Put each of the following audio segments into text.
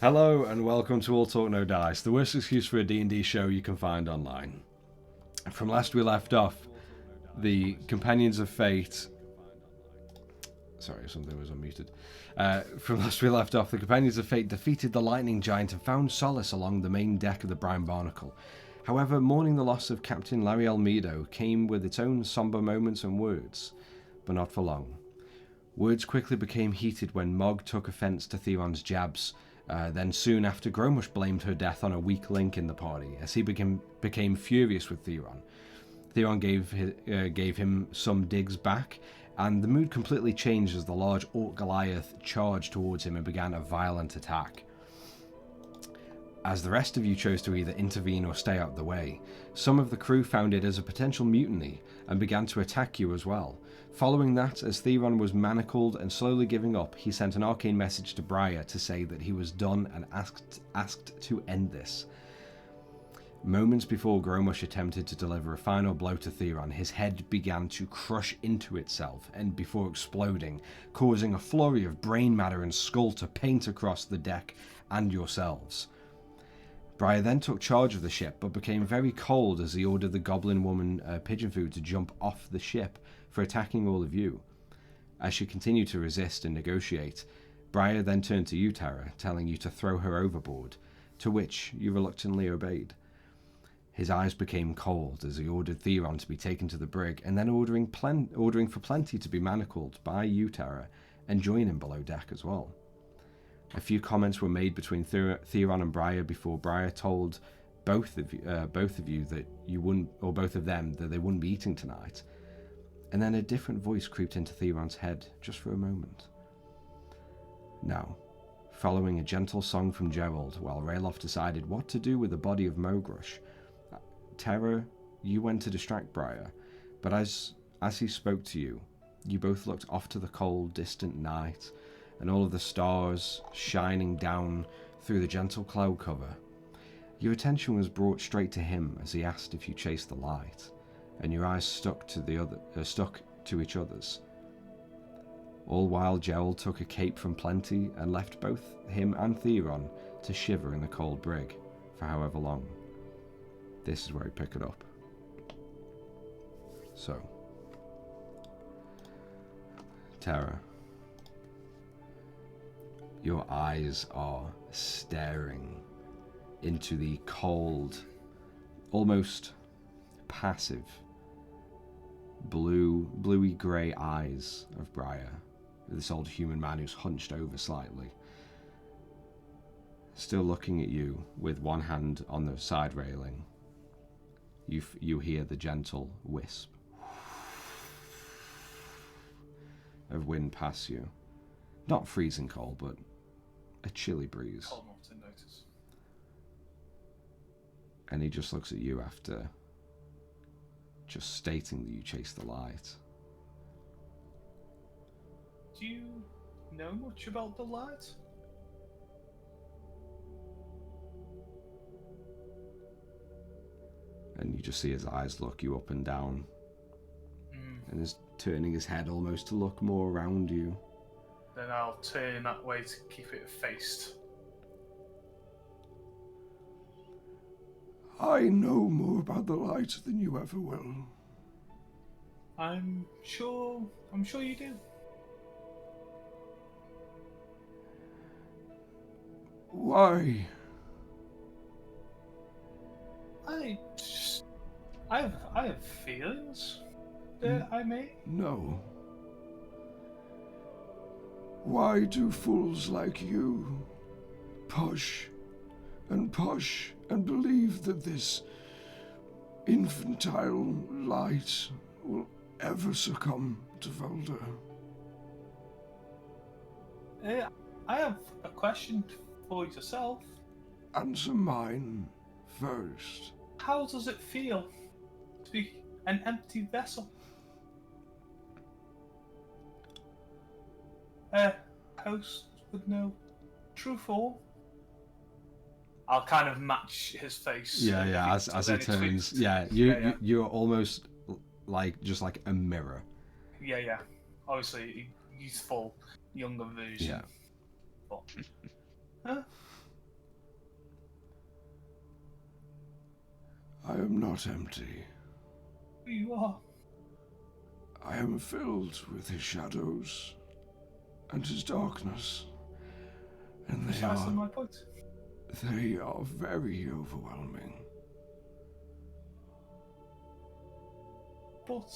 Hello and welcome to All Talk No Dice, the worst excuse for a D&D show you can find online. From last we left off, the Companions of Fate... Sorry, something was unmuted. From last we left off, the Companions of Fate defeated the Lightning Giant and found solace along the main deck of the Brian Barnacle. However, mourning the loss of Captain Larry Almedo came with its own somber moments and words, but not for long. Words quickly became heated when Mog took offence to Theron's jabs. Then soon after, Gromush blamed her death on a weak link in the party, as he became furious with Theron. Theron gave him some digs back, and the mood completely changed as the large Orc Goliath charged towards him and began a violent attack. As the rest of you chose to either intervene or stay out of the way, some of the crew found it as a potential mutiny and began to attack you as well. Following that, as Theron was manacled and slowly giving up, he sent an arcane message to Briar to say that he was done and asked to end this. Moments before Gromush attempted to deliver a final blow to Theron, his head began to crush into itself and before exploding, causing a flurry of brain matter and skull to paint across the deck and yourselves. Briar then took charge of the ship, but became very cold as he ordered the goblin woman Pigeonfoot to jump off the ship for attacking all of you. As she continued to resist and negotiate, Briar then turned to you, Tara, telling you to throw her overboard, to which you reluctantly obeyed. His eyes became cold as he ordered Theron to be taken to the brig, and then ordering for Plenty to be manacled by you, Tara, and join him below deck as well. A few comments were made between Theron and Briar before Briar told both of you that you wouldn't, or both of them, that they wouldn't be eating tonight. And then a different voice creeped into Theron's head just for a moment. Now, following a gentle song from Gerald, while Rayloff decided what to do with the body of Mogrush, Tara, you went to distract Briar, but as he spoke to you, you both looked off to the cold, distant night, and all of the stars shining down through the gentle cloud cover. Your attention was brought straight to him as he asked if you chased the light, and your eyes stuck to each other's. All while Gerald took a cape from Plenty and left both him and Theron to shiver in the cold brig for however long. This is where we pick it up. So, Tara, your eyes are staring into the cold, almost passive, bluey grey eyes of Briar, this old human man who's hunched over slightly, still looking at you with one hand on the side railing. You hear the gentle wisp of wind pass you. Not freezing cold, but a chilly breeze. Cold enough to notice. And he just looks at you after just stating that you chased the light. Do you know much about the light? And you just see his eyes look you up and down. And is turning his head almost to look more around you. Then I'll turn that way to keep it faced. I know more about the light than you ever will. I'm sure you do. Why? I have feelings that I may. No. Why do fools like you push and believe that this infantile light will ever succumb to Valdur? I have a question for yourself. Answer mine first. How does it feel to be an empty vessel? A host with no true form? I'll kind of match his face. Yeah. As he turns, you're almost just like a mirror. Yeah. Obviously, youthful, younger version. Yeah. But, huh? I am not empty. You are. I am filled with his shadows and his darkness. And Precisely my point. they are very overwhelming. But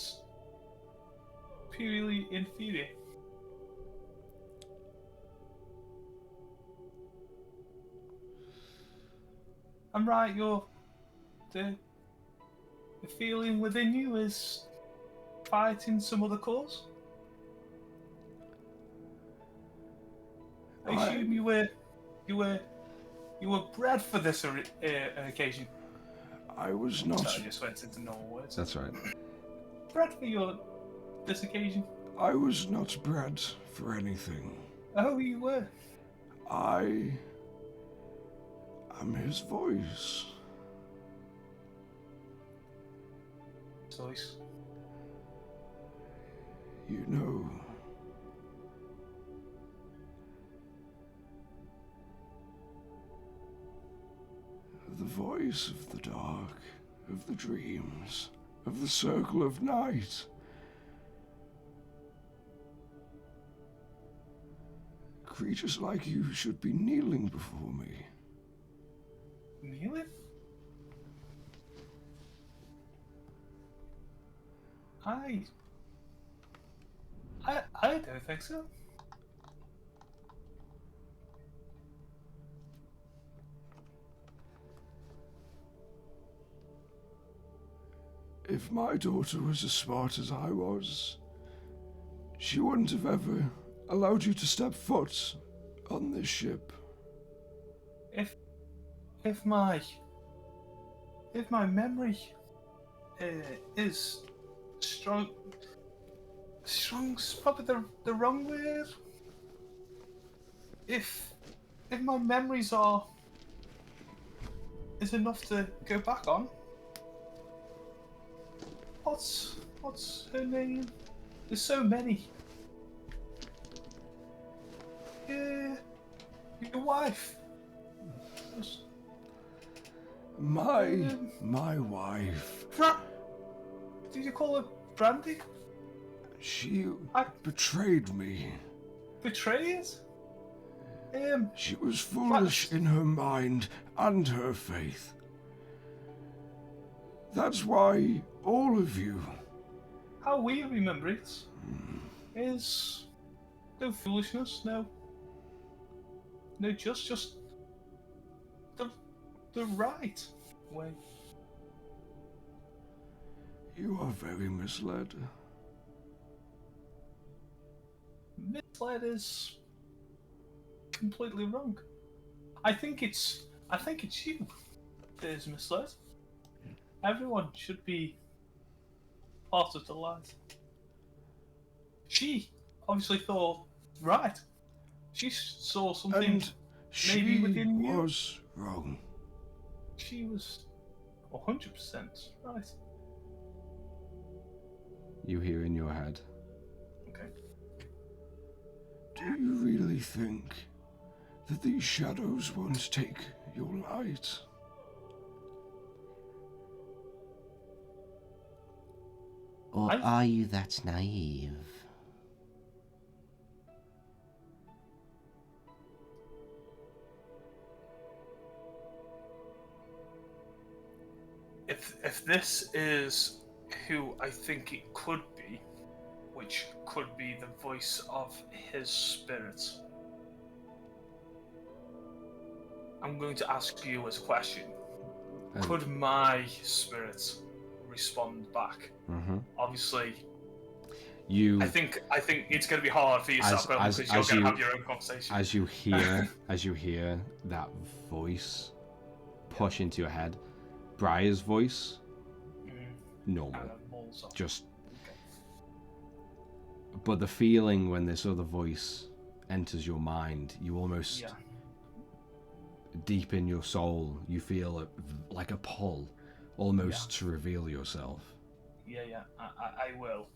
purely inferior. I'm right, the feeling within you is fighting some other cause? I assume you were bred for this occasion. I was not. So I just went into normal words. That's right. Bred for this occasion. I was not bred for anything. Oh, you were. I am his voice. Voice. You know. The voice of the dark, of the dreams, of the circle of night. Creatures like you should be kneeling before me. Kneeling? I don't think so. If my daughter was as smart as I was, she wouldn't have ever allowed you to step foot on this ship. If my memory is strong, strong's probably the wrong word. If my memories is enough to go back on. What's her name? There's so many. Yeah, your wife. My wife. Did you call her Brandy? She betrayed me. Betrayers? She was foolish in her mind and her faith. That's why all of you... How we remember it is no foolishness, no just the right way. You are very misled. Misled is completely wrong. I think it's you that is misled. Everyone should be part of the light. She obviously thought, right. She saw something And maybe she within you. was wrong. She was 100% right. You hear in your head. Okay. Do you really think that these shadows won't take your light? Or are you that naive? If this is who I think it could be, which could be the voice of his spirit, I'm going to ask you as a question. Could my spirit respond back? Mm-hmm. Obviously, You. I think it's going to be hard for yourself because you're going to have your own conversation. As you hear that voice push into your head, Briar's voice, normal, just. But the feeling when this other voice enters your mind, you almost, deep in your soul, you feel like a pull, almost to reveal yourself. Yeah. I will,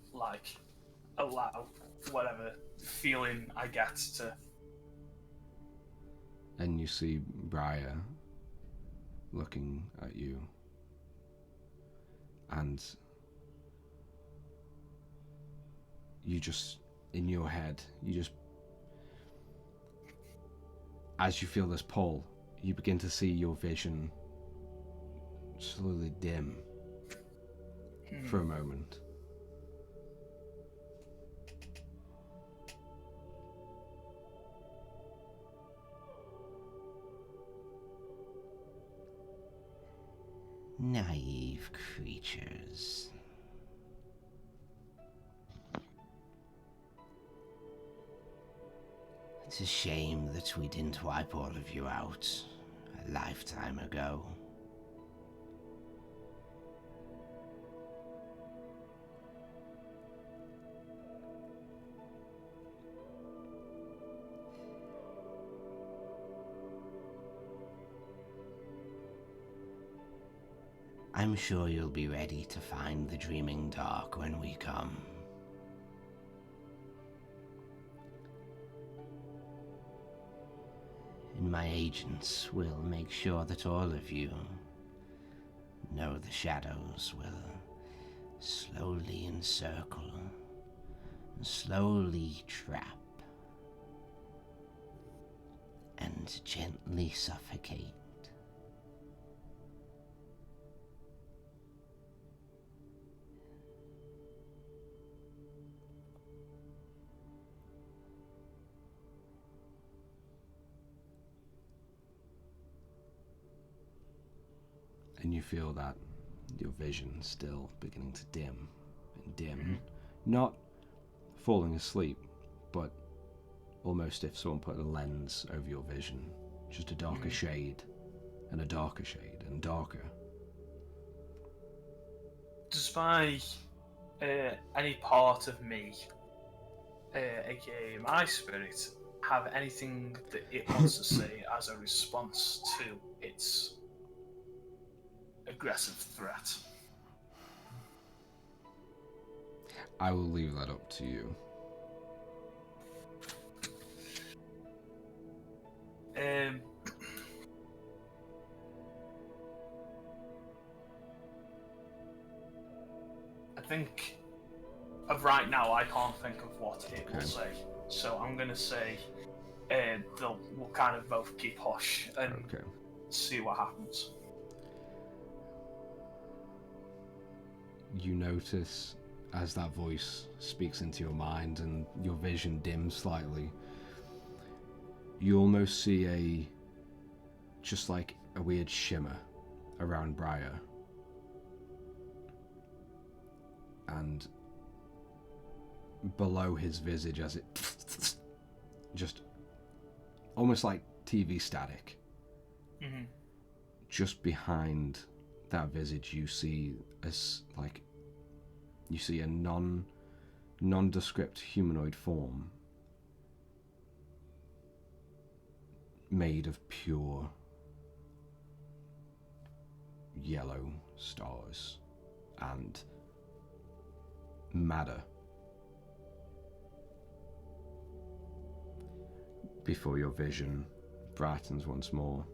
allow whatever feeling I get to. And you see Briar looking at you. and you just, in your head, you just, as you feel this pull, you begin to see your vision slowly dim for a moment. Naive creatures. It's a shame that we didn't wipe all of you out a lifetime ago. I'm sure you'll be ready to find the Dreaming Dark when we come. And my agents will make sure that all of you know the shadows will slowly encircle and slowly trap and gently suffocate. And you feel that your vision still beginning to dim and dim. Not falling asleep, but almost if someone put a lens over your vision. Just a darker shade, and a darker shade, and darker. Does any part of me, aka my spirit, have anything that it wants to say as a response to its aggressive threat? I will leave that up to you. I think of right now, I can't think of what it will say. So I'm going to say we'll kind of both keep hush and see what happens. You notice as that voice speaks into your mind and your vision dims slightly, you almost see just like a weird shimmer around Briar. And below his visage as it just almost like TV static. Just behind that visage you see a nondescript humanoid form made of pure yellow stars and matter. Before your vision brightens once more,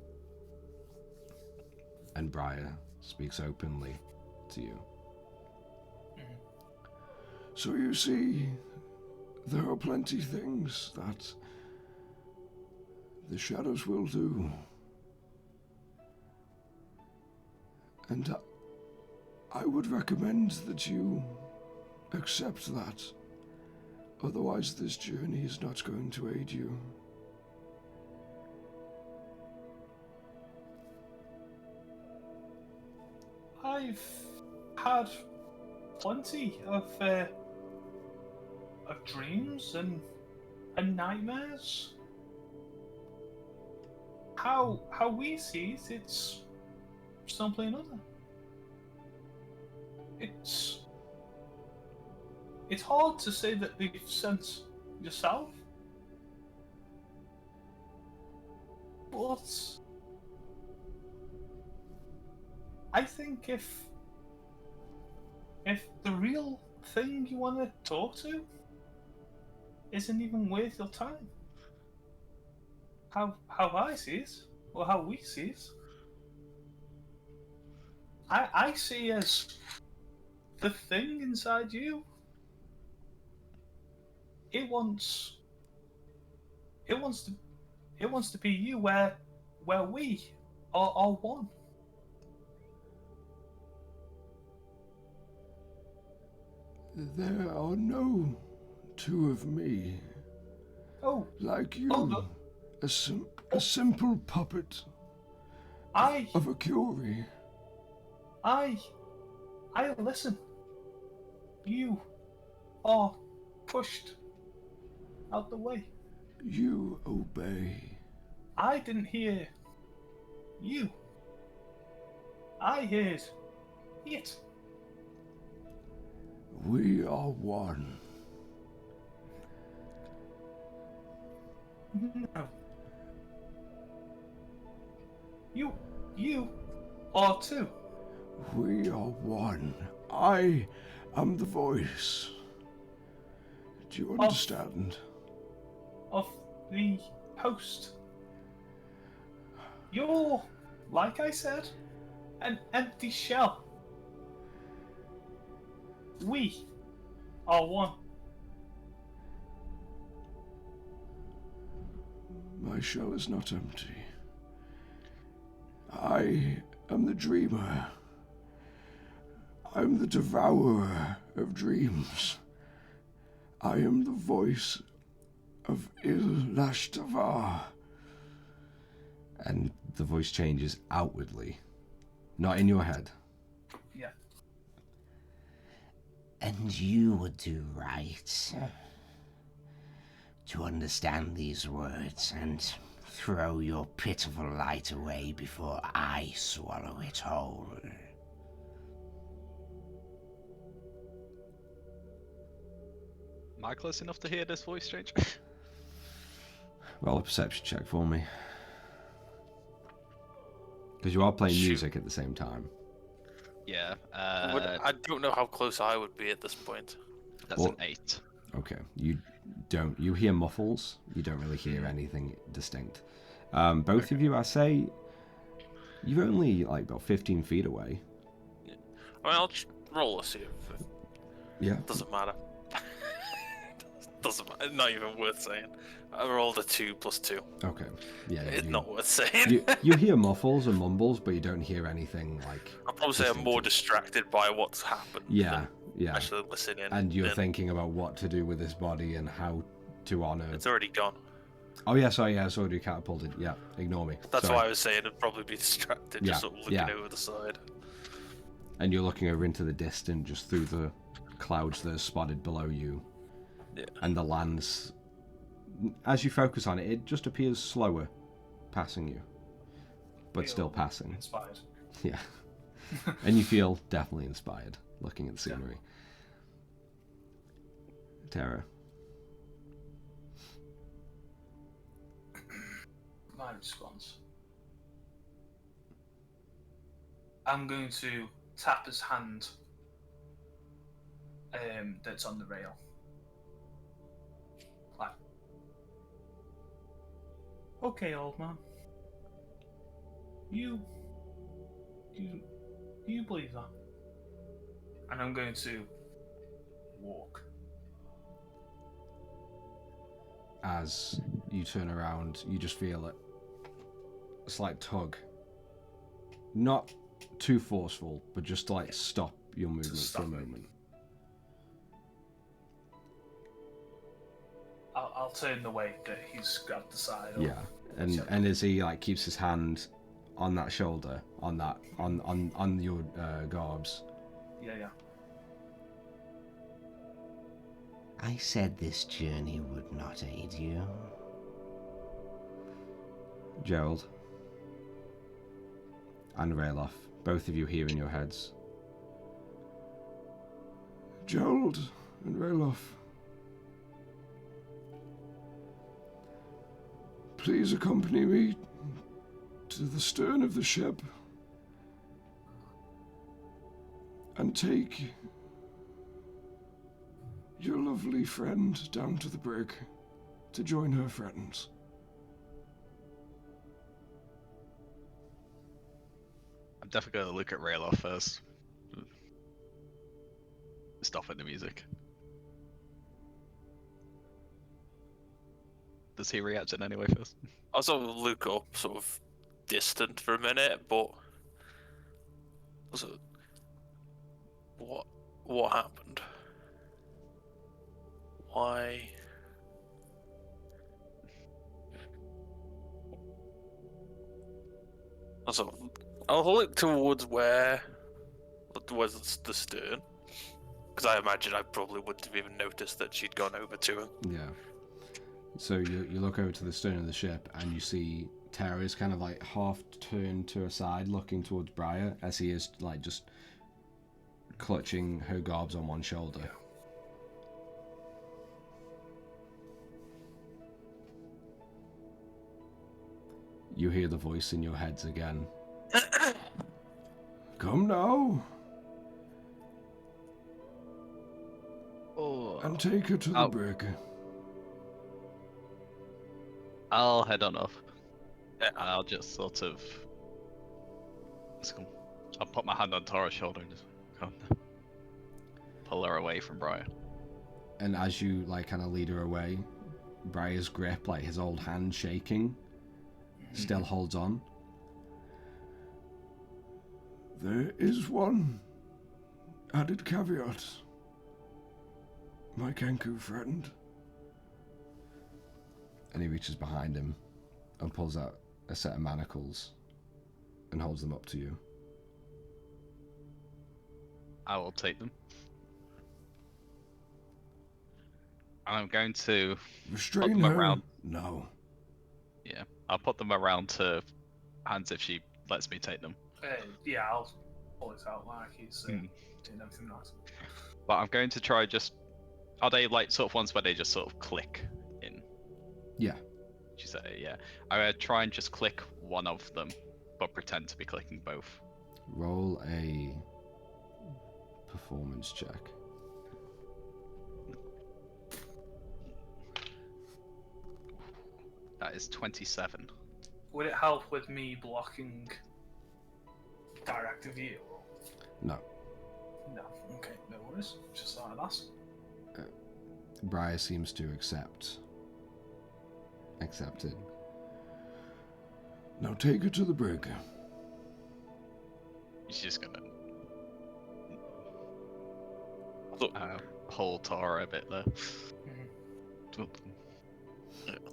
and Briar speaks openly to you. So you see, there are plenty things that the shadows will do. And I would recommend that you accept that. Otherwise, this journey is not going to aid you. I've had plenty of dreams and nightmares. How we see it, it's simply another. It's hard to say that they've sent yourself, but I think if the real thing you want to talk to isn't even worth your time, how I see it, or how we see it, I see as the thing inside you, it wants to be you where we are one. There are no two of me. Oh, Like you, hold up. a simple puppet I of a Curie. I listen. You are pushed out the way. You obey. I didn't hear you. I heard it. We are one. No. You are two. We are one. I am the voice. Do you understand? Of the host. You're, like I said, an empty shell. We are one. My shell is not empty. I am the dreamer. I'm the devourer of dreams. I am the voice of Il-Lashtavar. And the voice changes outwardly, not in your head. Yeah. And you would do right to understand these words and throw your pitiful light away before I swallow it whole. Am I close enough to hear this voice, stranger? Roll a perception check for me. Because you are playing music at the same time. Yeah. I don't know how close I would be at this point. That's an 8. Okay. You hear muffles. You don't really hear anything distinct. Both of you, I say, you're only like about 15 feet away. I mean, I'll just roll to see if Yeah. doesn't matter. Doesn't matter. Not even worth saying. I rolled a 2 plus 2. Okay. Yeah. It's not worth saying. you hear muffles and mumbles, but you don't hear anything like. I'll probably say I'm more distracted by what's happened. Yeah. than Yeah. Actually listening. And you're thinking about what to do with this body and how to honor. It's already gone. Oh yeah, sorry, yeah, it's already catapulted. Yeah, ignore me. That's Sorry. why I was saying I'd probably be distracted, Yeah, just sort of looking yeah. over the side. And you're looking over into the distance, just through the clouds that are spotted below you. Yeah. And the lands, as you focus on it, it just appears slower, passing you, but still passing. Inspired. Yeah. And you feel definitely inspired looking at the scenery. Tara. My response. I'm going to tap his hand that's on the rail. Like, okay, old man. You believe that? And I'm going to walk. As you turn around, you just feel it. A slight tug. Not too forceful, but just to like stop your movement for a moment. I'll turn the way that he's grabbed the side. Yeah, and as he like keeps his hand on that shoulder, on your garbs. Yeah. I said this journey would not aid you. Gerald and Rayloff, both of you hear in your heads. Gerald and Rayloff, please accompany me to the stern of the ship and take your lovely friend down to the brig to join her friends. I'm definitely going to look at Rayloff first. stopping the music. Does he react in any way first? I'll sort of look up, sort of distant for a minute, but also, what happened? Why? Also, I'll look towards towards the stern, because I imagine I probably wouldn't have even noticed that she'd gone over to him. Yeah. So you look over to the stern of the ship and you see Tara is kind of like half turned to her side, looking towards Briar as he is like just clutching her garbs on one shoulder. You hear the voice in your heads again. Come now, Oh, and take her to the brig. I'll head on off. Yeah. And I'll just sort of... I'll put my hand on Tara's shoulder and just pull her away from Briar. And as you like kind of lead her away, Briar's grip, like his old hand shaking, still holds on. There is one added caveat, my Kenku friend. And he reaches behind him and pulls out a set of manacles and holds them up to you. I will take them. And I'm going to put Restrain them her. around. No. Yeah, I'll put them around to Hans if she lets me take them. Yeah, I'll pull it out like he's doing everything nice. But I'm going to try just... Are they like sort of ones where they just sort of click in? Yeah. She said, yeah. I'm going to try and just click one of them, but pretend to be clicking both. Roll a performance check. That is 27. Would it help with me blocking direct view? No. No. Okay, no worries. Just like that. Briar seems to accept it. Now take her to the brig. He's just gonna pull Tara a bit there.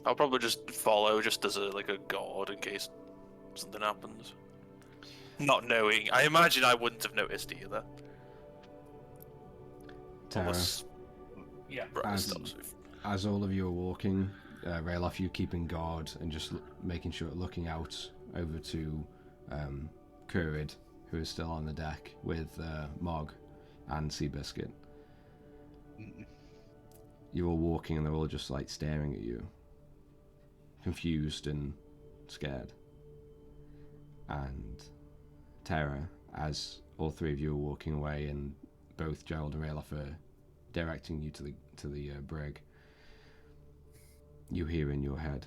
I'll probably just follow, just as a guard in case something happens. Not knowing, I imagine I wouldn't have noticed either. Tara, Unless Yeah. Briar as- stops. as all of you are walking, Rayloff, you keeping guard and just making sure, looking out over to Kurid, who is still on the deck with Mog and Seabiscuit. You're all walking and they're all just like staring at you, confused and scared. And Tara, as all three of you are walking away and both Gerald and Rayloff are directing you to the brig, you hear in your head,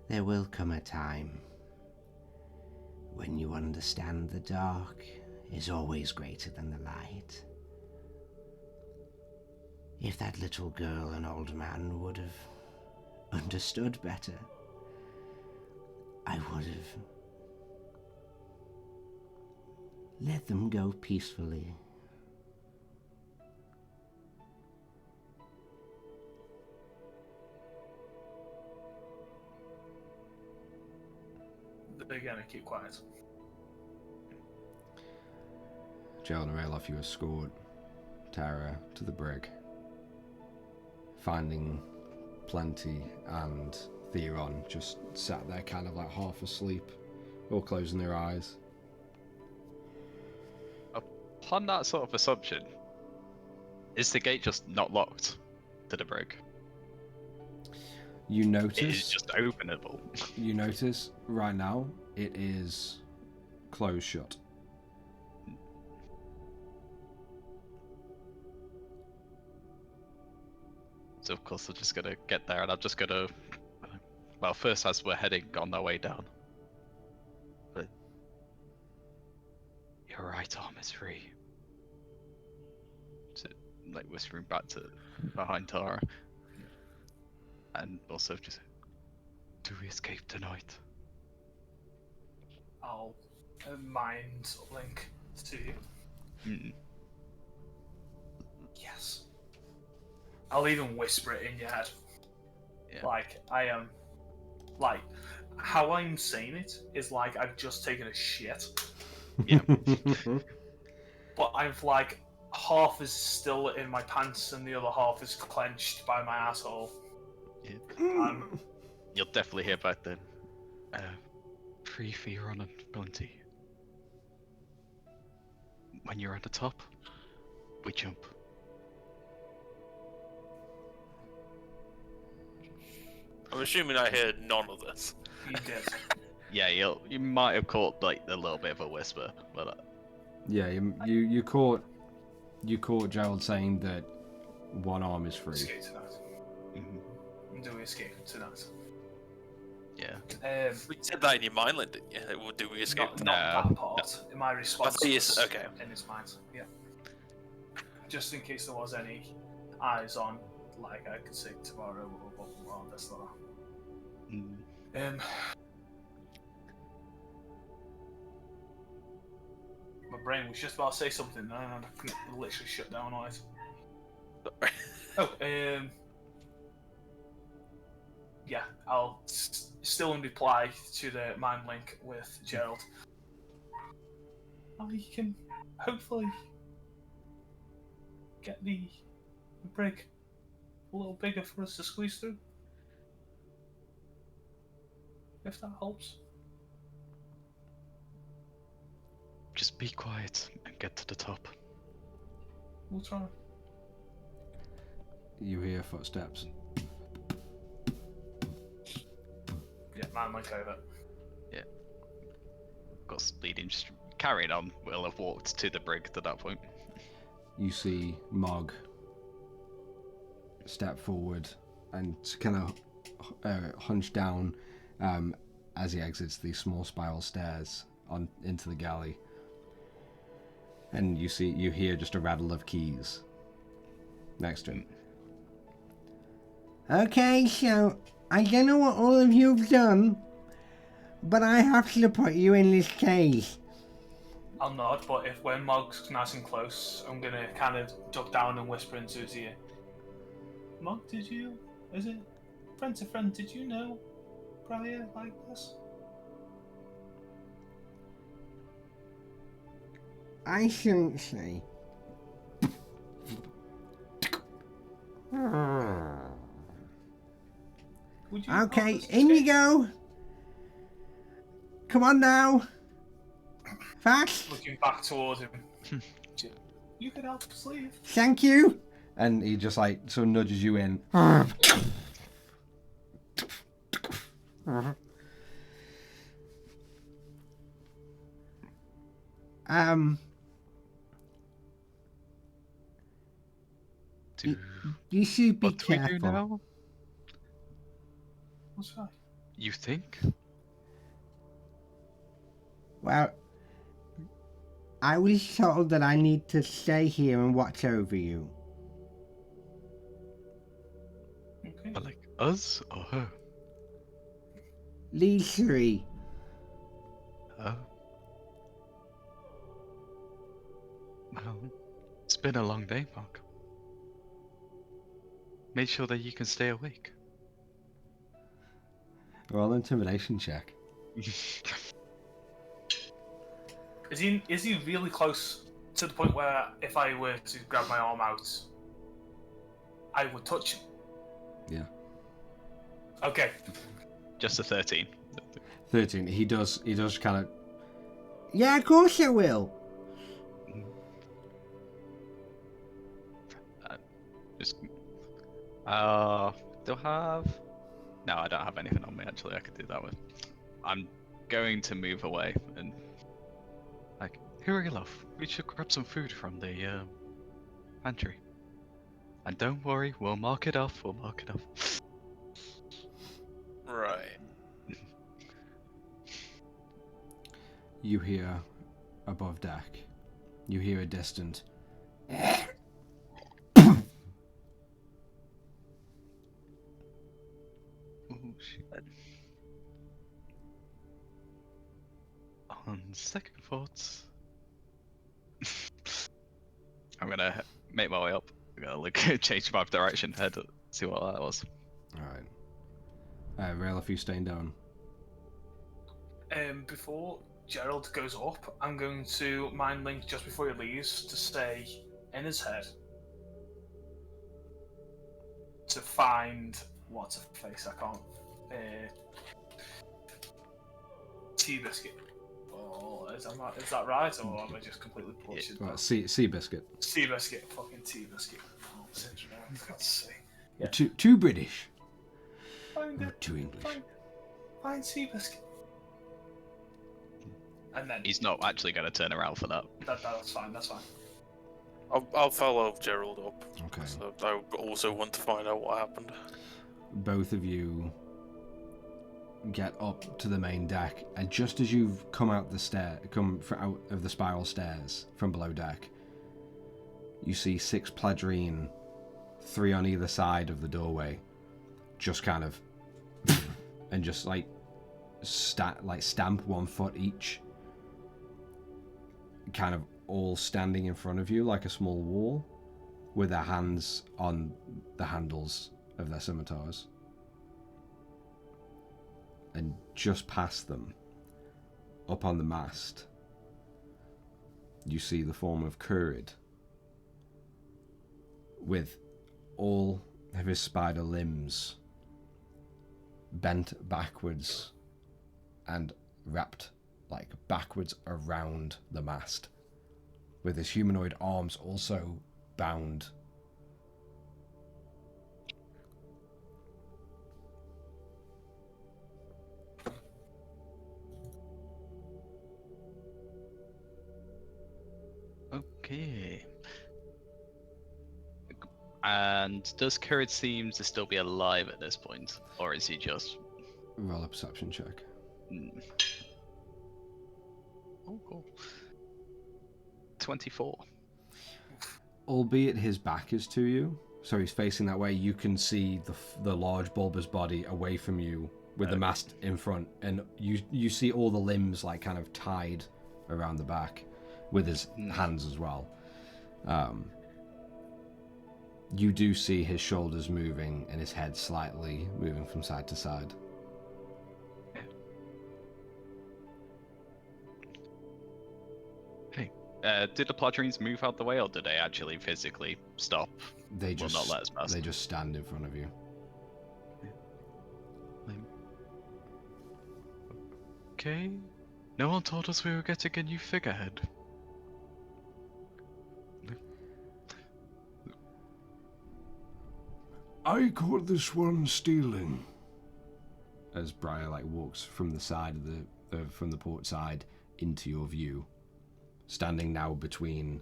There will come a time when you understand the dark is always greater than the light. If that little girl and old man would have understood better, I would have let them go peacefully. They're gonna keep quiet. Gerald and Rayloff, you escort Tara to the brig, finding Plenty and Theron just sat there kind of like half asleep, or closing their eyes. Upon that sort of assumption, is the gate just not locked to the brig? You It is notice, just openable. you notice right now it is closed shut. So of course I'm just gonna get there and I'm just gonna... Well, first as we're heading on our way down. Your right arm is free. So, like whispering back to behind Tara. And also just, do we escape tonight? I'll mind link to you. Mm. Yes. I'll even whisper it in your head. Yeah. Like, I am. Like, how I'm saying it is like I've just taken a shit, Yeah. but I've like half is still in my pants and the other half is clenched by my asshole. Yeah. You'll definitely hear back then. Free for your honor, plenty. When you're at the top, we jump. I'm assuming I heard none of this. You did. Yeah, you might have caught like a little bit of a whisper, but Yeah, you caught Gerald saying that one arm is free. Escape tonight. mhm, Do we escape tonight? yeah. We said that in your mind, didn't you? Well, do we escape? Not No, that part. In my response thought you was okay. in his mind. Yeah. Just in case there was any eyes on, like I could say tomorrow or this or Mm. that. My brain was just about to say something, and I literally shut down on it. Oh, yeah, I'll still in reply to the mind link with Gerald. I can hopefully get the brig a little bigger for us to squeeze through. If that helps. Just be quiet and get to the top. We'll try. You hear footsteps. Yeah, mind link over. Got speeding, just carrying on. We'll have walked to the brig to that point. You see Mog step forward and kind of hunch down as he exits these small spiral stairs on into the galley. And you hear just a rattle of keys next to him. Okay, so I don't know what all of you have done, but I have to put you in this cage. I'll nod, but if when Mog's nice and close, I'm gonna kind of duck down and whisper into his ear. Mog, is it friend to friend, did you know prior like this? I shouldn't say. Would you Okay, help us in you escape? go. Come on now. Fast. Looking back towards him. You could help us leave. Thank you. And he just like sort of nudges you in. Do You should be what do we do careful. now? What's that? You think? Well, I was told that I need to stay here and watch over you. Okay. But like us or her? These three. Oh. Well, it's been a long day, Mark. Make sure that you can stay awake. Roll an intimidation check. Is he really close to the point where if I were to grab my arm out, I would touch him? Yeah. Okay. Just a 13. 13. He does kind of. Yeah, of course I will. Just. Do I have? No, I don't have anything on me actually. I could do that with. I'm going to move away and. Like, hurry, love. We should grab some food from the pantry. And don't worry, we'll mark it off. We'll mark it off. Right. You hear above deck. You hear a distant Oh shit. On second thoughts, I'm gonna make my way up. I'm gonna look, change my direction, head, see what that was. Alright. Rail, if you staying down. Before Gerald goes up, I'm going to mind link just before he leaves to say in his head to find what's a face I can't. Tea biscuit. Oh, is that right, or am I just completely bullshit? Well, sea biscuit. Sea biscuit, fucking tea biscuit. Oh, since I've got to say. Yeah. Too British. Find it. Too English. Find sea biscuit. And then He's not actually gonna turn around for that. That's fine. That's fine. I'll follow Gerald up. Okay. So I also want to find out what happened. Both of you get up to the main deck, and just as you've come out of the spiral stairs from below deck, you see 6 Pledrine, 3 on either side of the doorway, just kind of and just like stamp 1 foot each, kind of all standing in front of you like a small wall, with their hands on the handles of their scimitars. And just past them, up on the mast, you see the form of Kurid, with all of his spider limbs bent backwards and wrapped like backwards around the mast, with his humanoid arms also bound. Okay. And does Kurid seem to still be alive at this point, or is he just? Roll a perception check. Oh, cool. 24. Albeit his back is to you, so he's facing that way, you can see the large bulbous body away from you with the mast in front, and you see all the limbs like kind of tied around the back with his hands as well. You do see his shoulders moving and his head slightly moving from side to side. Hey, did the Pledrines move out the way, or did they actually physically stop? They just not let us pass. They just stand in front of you. Okay. No one told us we were getting a new figurehead. I caught this one stealing. As Briar walks from the side of from the port side into your view, standing now between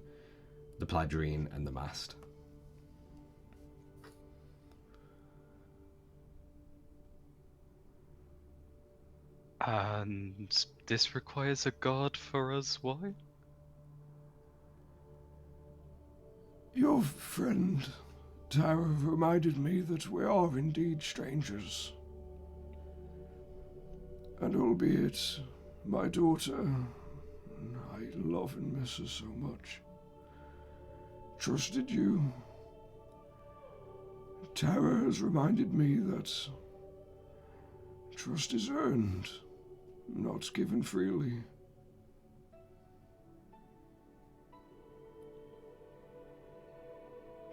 the Pledrine and the mast. And this requires a guard for us, why? Your friend Tara reminded me that we are indeed strangers. And albeit my daughter, I love and miss her so much, trusted you, Tara has reminded me that trust is earned, not given freely.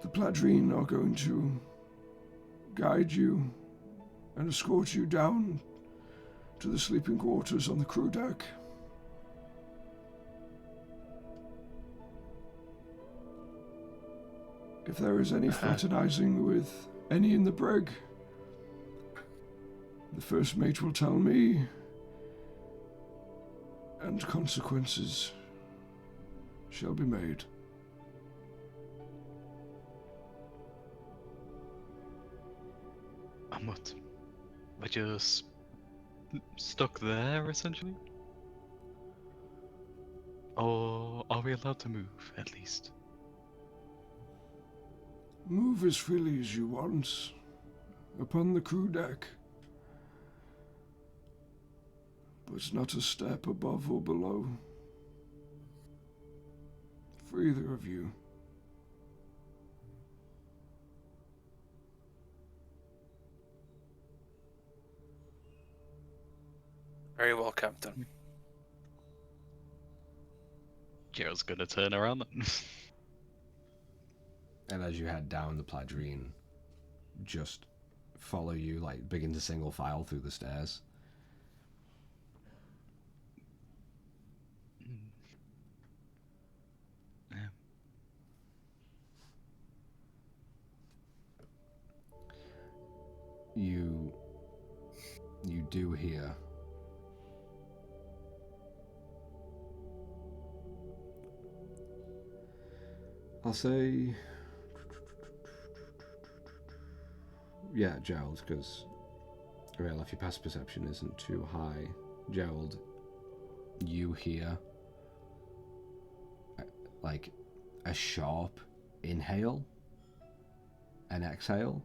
The Pledrine are going to guide you and escort you down to the sleeping quarters on the crew deck. If there is any fraternizing with any in the brig, the first mate will tell me, and consequences shall be made. And what? We're just stuck there, essentially? Or are we allowed to move, at least? Move as freely as you want upon the crew deck, but not a step above or below. For either of you. Very well, Captain. Joe's gonna turn around then. And as you head down, the Pladrine just follow you, like begin to single file through the stairs. Yeah. You do hear I'll say yeah, Gerald, because well, if your past perception isn't too high, Gerald, you hear like a sharp inhale and exhale.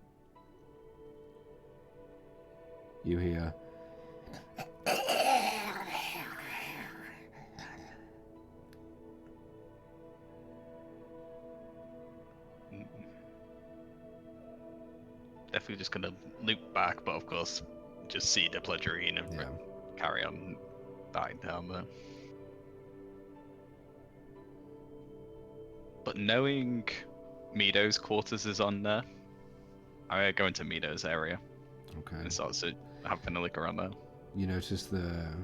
You hear Definitely just gonna loop back, but of course, just see the Pledgerine and yeah. carry on dying down there. But knowing Mido's quarters is on there, I'm gonna go into Mido's area Okay. and start having a look around there. You notice the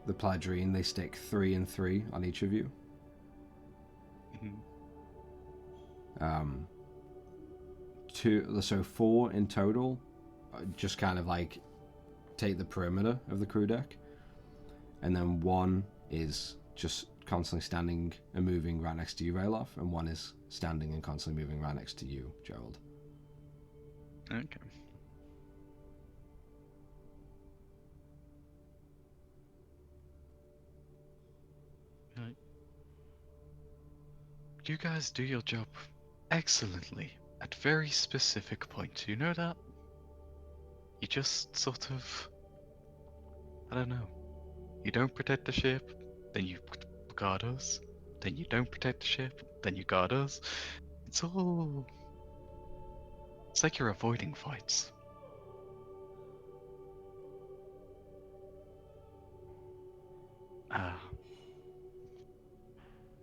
Pladrine, they stick 3 and 3 on each of you. Mhm. So 4 in total, just kind of like take the perimeter of the crew deck, and then 1 is just constantly standing and moving right next to you, Rayloff, and 1 is standing and constantly moving right next to you, Gerald. Okay. Right. You guys do your job excellently at very specific points. You know that? You just sort of, I don't know. You don't protect the ship, then you guard us. Then you don't protect the ship, then you guard us. It's like you're avoiding fights.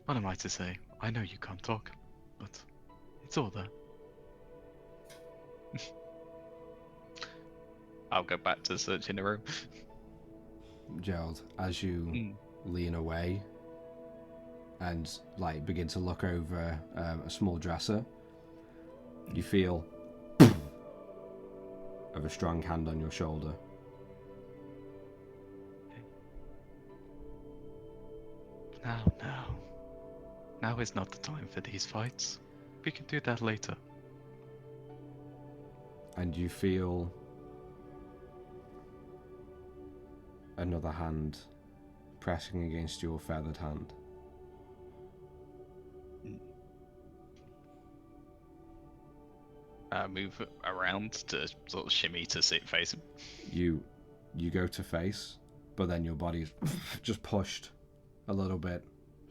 What am I to say? I know you can't talk, but it's all there. I'll go back to searching the room. Gerald, as you lean away and like begin to look over a small dresser, you feel of a strong hand on your shoulder. Now is not the time for these fights. We can do that later. And you feel another hand pressing against your feathered hand. Move around to sort of shimmy to face him. You go to face, but then your body's just pushed a little bit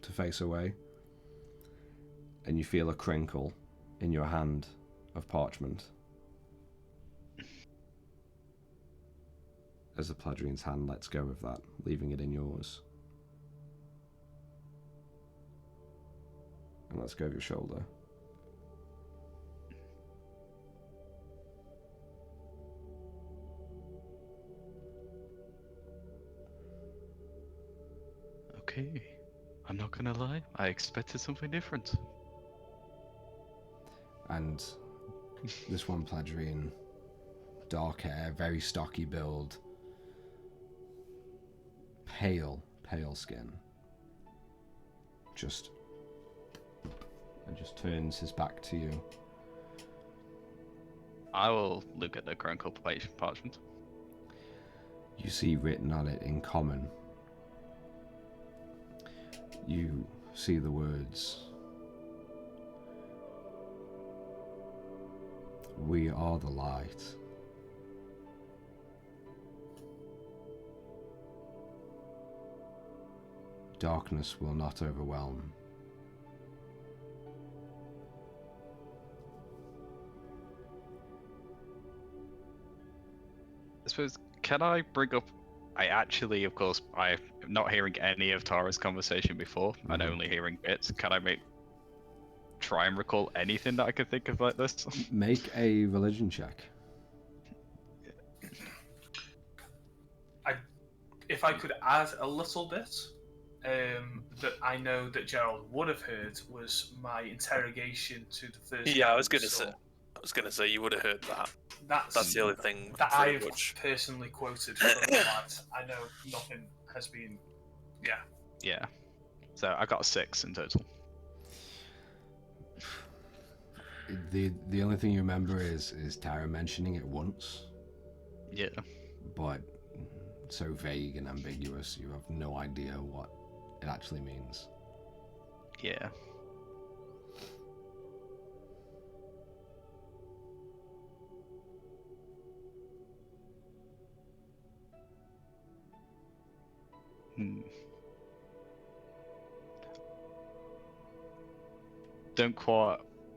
to face away, and you feel a crinkle in your hand of parchment as the Pladrine's hand lets go of that, leaving it in yours. And lets go of your shoulder. Okay, I'm not gonna lie, I expected something different. And this one Pladrine, dark hair, very stocky build, pale skin, just turns his back to you. I will look at the crunkled parchment. You see written on it in common, you see the words, "We are the light." Darkness will not overwhelm. I suppose, can I bring up... I actually, of course, I'm not hearing any of Tara's conversation before, and only hearing bits. Can I try and recall anything that I could think of like this? Make a religion check. If I could add a little bit, that I know that Gerald would have heard was my interrogation to the first. Yeah, guy I was we gonna saw. say. I was gonna say you would have heard that. That's the only thing that pretty I've much. personally quoted from the light. I know nothing has been. Yeah. Yeah. So I got a 6 in total. The only thing you remember is Tara mentioning it once, Yeah. but so vague and ambiguous, you have no idea what it actually means. Yeah.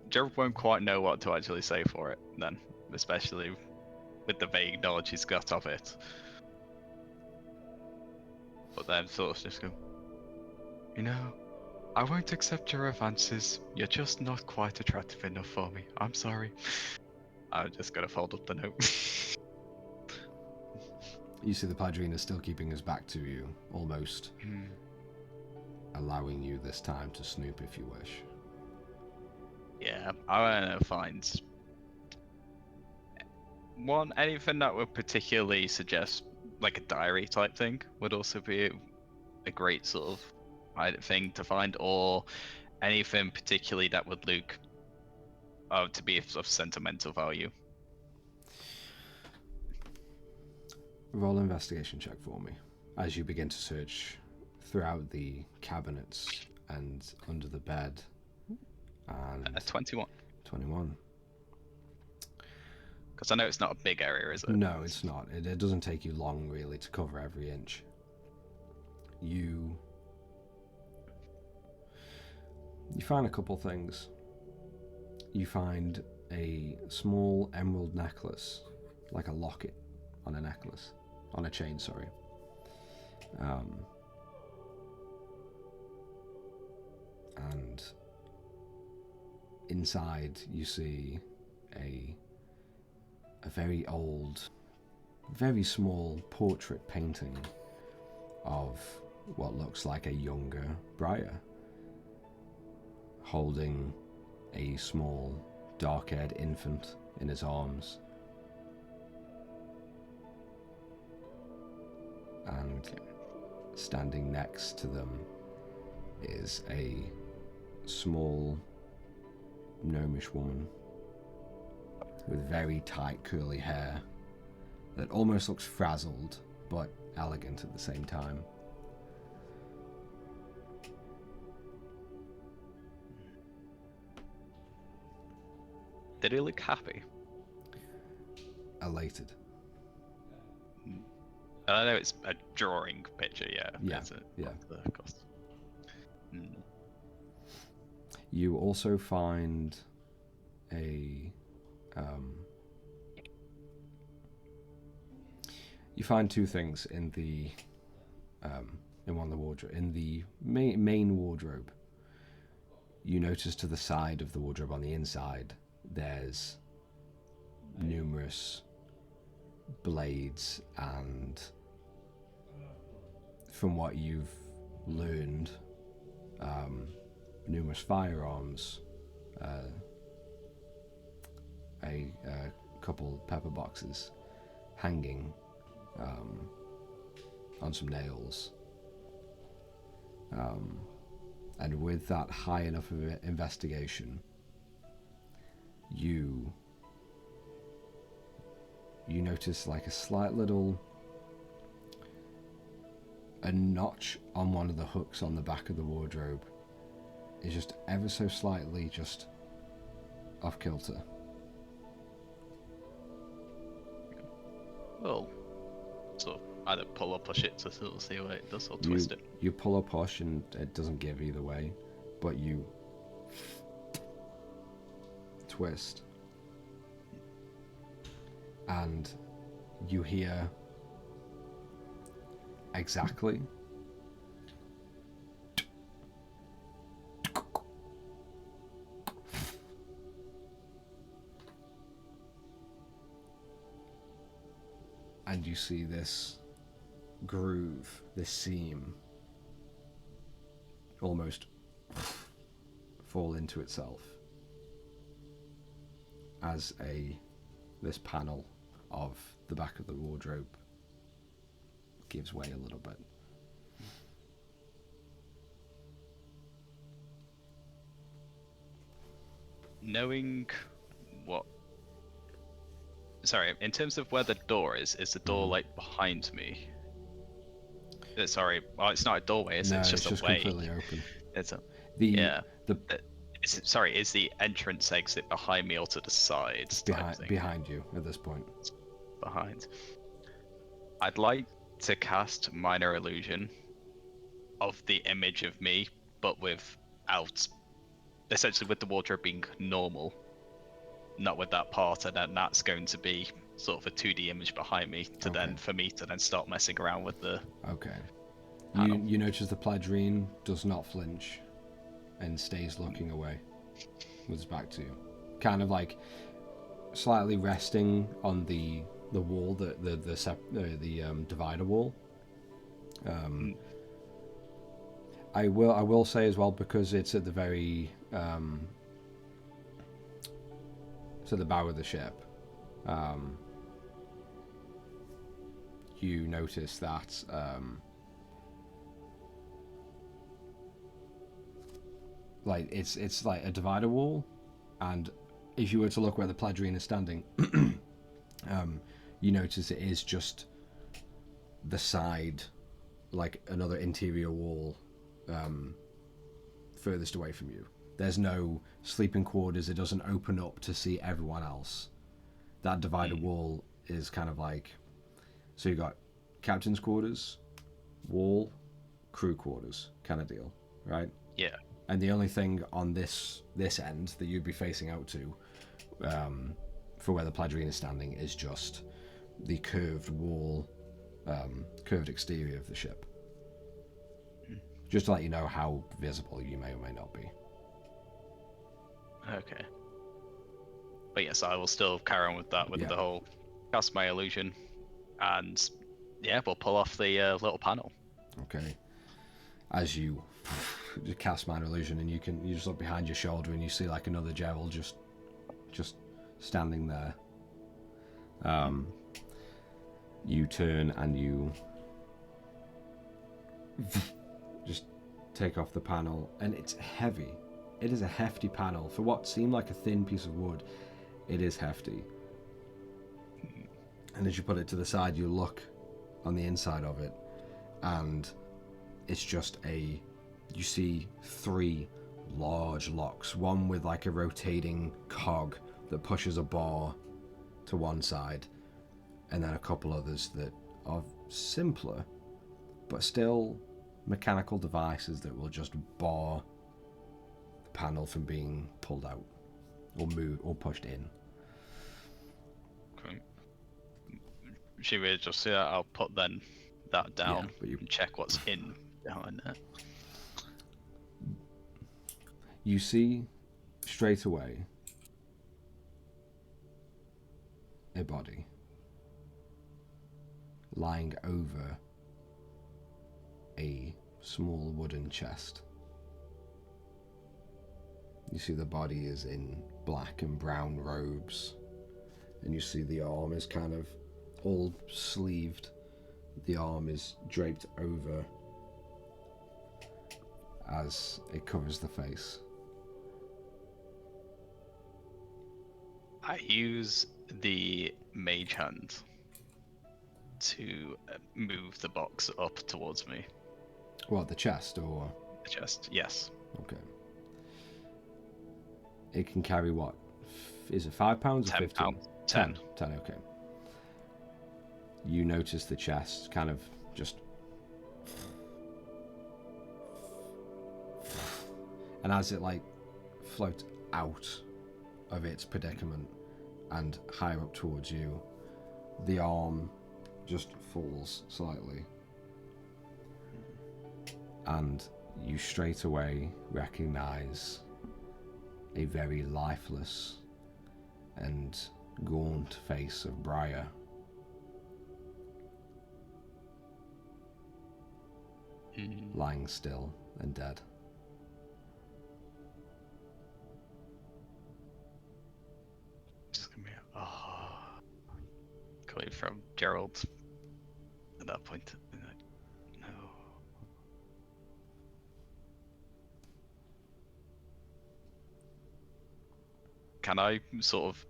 Gerald won't quite know what to actually say for it then, especially with the vague knowledge he's got of it. But then sort of just go, "You know, I won't accept your advances. You're just not quite attractive enough for me. I'm sorry." I'm just gonna fold up the note. You see the Padrine is still keeping his back to you, almost allowing you this time to snoop if you wish. Yeah, I want to find anything that would particularly suggest like a diary type thing would also be a great sort of thing to find, or anything particularly that would look to be of sentimental value. Roll an investigation check for me as you begin to search throughout the cabinets and under the bed. And 21. 21. Because I know it's not a big area, is it? No, it's not. It doesn't take you long, really, to cover every inch. You find a couple things. You find a small emerald necklace, like a locket on a necklace, on a chain, sorry. And inside you see a very old, very small portrait painting of what looks like a younger Briar, holding a small, dark-haired infant in his arms. And standing next to them is a small, gnomish woman with very tight, curly hair that almost looks frazzled, but elegant at the same time. Did he look happy? Elated. I know it's a drawing picture, yeah. Yeah, Is it? yeah. Of course. You also find you find two things in the in one of the wardrobe. In the main wardrobe, you notice to the side of the wardrobe on the inside, there's numerous blades and, from what you've learned, numerous firearms, a couple pepper boxes hanging on some nails. And with that high enough of an investigation, you notice like a slight little a notch on one of the hooks on the back of the wardrobe is just ever so slightly just off kilter. Well, sort of either pull or push it to sort of see what it does, or twist it. You pull or push and it doesn't give either way, but you twist and you hear exactly and you see this groove, this seam almost fall into itself as this panel of the back of the wardrobe gives way a little bit. Knowing what... Sorry, in terms of where the door is the door like behind me? Sorry, well, it's not a doorway, is it? No, It's just a way. completely open. It's a... The is the entrance exit behind me or to the sides? behind you at this point. Behind. I'd like to cast Minor Illusion of the image of me, but without, essentially with the wardrobe being normal, not with that part, and then that's going to be sort of a 2D image behind me to then, for me to then start messing around with the... Okay. Panel. You notice the Pladrine does not flinch and stays looking away with his back to you. Kind of like slightly resting on the wall, the divider wall. I will say as well, because it's at the very to the bow of the ship, you notice that like it's like a divider wall, and if you were to look where the Pladrine is standing, you notice it is just the side, like another interior wall furthest away from you. There's no sleeping quarters. It doesn't open up to see everyone else. That divider wall is kind of like, so you got captain's quarters, wall, crew quarters kind of deal, right? Yeah. And the only thing on this end that you'd be facing out to, for where the Pladrine is standing, is just the curved wall, curved exterior of the ship. Just to let you know how visible you may or may not be. Okay. But yes, I will still carry on with that, with the whole cast my illusion, and yeah, we'll pull off the little panel. Okay. As you cast Minor Illusion, and you just look behind your shoulder and you see like another Gerald just standing there. You turn and you just take off the panel, and it's heavy. It is a hefty panel. For what seemed like a thin piece of wood, it is hefty. And as you put it to the side, you look on the inside of it, and it's just you see 3 large locks, one with like a rotating cog that pushes a bar to one side, and then a couple others that are simpler, but still mechanical devices that will just bar the panel from being pulled out or moved or pushed in. Okay. Should we just see that? I'll put then that down and check what's in behind that. You see straight away a body lying over a small wooden chest. You see the body is in black and brown robes, and you see the arm is kind of all sleeved. The arm is draped over as it covers the face. I use the mage hand to move the box up towards me. What, the chest or? The chest, yes. Okay. It can carry what? Is it £5 or 10 15? pounds. 10. 10, okay. You notice the chest kind of just... And as it like floats out of its predicament and higher up towards you, the arm just falls slightly. And you straight away recognize a very lifeless and gaunt face of Briar. Lying still and dead. Just gonna be coming from Gerald at that point. No. Can I sort of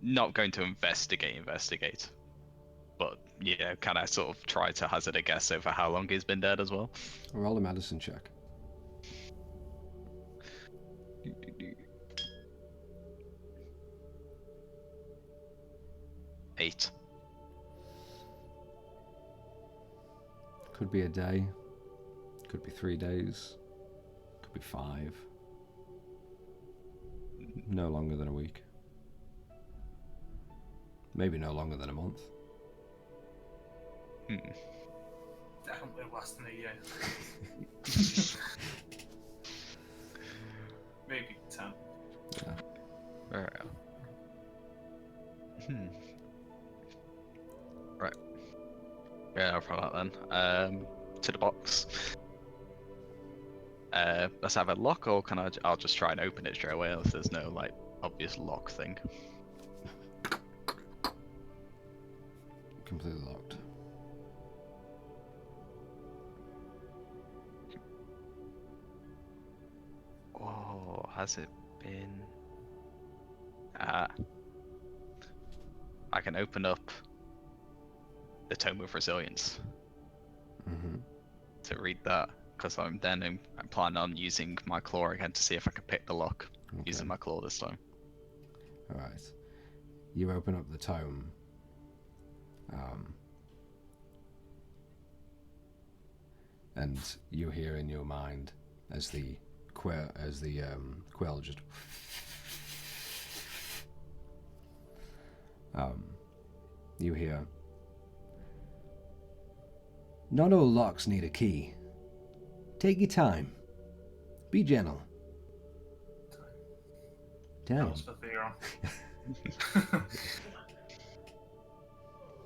not going to investigate, but yeah, can I sort of try to hazard a guess over how long he's been dead as well? Roll a medicine check. Eight. Could be a day, could be 3 days, could be 5. No longer than a week. Maybe no longer than a month. Definitely less than a year. Maybe 10. Yeah. Right. Right. Yeah, I'll follow that then. To the box. Let's have a lock, or can I'll just try and open it straight away if there's no like obvious lock thing. Completely locked. Oh, has it been? I can open up the Tome of Resilience to read that, because I'm planning on using my claw again to see if I can pick the lock using my claw this time. Alright. You open up the tome. And you hear in your mind as the quill just you hear, not all locks need a key. Take your time. Be gentle. That Damn. was for Theron.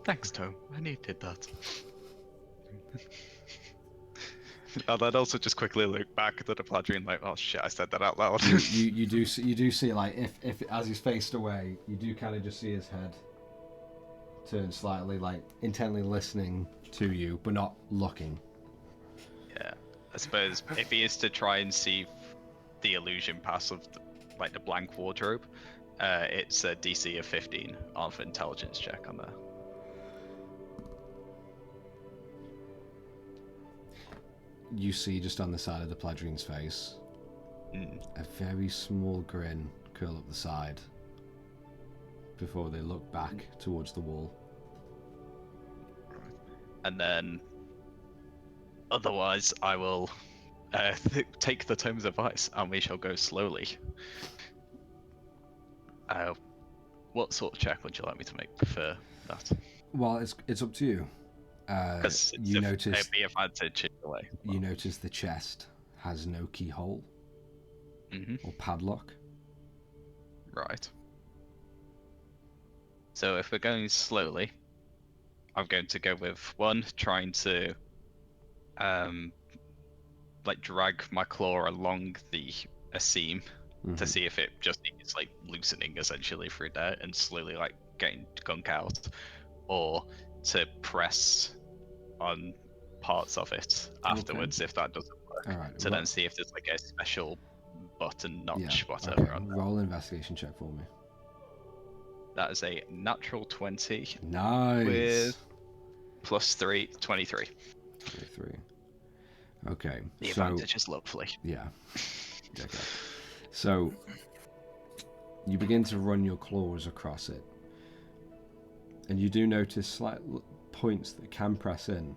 Thanks, Tome. I needed that. And I'd also just quickly look back at the Pladrian like, oh shit, I said that out loud. you do see like if as he's faced away, you do kind of just see his head turn slightly, like intently listening to you, but not looking. Yeah, I suppose if he is to try and see the illusion pass of the blank wardrobe, it's a DC of 15 on for intelligence check on there. You see just on the side of the Pladrian's face a very small grin curl up the side before they look back towards the wall. And then otherwise I will take the Tome's advice and we shall go slowly. What sort of check would you like me to make for that? Well, it's up to you. You notice it'd be advantage away. You notice the chest has no keyhole or padlock. Right. So if we're going slowly, I'm going to go with one, trying to drag my claw along a seam to see if it just is like loosening essentially through there and slowly like getting gunk out, or to press on parts of it afterwards if that doesn't work. Right, then see if there's like a special button notch whatever on there. Roll an investigation check for me. That is a natural 20. Nice. With +3, 23. 23. Okay. The advantage is lovely. Yeah. Okay. So You begin to run your claws across it, and you do notice slight points that can press in.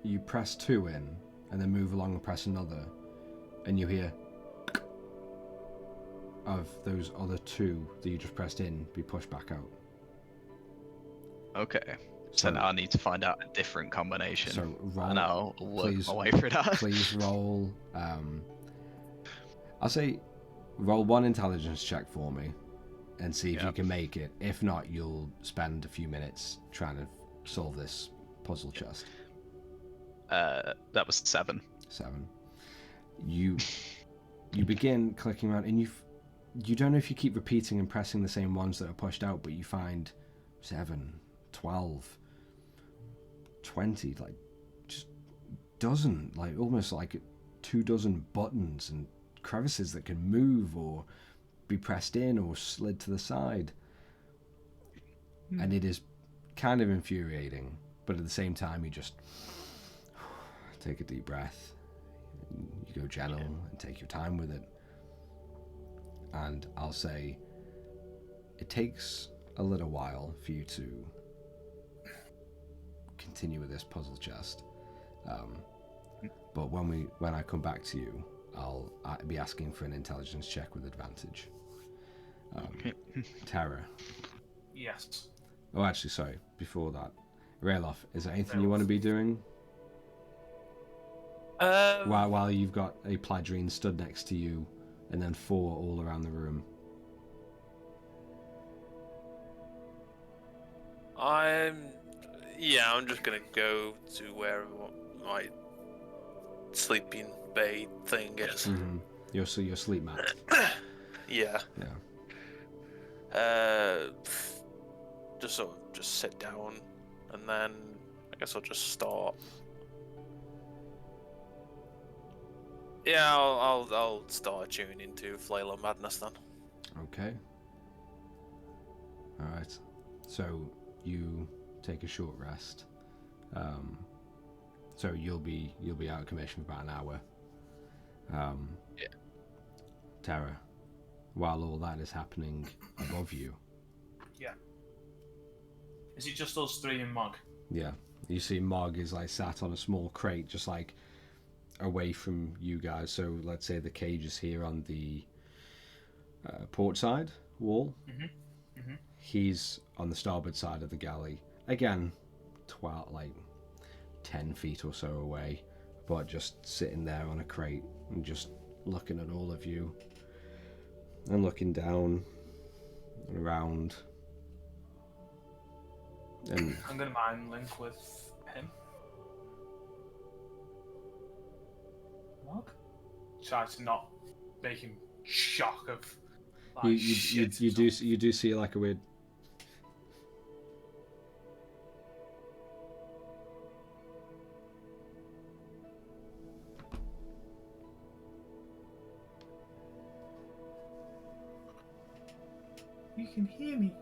You press 2 in, and then move along and press another, and you hear of those other 2 that you just pressed in be pushed back out. Okay. So now I need to find out a different combination. So roll, and I'll work please, my way through that. Please roll. I'll say roll 1 intelligence check for me, and see if you can make it. If not, you'll spend a few minutes trying to solve this puzzle chest. That was 7. 7. You begin clicking around, and you don't know if you keep repeating and pressing the same ones that are pushed out, but you find 7, 12, 20, like just dozen, like almost like 2 dozen buttons and crevices that can move or be pressed in or slid to the side. And it is kind of infuriating, but at the same time you just take a deep breath, you go gentle and take your time with it. And I'll say it takes a little while for you to continue with this puzzle chest, but when I come back to you, I'll be asking for an intelligence check with advantage. Tara. Yes. Oh, actually, sorry. Before that, Rayloff, is there anything you want to be doing? While you've got a Pladrine stood next to you, and then 4 all around the room. I'm just gonna go to where my sleeping bay thing is. Mm-hmm. Your sleep mat. Yeah. Yeah. Just sit down, and then I guess I'll just start. Yeah, I'll start tuning into Flail of Madness then. Okay. All right. So you take a short rest. So you'll be out of commission for about an hour. Yeah. Tara, while all that is happening above you. Yeah. Is it just us 3 and Mog? Yeah. You see Mog is like sat on a small crate, just like away from you guys. So let's say the cage is here on the port side wall. Mm-hmm. Mm-hmm. He's on the starboard side of the galley. Again, 10 feet or so away, but just sitting there on a crate and just looking at all of you and looking down and around. And I'm gonna mind link with him. Mog? Try to not make him shock of like shit. you do see like a weird. You can hear me.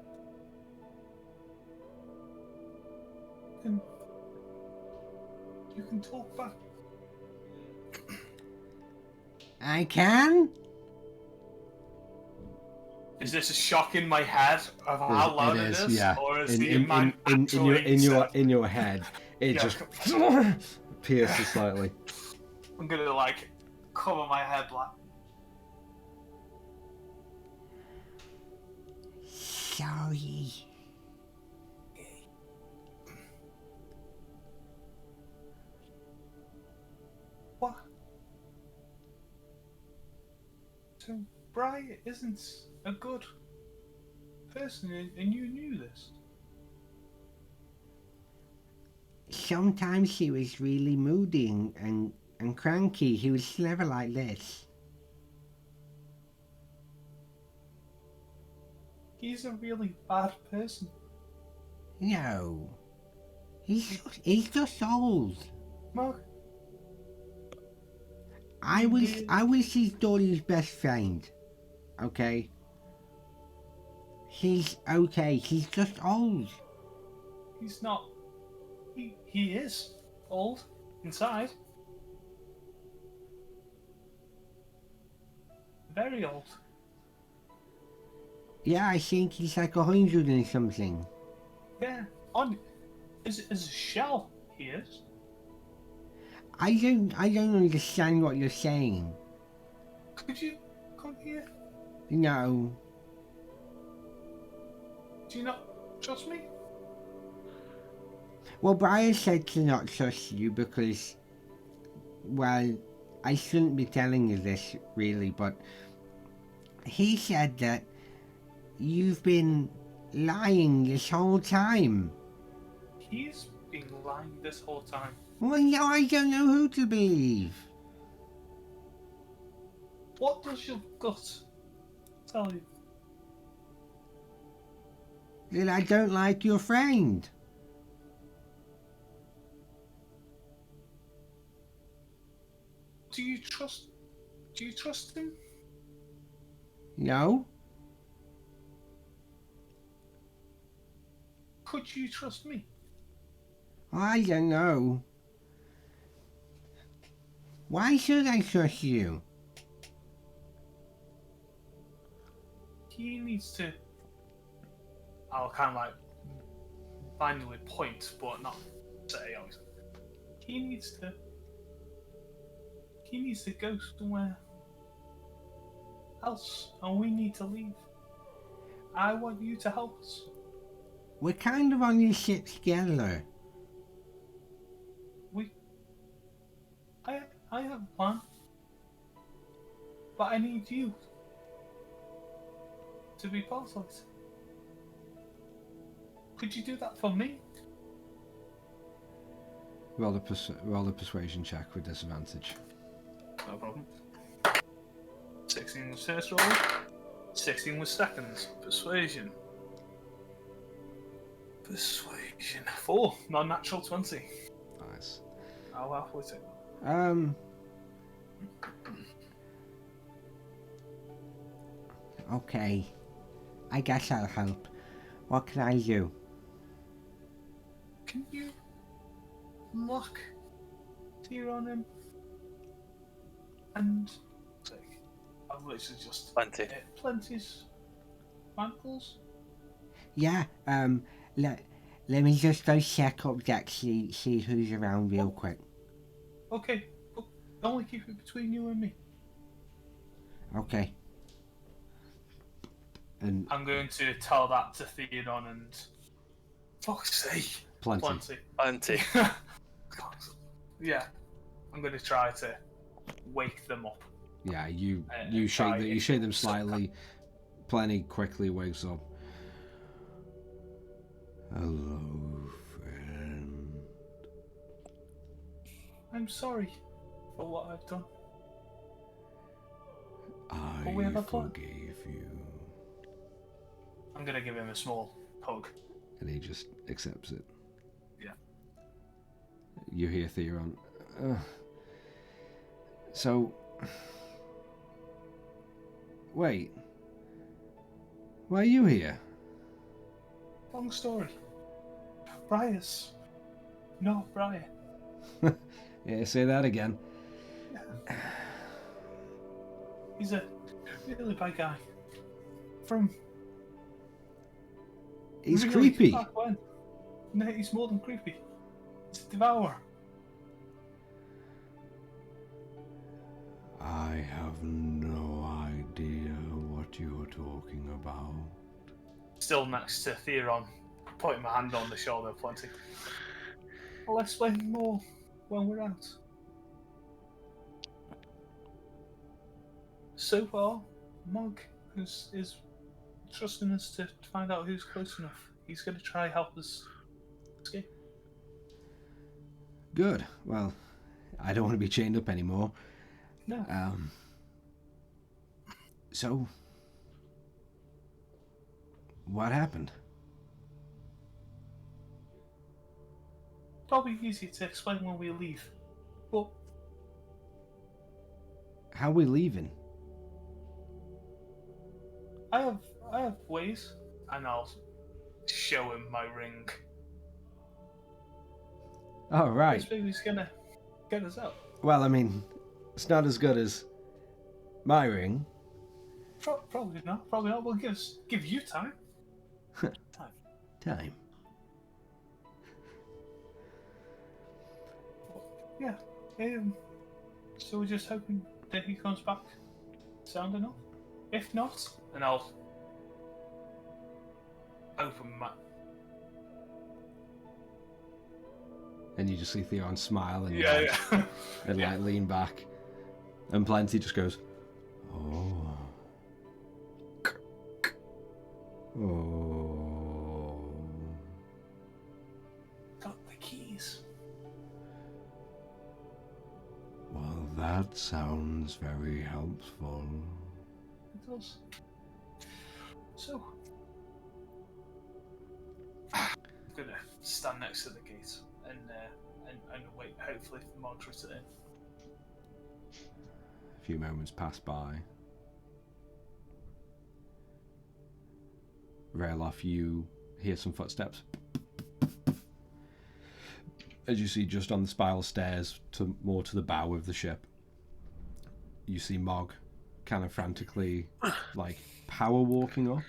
You can talk back. I can? Is this a shock in my head of how loud it is? Yeah. Or is in your head, it just pierces slightly. I'm gonna like cover my head like. Sorry. What? So Brian isn't a good person, and you knew this. Sometimes he was really moody and cranky. He was never like this. He's a really bad person. No. He's just old. Mark. I was his daughter's best friend. Okay? He's okay. He's just old. He's not. He is old inside. very old. Yeah, I think he's like 100 and something. Yeah, on is a shell. He is. I don't understand what you're saying. Could you come here? No. Do you not trust me? Well, Brian said to not trust you because, well, I shouldn't be telling you this really, but he said that you've been lying this whole time. He's been lying this whole time. Well, now I don't know who to believe. What does your gut tell you? That I don't like your friend. Do you trust him? No? Could you trust me? I don't know. Why should I trust you? He needs to. I'll kind of like finally point, but not say. He needs to go somewhere else, and we need to leave. I want you to help us. We're kind of on this ship together. I have a plan, but I need you to be part of it. Could you do that for me? Roll the persuasion check with disadvantage. No problem. 16 was first roll. 16 was second. Persuasion. 4. Non-natural 20. Nice. I'll halfway take that. Okay. I guess I'll help. What can I do? Can you lock tear on him? And I've literally just plenty's mantles. Yeah, let me just go check up deck, see who's around real quick. Okay, but only keep it between you and me. Okay. And I'm going to tell that to Theodon and... Fuck's sake. Plenty. Yeah, I'm going to try to wake them up. Yeah, you shake them slightly. Plenty quickly wakes up. Hello, friend. I'm sorry for what I've done. I we have a plan. forgave you. I'm going to give him a small hug. And he just accepts it. Yeah. You hear Theron. So... Wait. Why are you here? Long story. Briar's not Briar. Yeah, say that again. Yeah. He's a really bad guy. From... He's really creepy. back when. No, he's more than creepy. He's a devourer. I have no idea what you're talking about. Still next to Theron, putting my hand on the shoulder of Plenty. I'll explain more when we're out. So far, Mog is trusting us to find out who's close enough. He's going to try help us escape. Good. Well, I don't want to be chained up anymore. No. So, what happened? Probably easier to explain when we leave. But How are we leaving? I have ways, and I'll show him my ring. Oh, right. This baby's gonna get us out. Well, I mean, it's not as good as my ring. Probably not. Probably not. We'll give you time. Time. Yeah. So we're just hoping that he comes back sound enough. If not, then I'll open my. And you just see Theon smile and Yeah. and like lean back, and Plenty just goes, "Oh, oh." Got the keys. Well, that sounds very helpful. It does. So, I'm gonna stand next to the gate and wait. Hopefully, for Margaret to in. A few moments pass by. Raelof, you hear some footsteps. As you see just on the spiral stairs more to the bow of the ship, you see Mog kind of frantically like power walking up.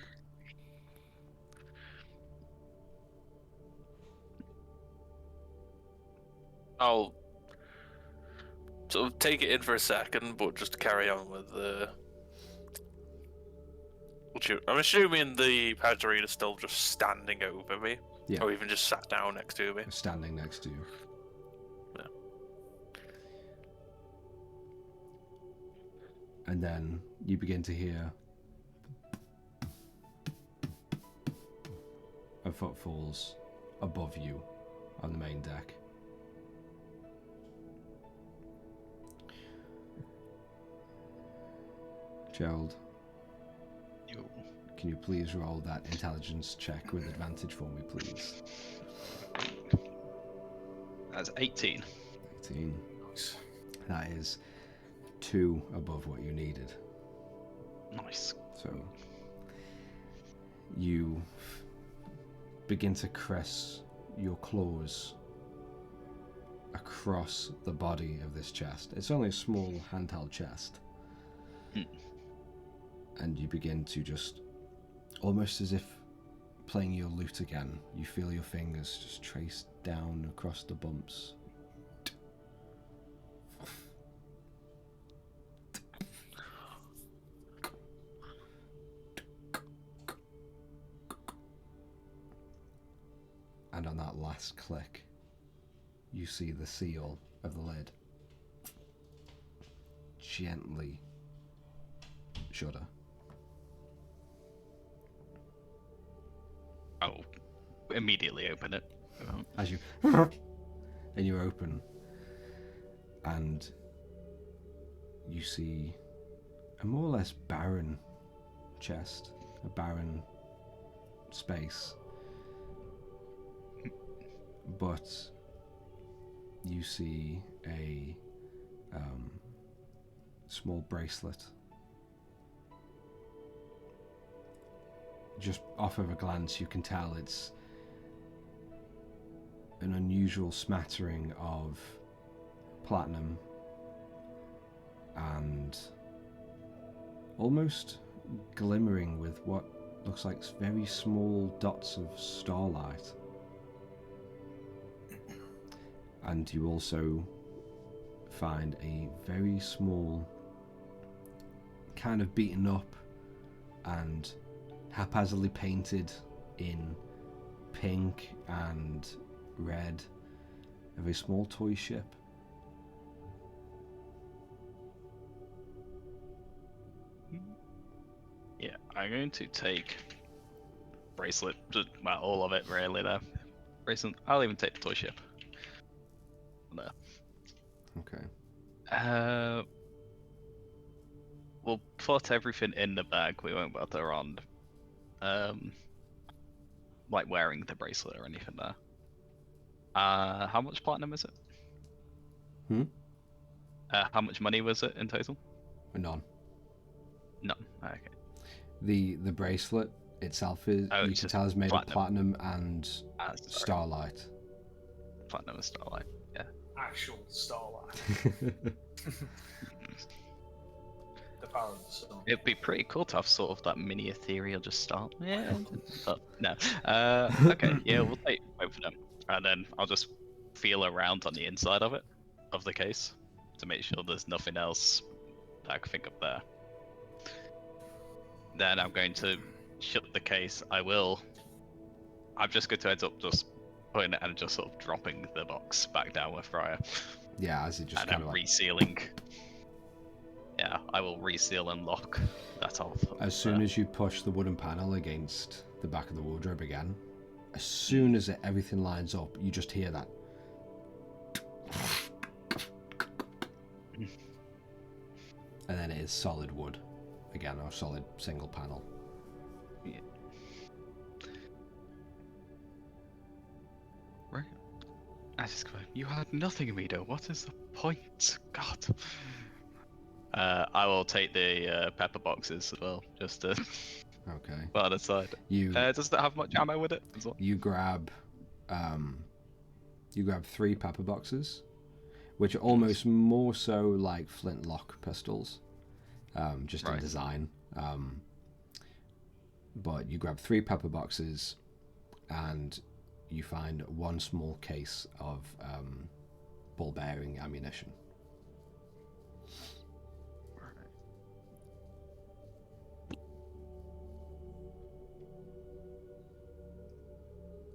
I'll sort of take it in for a second, but just carry on with the. I'm assuming the Padrine is still just standing over me, Yeah. or even just sat down next to me. Standing next to you. Yeah. And then you begin to hear of footfalls above you on the main deck. Gerald, can you please roll that intelligence check with advantage for me, please? That's 18. 18. That is 2 above what you needed. Nice. So you begin to press your claws across the body of this chest. It's only a small handheld chest. And you begin to just, almost as if playing your lute again, you feel your fingers just trace down across the bumps. And on that last click, you see the seal of the lid gently shudder. I'll immediately open it. As you and you open, and you see a more or less barren chest, a barren space, but you see a small bracelet. Just off of a glance, you can tell it's an unusual smattering of platinum and almost glimmering with what looks like very small dots of starlight. And you also find a very small, kind of beaten up and haphazardly painted in pink and red, a very small toy ship. Yeah, I'm going to take bracelet, just, well, all of it really there. Bracelet, I'll even take the toy ship. There. Okay. We'll put everything in the bag. We won't bother on, like wearing the bracelet or anything there. How much platinum is it? How much money was it in total? None. None. Okay. The bracelet itself is, you can tell, is made of platinum and starlight. Platinum and starlight. Yeah. Actual starlight. The power of the sun. It'd be pretty cool to have sort of that mini ethereal just start. Yeah, but no. Okay, yeah, we'll take both of them, and then I'll just feel around on the inside of it, of the case, to make sure there's nothing else that I can think of there. Then I'm going to shut the case. I'm just going to end up just putting it and just sort of dropping the box back down with Fryer, Yeah, as it just and kind then of like, resealing. Yeah, I will reseal and lock that off. as soon as you push the wooden panel against the back of the wardrobe again, as soon as everything lines up, you just hear that. And then it is solid wood again, or solid single panel. Yeah. Right. I just go, you had nothing, Amido. What is the point? God. I will take the pepper boxes as well, just to Okay. put on the side. You Does that have much ammo with it as well? you grab 3 pepper boxes, which are almost more so like flintlock pistols, just in Right. design. But you grab 3 pepper boxes, and you find 1 small case of ball bearing ammunition.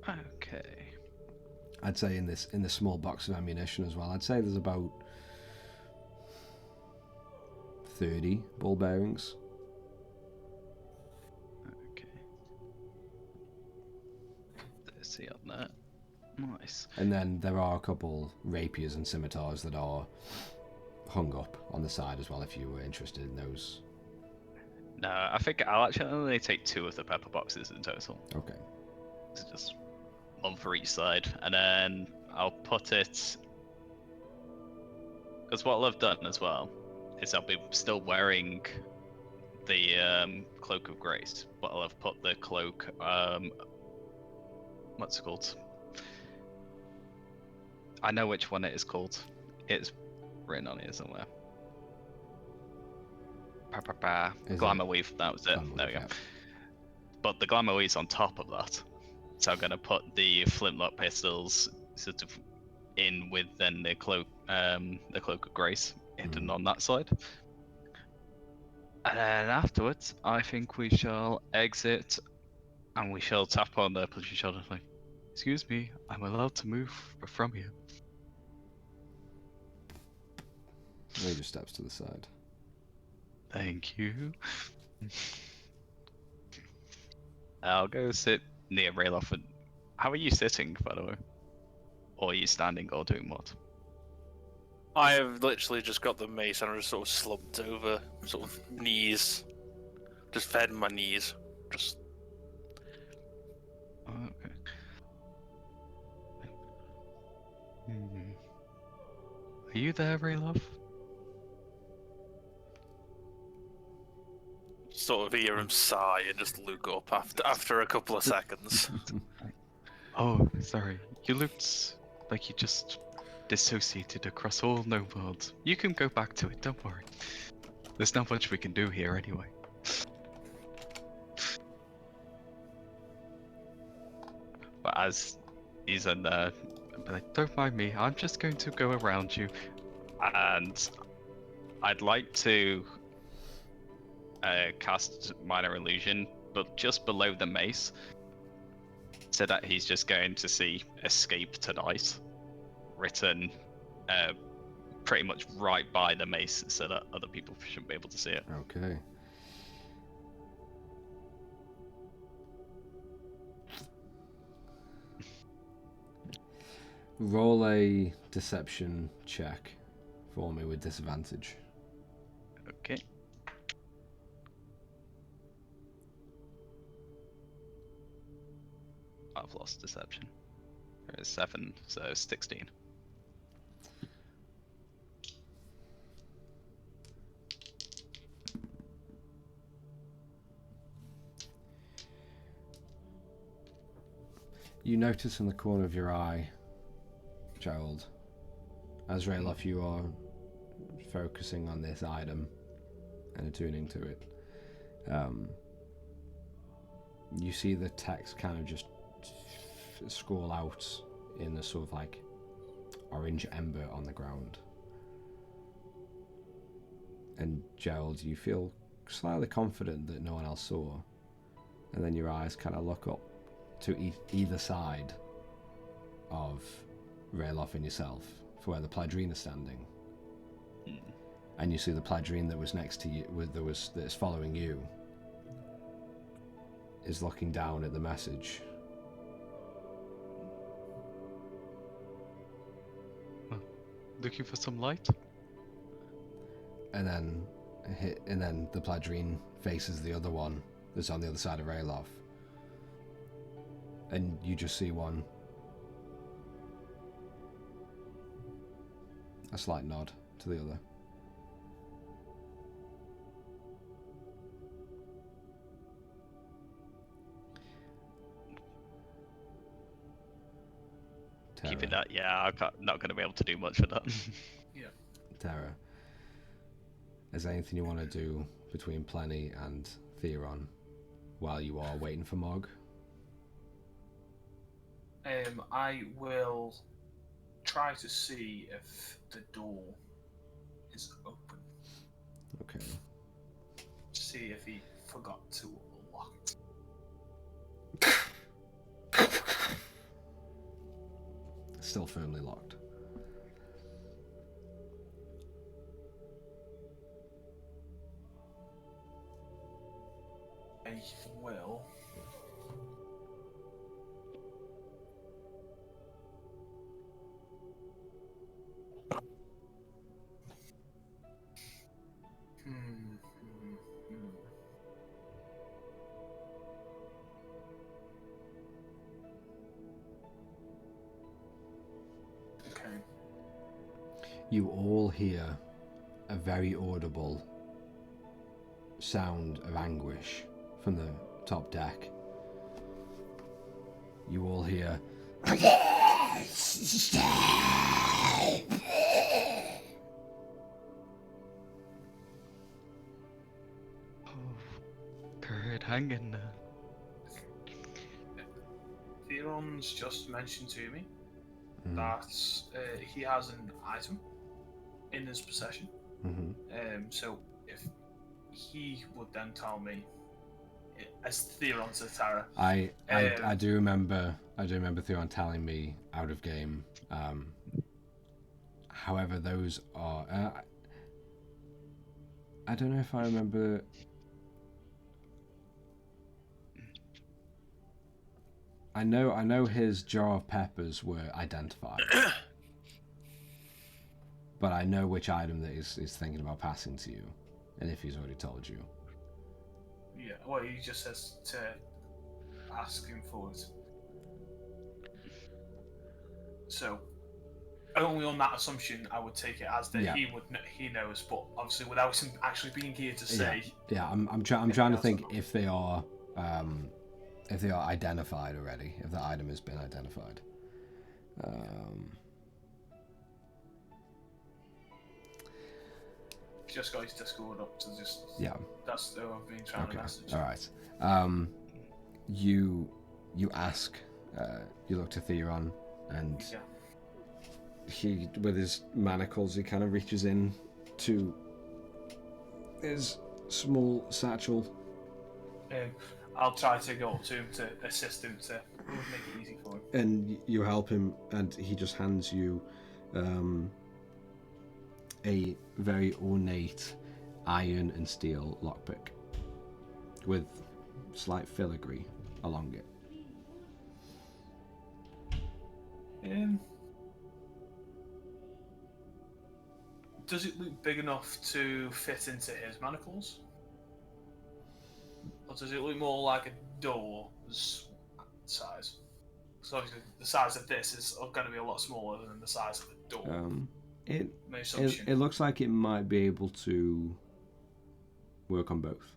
Okay. I'd say in this small box of ammunition as well, I'd say there's about 30 ball bearings. Okay. Let's see on that. Nice. And then there are a couple rapiers and scimitars that are hung up on the side as well, if you were interested in those. No, I think I'll actually only take 2 of the pepper boxes in total. Okay. It's just 1 for each side, and then I'll put it. Because what I've done as well is I'll be still wearing the cloak of grace, but I'll have put the cloak. What's it called? I know which one it is called. It's written on here somewhere. Is Glamour it? weave. That was it. Glamour There we weave, go. yeah. But the glamour weave's on top of that, so I'm gonna put the flintlock pistols sort of in with then the cloak of grace hidden on that side. And then afterwards, I think we shall exit, and we shall tap on the police shoulder like, "Excuse me, I'm allowed to move from here." He just steps to the side. Thank you. I'll go sit near Rayloff. And how are you sitting, by the way? Or are you standing or doing what? I have literally just got the mace and I'm just sort of slumped over, sort of knees. Just fed my knees. Just. Oh, okay. Are you there, Rayloff? Sort of hear him sigh and just look up after a couple of seconds. Oh, sorry. You looked like you just dissociated across all no worlds. You can go back to it, don't worry. There's not much we can do here anyway. But as he's in there, I'd be like, don't mind me, I'm just going to go around you. And I'd like to cast Minor Illusion, but just below the mace, so that he's just going to see "Escape Tonight" written pretty much right by the mace, so that other people shouldn't be able to see it. Okay. Roll a deception check for me with disadvantage. Okay. I've lost deception. There is 7, so 16. You notice in the corner of your eye, Gerald, as Rayloff, you are focusing on this item, and attuning to it, you see the text kind of just scroll out in a sort of like orange ember on the ground. And Gerald, you feel slightly confident that no one else saw, and then your eyes kind of look up to either side of Rayloff and yourself for where the Pledrine is standing. And you see the Pledrine that was next to you, that's following you, is looking down at the message. Looking for some light? And then the Pledrine faces the other one that's on the other side of Rayloff. And you just see a slight nod to the other. Keep it that. Yeah, I'm not going to be able to do much with that. Yeah. Tara, is there anything you want to do between Plenny and Theron while you are waiting for Mog? I will try to see if the door is open. Okay. See if he forgot to lock it. Still firmly locked. I will. Okay. You all hear a very audible sound of anguish from the top deck. You all hear Kurt, hang in there. Theron's just mentioned to me that he has an item in his possession. So if he would then tell me, as Theron to Tara, I do remember Theron telling me out of game. However, those are I don't know if I remember. I know his jar of peppers were identified, but I know which item that is thinking about passing to you, and if he's already told you. Yeah, well, he just says to ask him for it. So, only on that assumption, I would take it as that he knows, but obviously without him actually being here to say. Yeah. I'm trying to think if they are identified already, if the item has been identified. Just got his Discord up to just. Yeah. That's who I've been trying to message. All right. You ask. You look to Theron, and he, with his manacles, he kind of reaches in to his small satchel. I'll try to go up to him to assist him to make it easy for him. And you help him, and he just hands you a very ornate iron and steel lockpick with slight filigree along it. Does it look big enough to fit into his manacles? Or does it look more like a door's size? Because obviously the size of this is going to be a lot smaller than the size of a door. It looks like it might be able to work on both.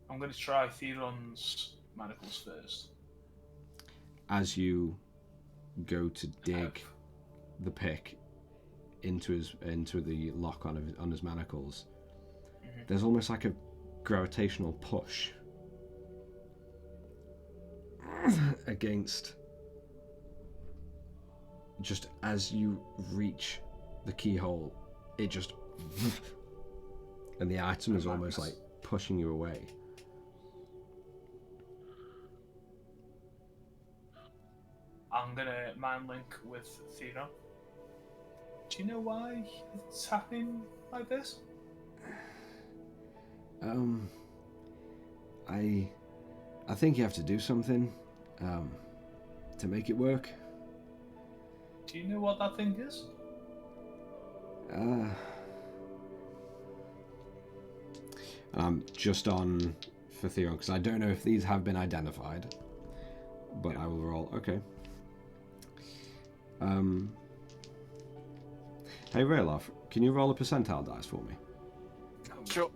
I'm going to try Theron's manacles first. As you go to dig the pick into the lock on his manacles, there's almost like a gravitational push against, just as you reach the keyhole, it just, and the item is almost like pushing you away. I'm gonna mind link with Thera. Do you know why it's happening like this? I think you have to do something to make it work. Do you know what that thing is? I'm just on for Theon because I don't know if these have been identified, but I will roll. Okay. Hey Rayloff, can you roll a percentile dice for me? Sure.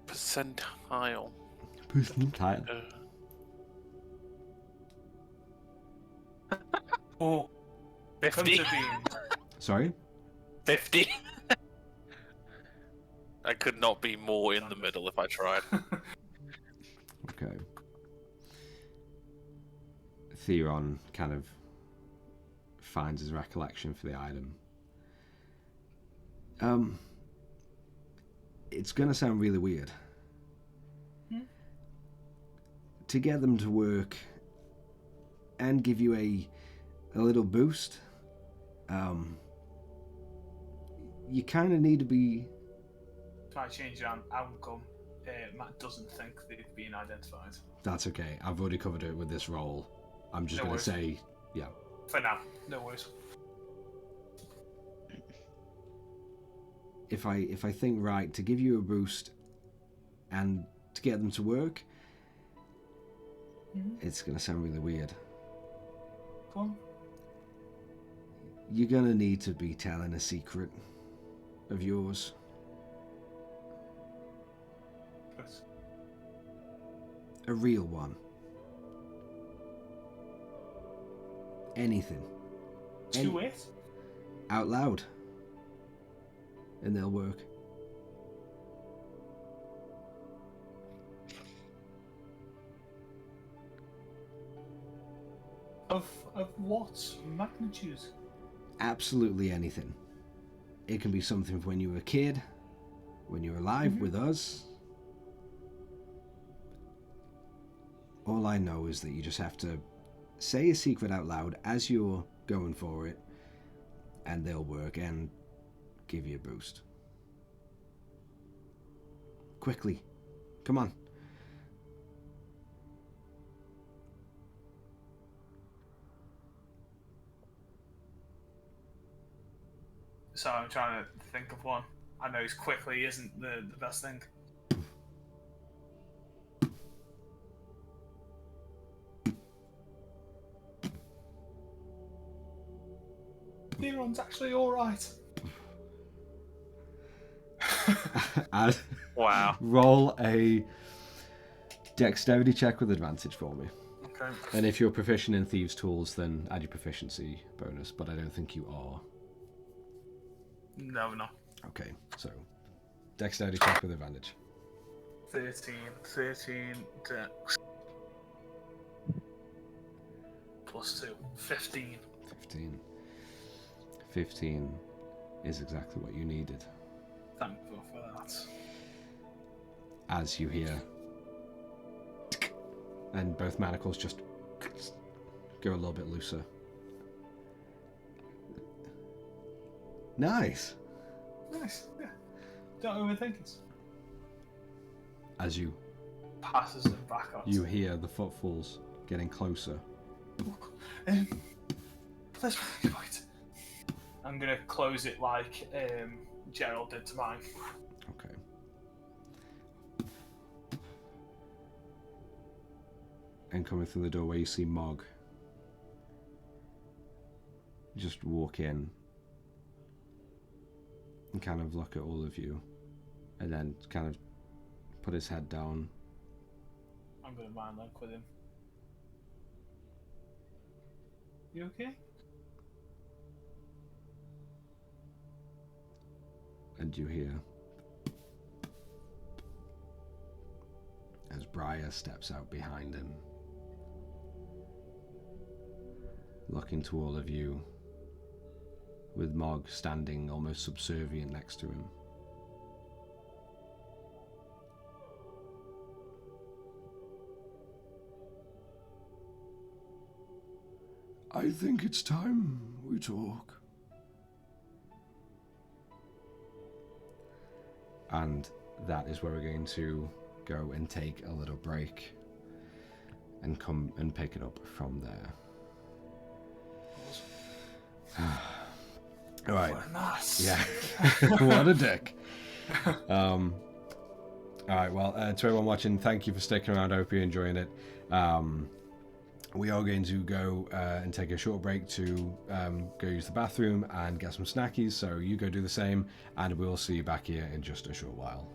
Percentile. Percentile. Oh, 50. Sorry? 50. I could not be more in the middle if I tried. Okay. Theron kind of finds his recollection for the item. It's gonna sound really weird. To get them to work and give you a little boost, you kind of need to be... Can I change your outcome? Matt doesn't think they've been identified. That's okay. I've already covered it with this roll. I'm just No going to worries. say, yeah. For now, no worries. If I think right, to give you a boost and to get them to work, it's going to sound really weird. Go on. You're going to need to be telling a secret of yours. Chris. A real one. Anything. To it? Out loud. And they'll work. Of what magnitude? Absolutely anything. It can be something from when you were a kid, when you were alive with us. All I know is that you just have to say a secret out loud as you're going for it, and they'll work and give you a boost. Quickly. Come on. So I'm trying to think of one. I know it's quickly isn't the best thing. Theron's actually alright. Wow. Roll a dexterity check with advantage for me. Okay. And if you're proficient in thieves' tools, then add your proficiency bonus, but I don't think you are. No. Okay, so dexterity check with advantage. 13 dex. Plus 2. 15. 15 is exactly what you needed. Thankful for that. As you hear, and both manacles just go a little bit looser. Nice. Nice, yeah. Don't overthink it. As you Passes it back out. you hear the footfalls getting closer. Let's right. I'm gonna close it like Gerald did to mine. Okay. And coming through the doorway, you see Mog. Just walk in and kind of look at all of you, and then kind of put his head down. I'm gonna mind link with him. You okay? And you hear, Briar steps out behind him, looking to all of you, with Mog standing almost subservient next to him. I think it's time we talk. And that is where we're going to go and take a little break and come and pick it up from there. All right. What a mess. Yeah. What a dick. All right. Well, to everyone watching, thank you for sticking around. I hope you're enjoying it. We are going to go and take a short break to go use the bathroom and get some snackies. So you go do the same, and we'll see you back here in just a short while.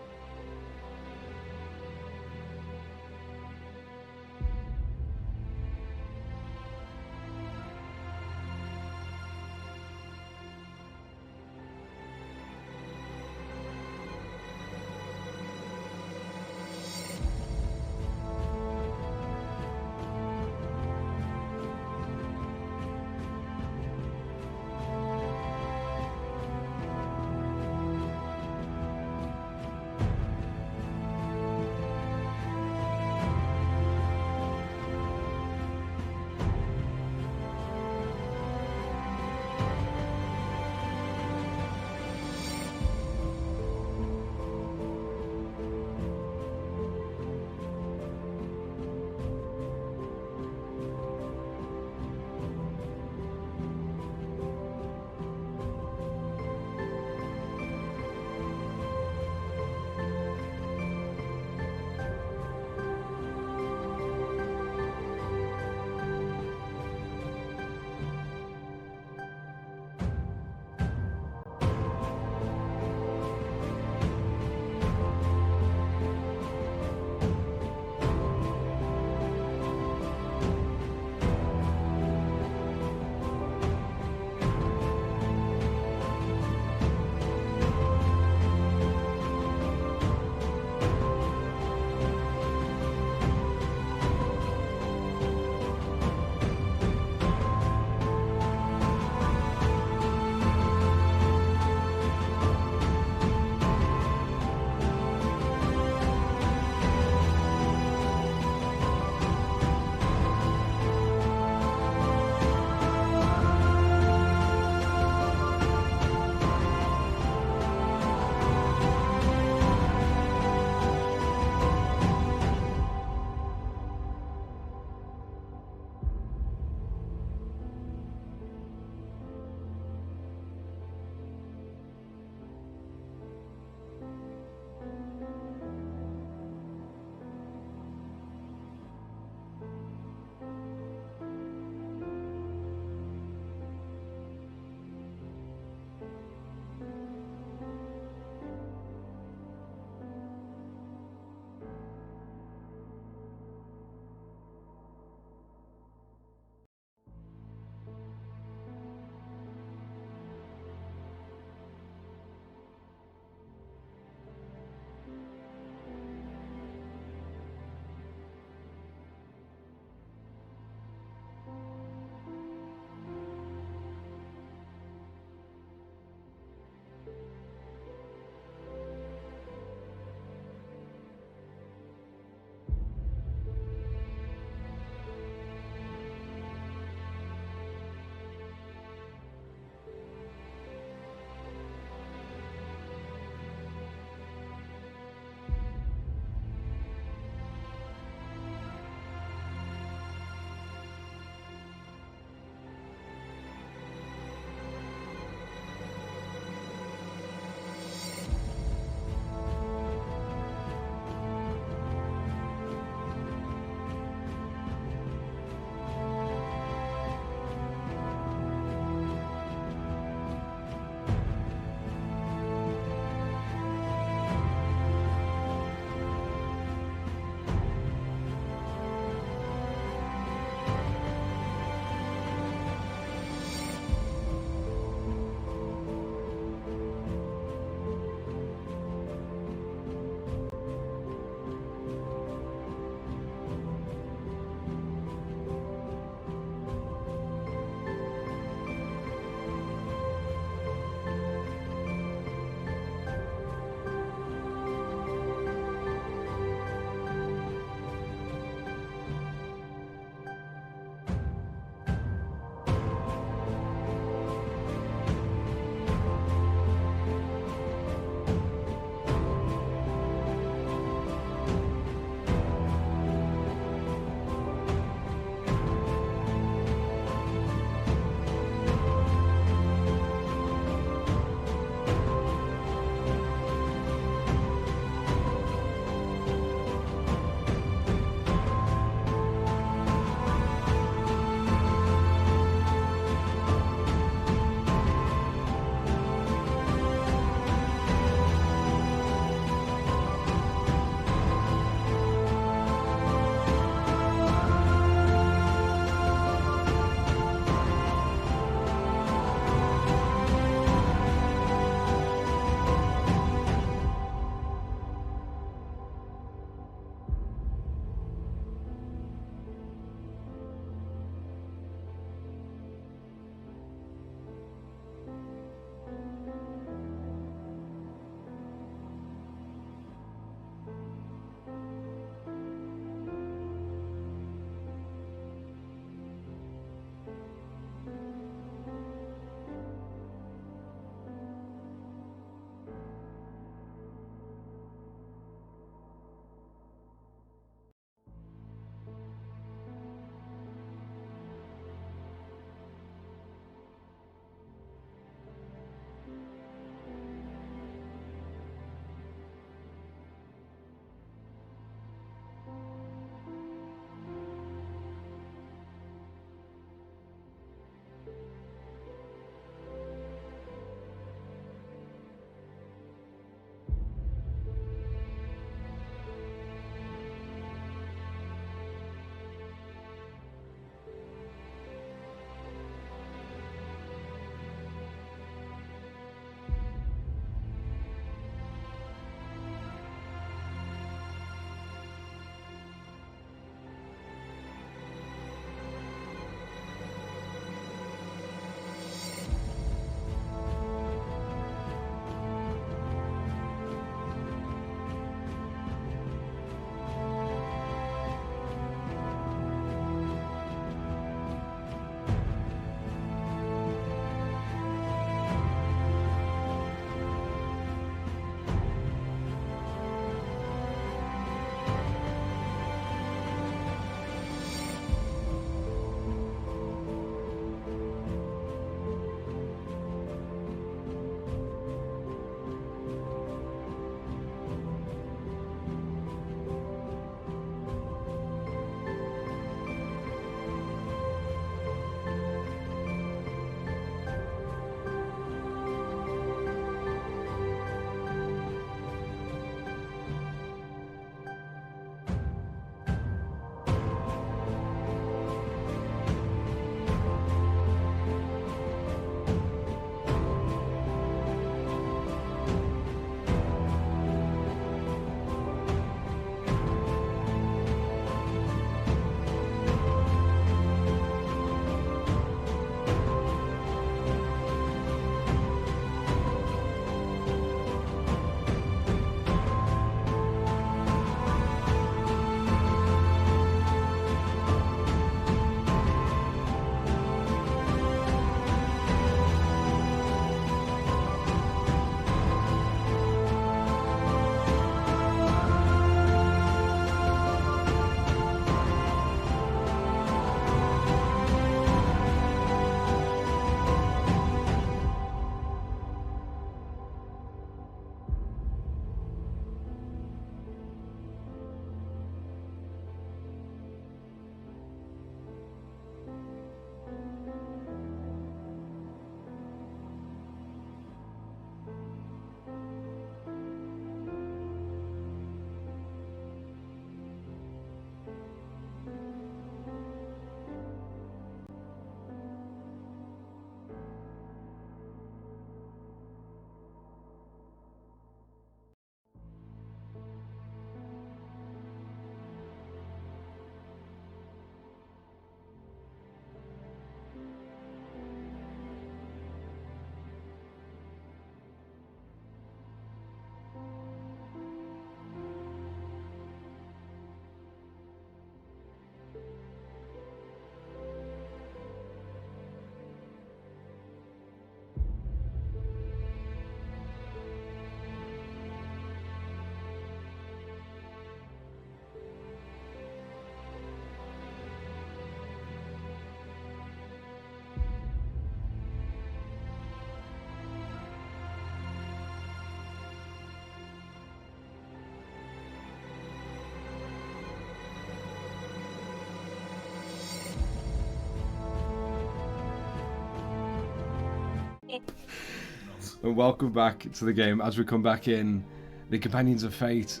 And welcome back to the game. As we come back in, the Companions of Fate,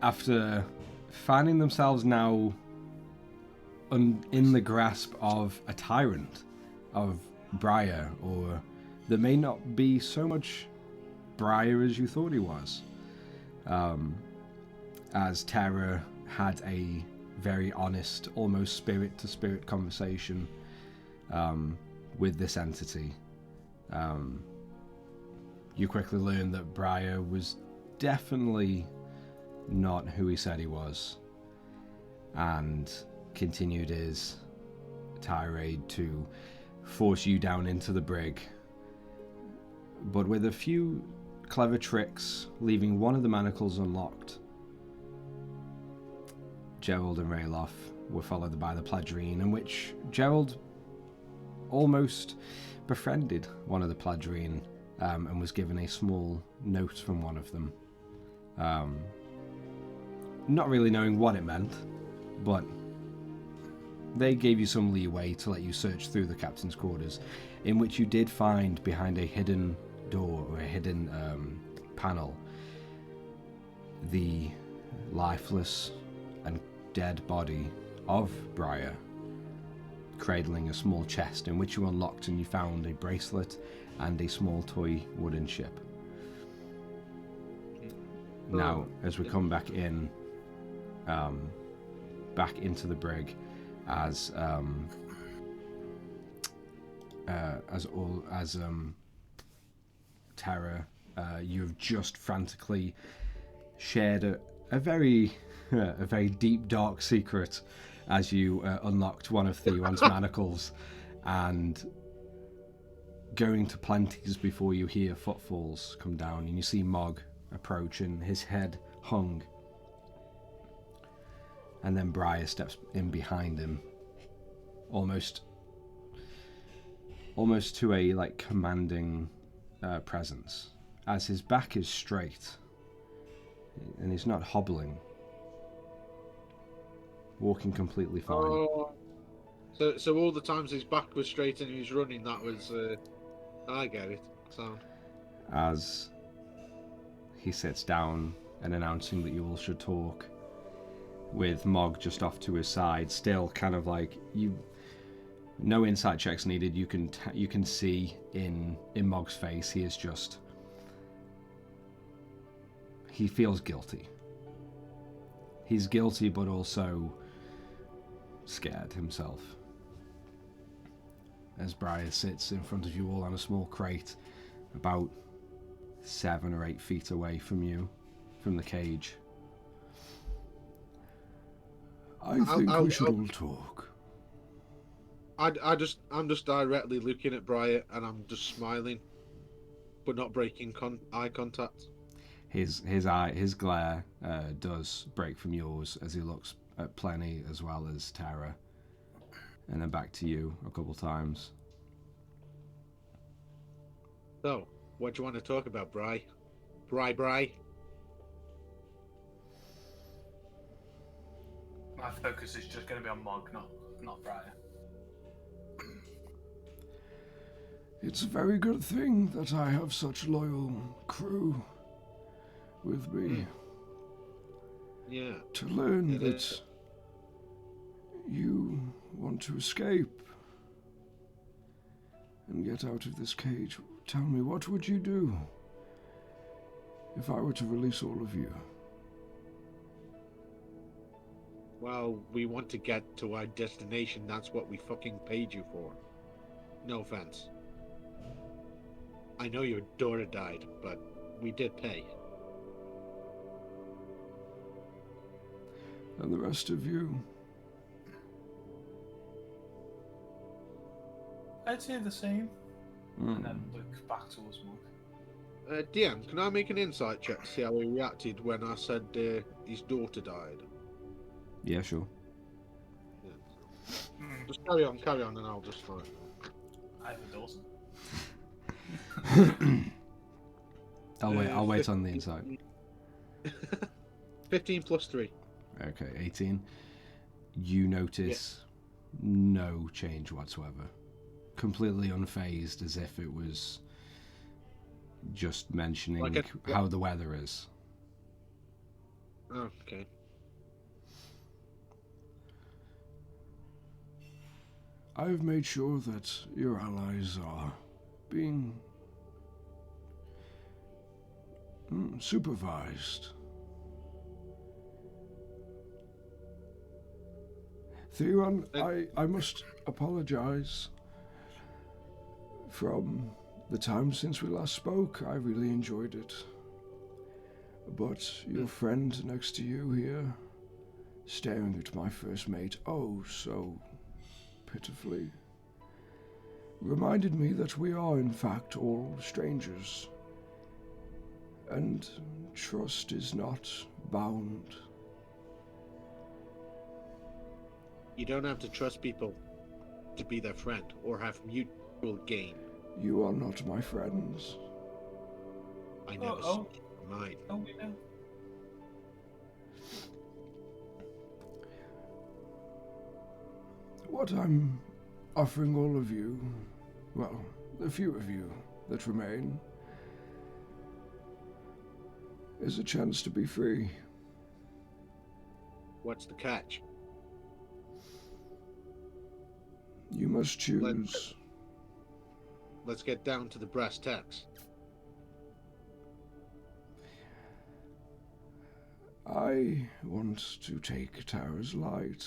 after finding themselves now in the grasp of a tyrant, of Briar, or there may not be so much Briar as you thought he was, as Terra had a very honest, almost spirit-to-spirit conversation with this entity. You quickly learn that Briar was definitely not who he said he was, and continued his tirade to force you down into the brig, but with a few clever tricks, leaving one of the manacles unlocked. Gerald and Rayloff were followed by the Pladrine, in which Gerald almost befriended one of the Pladrine, and was given a small note from one of them. Not really knowing what it meant, but they gave you some leeway to let you search through the captain's quarters, in which you did find behind a hidden door or a hidden panel the lifeless and dead body of Briar, cradling a small chest, in which you unlocked and you found a bracelet and a small toy wooden ship. Now, as we come back in, back into the brig, as Terra, you've just frantically shared a very deep, dark secret as you unlocked one of Theon's manacles, and going to Plenty's before you hear footfalls come down, and you see Mog approach, and his head hung. And then Briar steps in behind him, almost to a commanding presence, as his back is straight and he's not hobbling, walking completely fine. Oh, so all the times his back was straight and he was running, that was I get it. So as he sits down and announcing that you all should talk, with Mog just off to his side, still kind of no insight checks needed. You can see in Mog's face, he feels guilty. He's guilty, but also scared himself. As Briar sits in front of you all on a small crate, about 7 or 8 feet away from you, from the cage. I think we should all talk. I'm just directly looking at Briar and I'm just smiling, but not breaking eye contact. His glare does break from yours as he looks at Plenty as well as Tara, and then back to you a couple times. So, what do you want to talk about, Bri? Bri? My focus is just going to be on Mog, not Briar. It's a very good thing that I have such loyal crew with me. Yeah. To learn that you want to escape and get out of this cage. Tell me, what would you do if I were to release all of you? Well, we want to get to our destination. That's what we fucking paid you for. No offense. I know your daughter died, but we did pay. And the rest of you? I'd say the same. And then look back towards Mog. DM, can I make an insight check to see how he reacted when I said his daughter died? Yeah, sure. Yeah. Just carry on, and I'll just find. I have a daughter. I'll wait on the insight. 15 plus 3. Okay, 18. You notice no change whatsoever. Completely unfazed, as if it was just mentioning Like how the weather is. Oh, okay. I've made sure that your allies are being supervised. Theron, I must apologize. From the time since we last spoke, I really enjoyed it. But your friend next to you here, staring at my first mate, oh so pitifully, reminded me that we are in fact all strangers, and trust is not bound. You don't have to trust people to be their friend or have mutual gain. You are not my friends. I never saw mine. Oh, we know. What I'm offering all of you, well, the few of you that remain, is a chance to be free. What's the catch? You must choose. Let's get down to the brass tacks. I want to take Tara's light.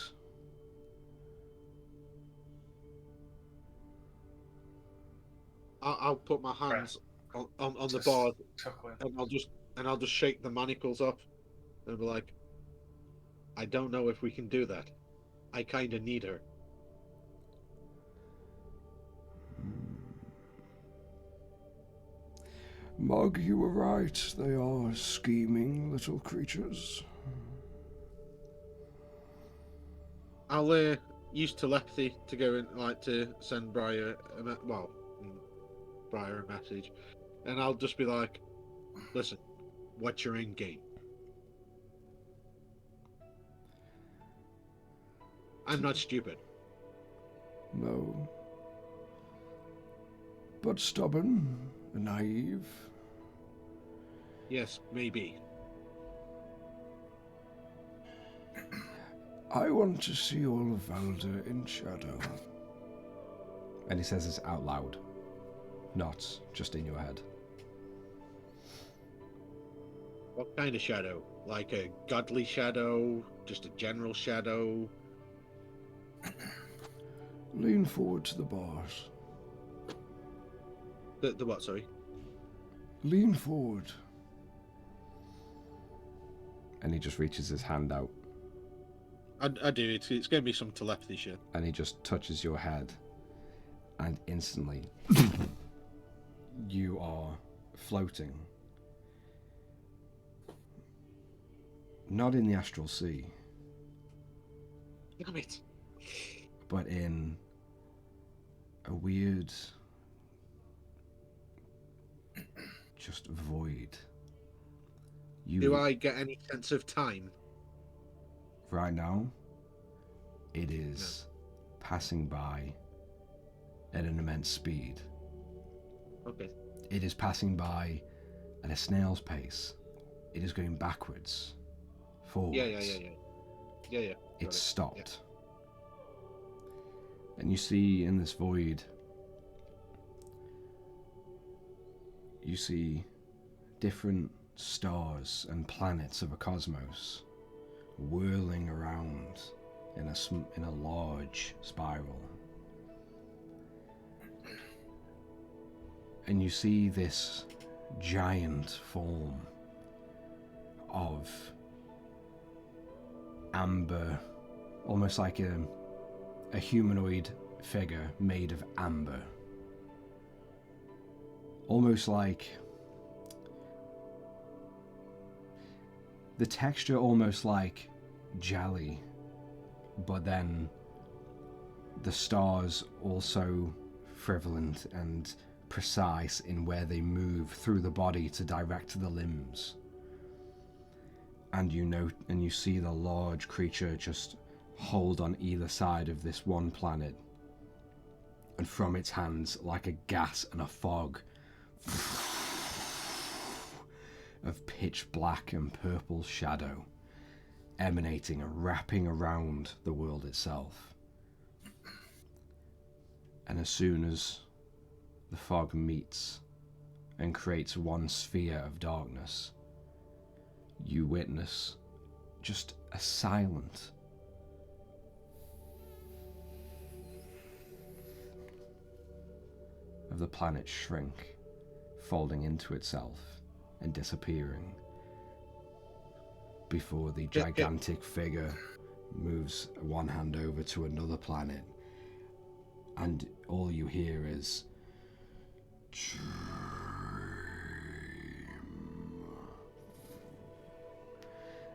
I'll put my hands on the Just bar, chuckling. and I'll just shake the manacles up, and be like, I don't know if we can do that. I kind of need her. Mug, you were right. They are scheming little creatures. I'll use telepathy to go in, to send Briar Briar a message, and I'll just be like, listen, what's your end game? I'm not stupid. No. But stubborn, naive. Yes, maybe. I want to see all of Valdur in shadow. And he says this out loud, not just in your head. What kind of shadow? Like a godly shadow? Just a general shadow? Lean forward to the bars. The what, sorry? Lean forward. And he just reaches his hand out I do. It's going to be some telepathy shit. and he just touches your head, and instantly you are floating. Not in the astral sea, Damn it. but in a weird, just void. Do I get any sense of time? Right now, it is passing by at an immense speed. Okay. It is passing by at a snail's pace. It is going backwards, forwards. Yeah. It's stopped. And you see in this void, you see different stars and planets of a cosmos whirling around in a large spiral. And you see this giant form of amber, almost like a humanoid figure made of amber. Almost like the texture, almost like jelly, but then the stars also frivolent and precise in where they move through the body to direct the limbs. And you see the large creature just hold on either side of this one planet, and from its hands, like a gas and a fog, of pitch black and purple shadow emanating and wrapping around the world itself. And as soon as the fog meets and creates one sphere of darkness, you witness just a silent of the planet shrink, folding into itself and disappearing before the gigantic figure moves one hand over to another planet, and all you hear is dream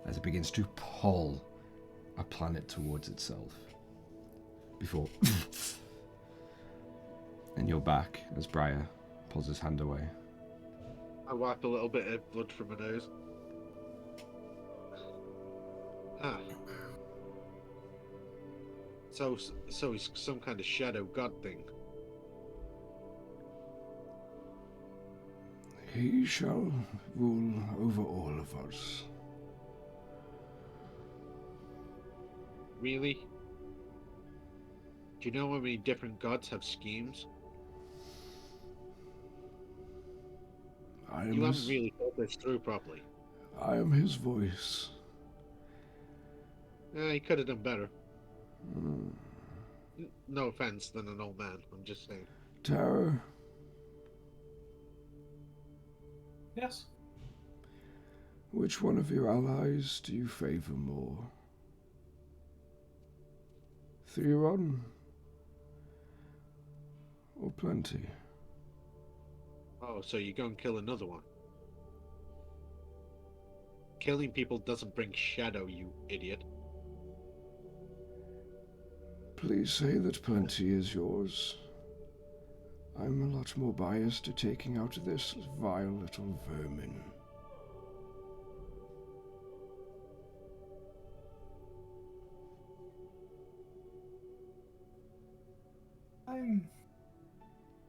as it begins to pull a planet towards itself before and you're back as Briar pulls his hand away. I wipe a little bit of blood from my nose. Ah. So he's some kind of shadow god thing. He shall rule over all of us. Really? Do you know how many different gods have schemes? You haven't really thought this through properly. I am his voice. He could have done better. No offense than an old man, I'm just saying. Terror, Yes. which one of your allies do you favor more? Theron or Plenty? Oh, so you go and kill another one. Killing people doesn't bring shadow, you idiot. Please say that Plenty is yours. I'm a lot more biased to taking out this vile little vermin.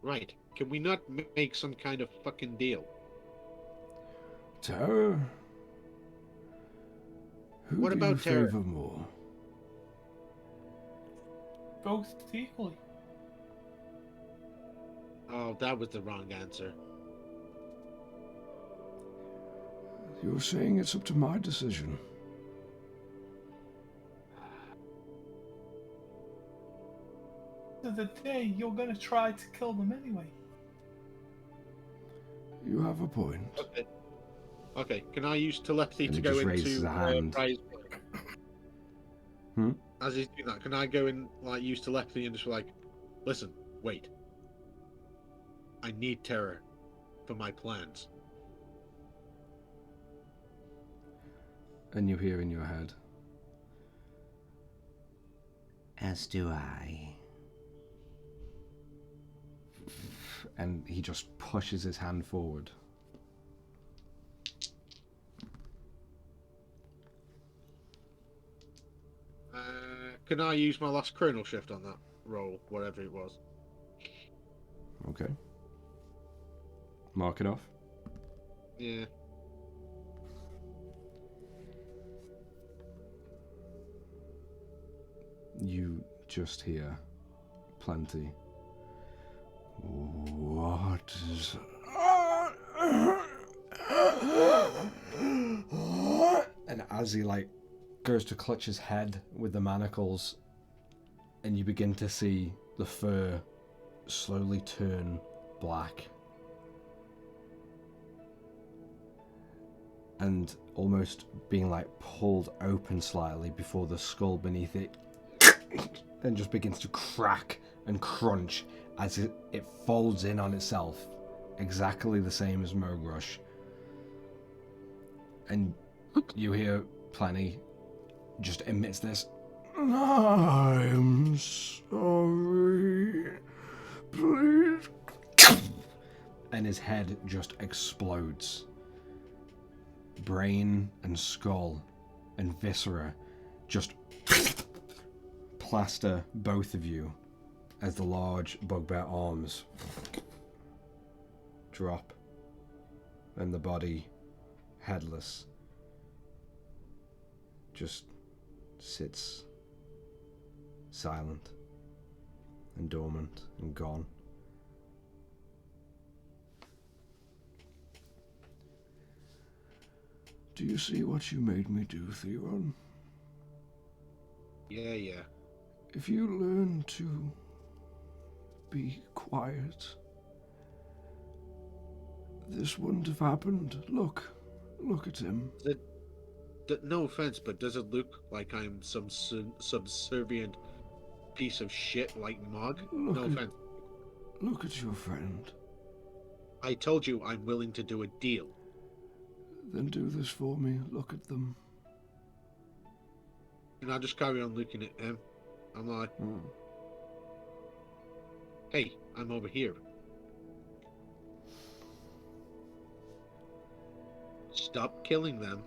Right, can we not make some kind of fucking deal? Terror? Who What do about you Terror? favor more? Both equally. Oh, that was the wrong answer. You're saying it's up to my decision. End of the day, you're gonna try to kill them anyway. You have a point. Okay. Okay, can I use telepathy And to he go just raises into a hand. Briar's- Hmm? As he's doing that, can I go and use telepathy and just be like, listen, wait. I need Terror for my plans. And you hear in your head, As do I. and he just pushes his hand forward. Can I use my last chronal shift on that roll, whatever it was? Okay. Mark it off. Yeah. You just hear Plenty. What is... And as he goes to clutch his head with the manacles, and you begin to see the fur slowly turn black and almost being pulled open slightly before the skull beneath it then just begins to crack and crunch as it folds in on itself, exactly the same as Mogrush. And you hear Plenty just emits this, I'm sorry. Please. and his head just explodes. Brain and skull and viscera just plaster both of you as the large bugbear arms drop and the body headless, just sits silent and dormant and gone. Do you see what you made me do, Theron? Yeah. If you learn to be quiet, this wouldn't have happened. Look at him. No offense, but does it look like I'm some subservient piece of shit like Mog? No offense. Look at your friend. I told you I'm willing to do a deal. Then do this for me. Look at them. And I just carry on looking at him. I'm like, hey, I'm over here. Stop killing them.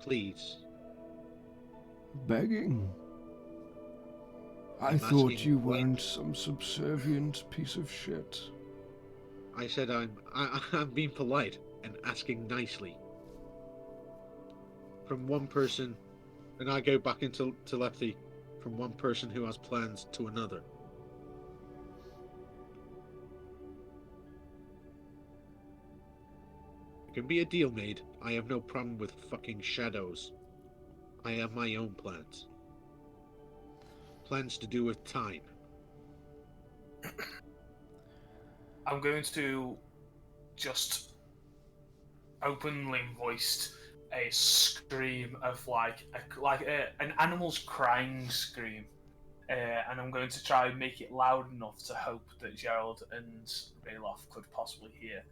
Please. Begging. I I'm thought asking you why. weren't some subservient piece of shit. I said I'm being polite and asking nicely. From one person, and I go back into telepathy, from one person who has plans to another. There can be a deal made. I have no problem with fucking shadows. I have my own plans. Plans to do with time. I'm going to just openly voiced a scream of an animal's crying scream, and I'm going to try and make it loud enough to hope that Gerald and Rayloff could possibly hear.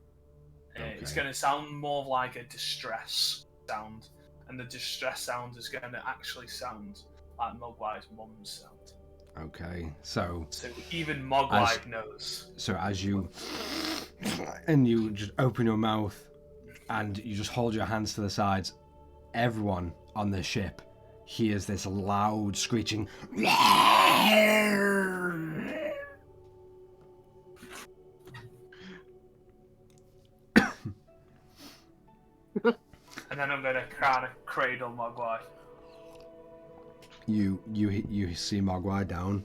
It's Okay. going to sound more like a distress sound, and the distress sound is going to actually sound like Mogwai's mum's sound. Okay, so even Mogwai knows. So as you and you just open your mouth and you just hold your hands to the sides, everyone on the ship hears this loud screeching. And then I'm going to kind of cradle Mogwai. You see Mogwai down.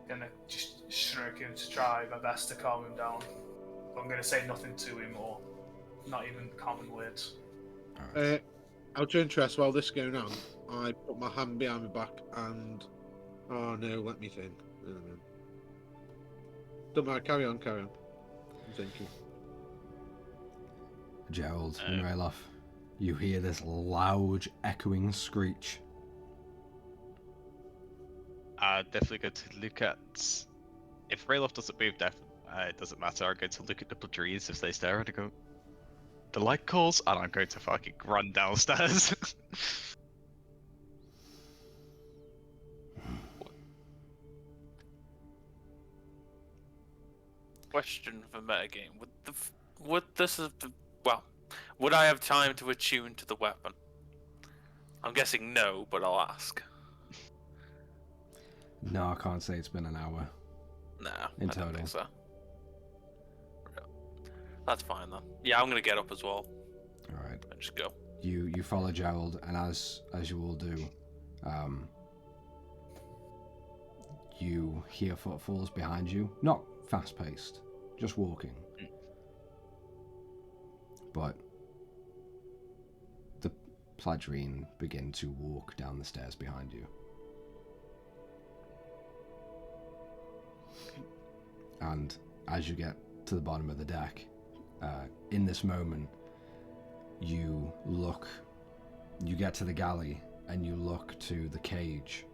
Gonna just stroke him to try my best to calm him down. But I'm gonna say nothing to him or not even common words. Out of interest, while this is going on, I put my hand behind my back and... Oh no, let me think. No. Don't matter, carry on. I'm thinking. Gerald and Rayloff, you hear this loud echoing screech. Definitely going to look at... If Rayloff doesn't move, it doesn't matter. I'm going to look at the trees if they stare and go, the light calls, and I'm going to fucking run downstairs. Question for metagame: would I have time to attune to the weapon? I'm guessing no, but I'll ask. No, I can't say it's been an hour. Nah, In I don't total. think so. That's fine then. Yeah, I'm gonna get up as well All right. and just go. You follow Gerald, and as you all do, you hear footfalls behind you. Not fast-paced, just walking. But the Pladrine begin to walk down the stairs behind you. And as you get to the bottom of the deck, in this moment, you get to the galley and you look to the cage.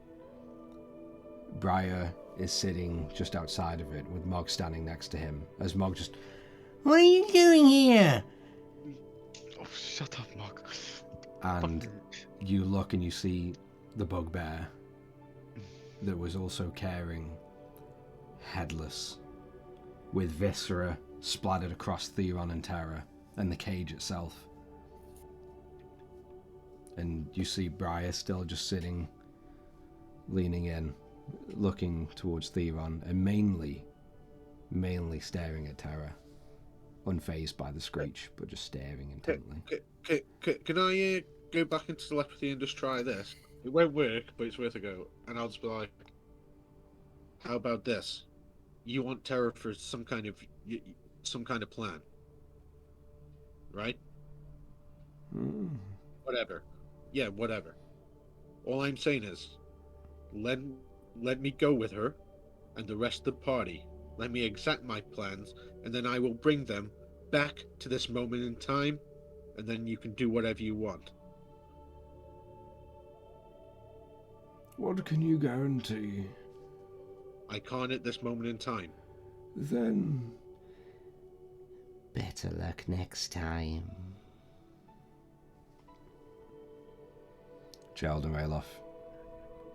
Briar is sitting just outside of it with Mog standing next to him as Mog just, "What are you doing here?" Oh, shut up, Mog. And you look and you see the bugbear that was also carrying headless with viscera splattered across Theron and Terra and the cage itself. And you see Briar still just sitting, leaning in, looking towards Theron and mainly staring at Terra, unfazed by the screech, but just staring intently. Can I go back into telepathy and just try this? It won't work, but it's worth a go. And I'll just be like, "How about this? You want Terra for some kind of plan, right? Whatever. Yeah, whatever. All I'm saying is, let me go with her, and the rest of the party. Let me exact my plans, and then I will bring them back to this moment in time, and then you can do whatever you want." What can you guarantee? I can't at this moment in time. Then Better luck next time. Gerald and Rayloff,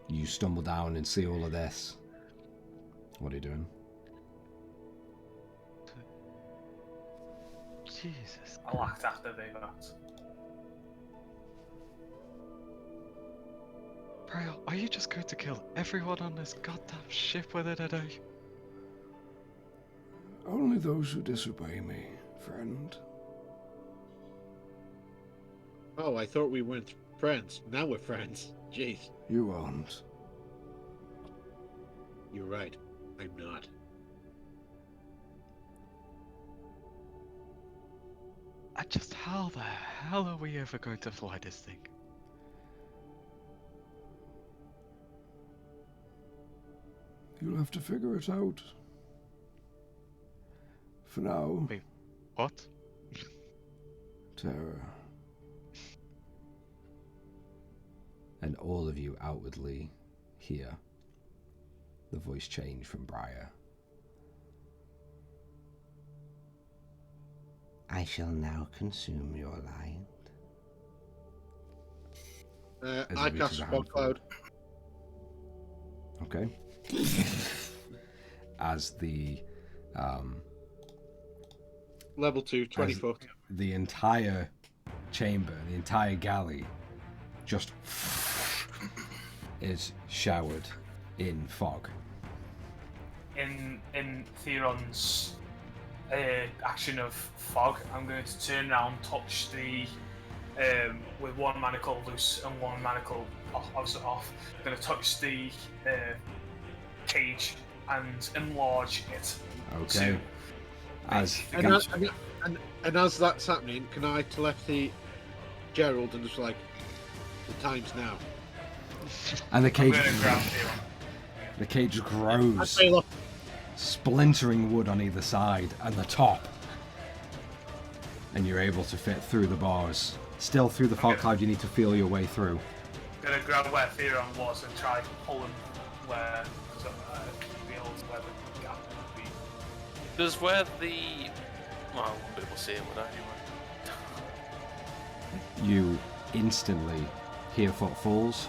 you stumble down and see all of this. What are you doing? Jesus. I'll act after they've asked. Briar, are you just going to kill everyone on this goddamn ship within a day? only those who disobey me, friend. Oh, I thought we weren't friends. Now we're friends. Jeez. You aren't. You're right. I'm not. Just how the hell are we ever going to fly this thing? You'll have to figure it out. For now, Wait, what? Terror. And all of you outwardly hear the voice change from Briar. I shall now consume your light. As I it reaches cast a Fog handful. Cloud. Okay. As the Level 2, 20 As- foot. the entire chamber, the entire galley, just is showered in fog. In Theron's action of fog, I'm going to turn around, touch the with one manacle loose and one manacle off. I'm going to touch the cage and enlarge it. Okay. As And as that's happening, can I telepathy Gerald and just like, the time's now? and the I'm cage, going to grab Theron. the cage I grows, fail off. splintering wood on either side and the top, and you're able to fit through the bars. Still through the fog Okay. cloud, you need to feel your way through. I'm going to grab where Theron was and try pulling where the gap would be. Does where the... Well, I won't be able to see it, would I, anyway? You instantly hear footfalls.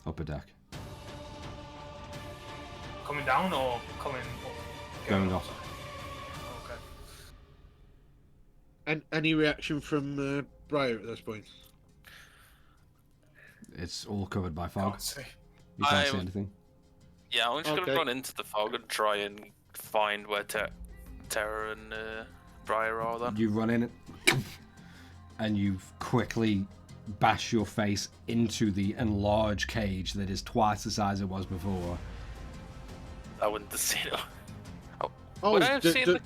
Upper deck. Coming down or coming up? Going up. Okay. And any reaction from Briar at this point? It's all covered by fog. Can't see. You can't see I'm- anything. Yeah, I'm just Okay. gonna run into the fog and try and find where Terra and Briar are then. You run in and you quickly bash your face into the enlarged cage that is twice the size it was before. I wouldn't have seen it. Oh, Would I have seen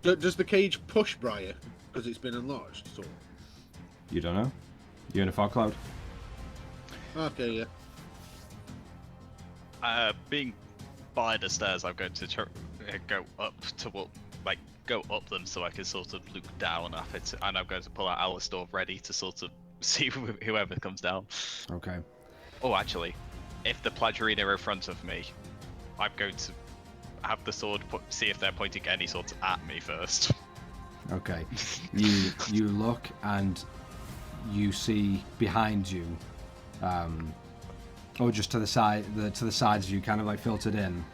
the... does the cage push Briar because it's been enlarged? So. You don't know? You're in a fog cloud. Okay, yeah. Being by the stairs, I'm going to go up to go up them so I can sort of look down at it, and I'm going to pull out Alistor ready to sort of see whoever comes down. Okay. Oh, actually, if the Plagiarina are in front of me, I'm going to have the sword see if they're pointing any sort at me first. Okay. You look and you see behind you, or just to the side, to the sides of you, kind of like filtered in.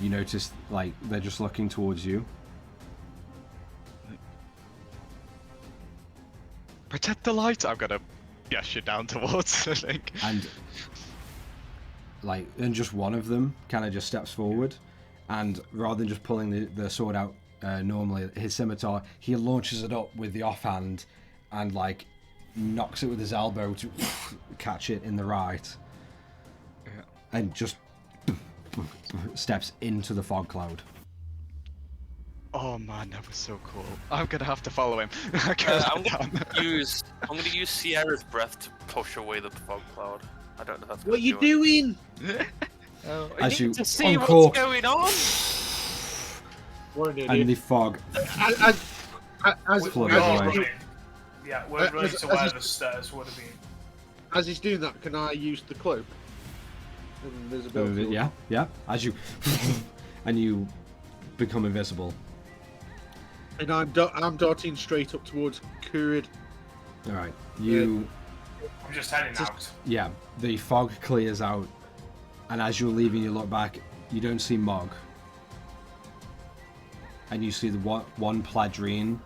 You notice like they're just looking towards you. protect the light. I'm gonna gesture down towards the thing. And just one of them kind of just steps forward, and rather than just pulling the sword out normally, his scimitar, he launches it up with the offhand, and like knocks it with his elbow to catch it in the right, and just steps into the fog cloud. Oh man, that was so cool. I'm gonna have to follow him. I'm gonna use Sierra's breath to push away the fog cloud. I don't know if that's What are you do doing? I As need you to see uncork- what's going on. What an And idiot. the fog As Flood We're away. all running. Yeah, we're running as- to as where you- the stairs would have been. as he's doing that, can I use the cloak? Invisibility. yeah. As you and you become invisible. And I'm darting straight up towards Kurid. All right, you. I'm just heading out. Yeah, the fog clears out, and as you're leaving, you look back. You don't see Mog, and you see the one Pladrine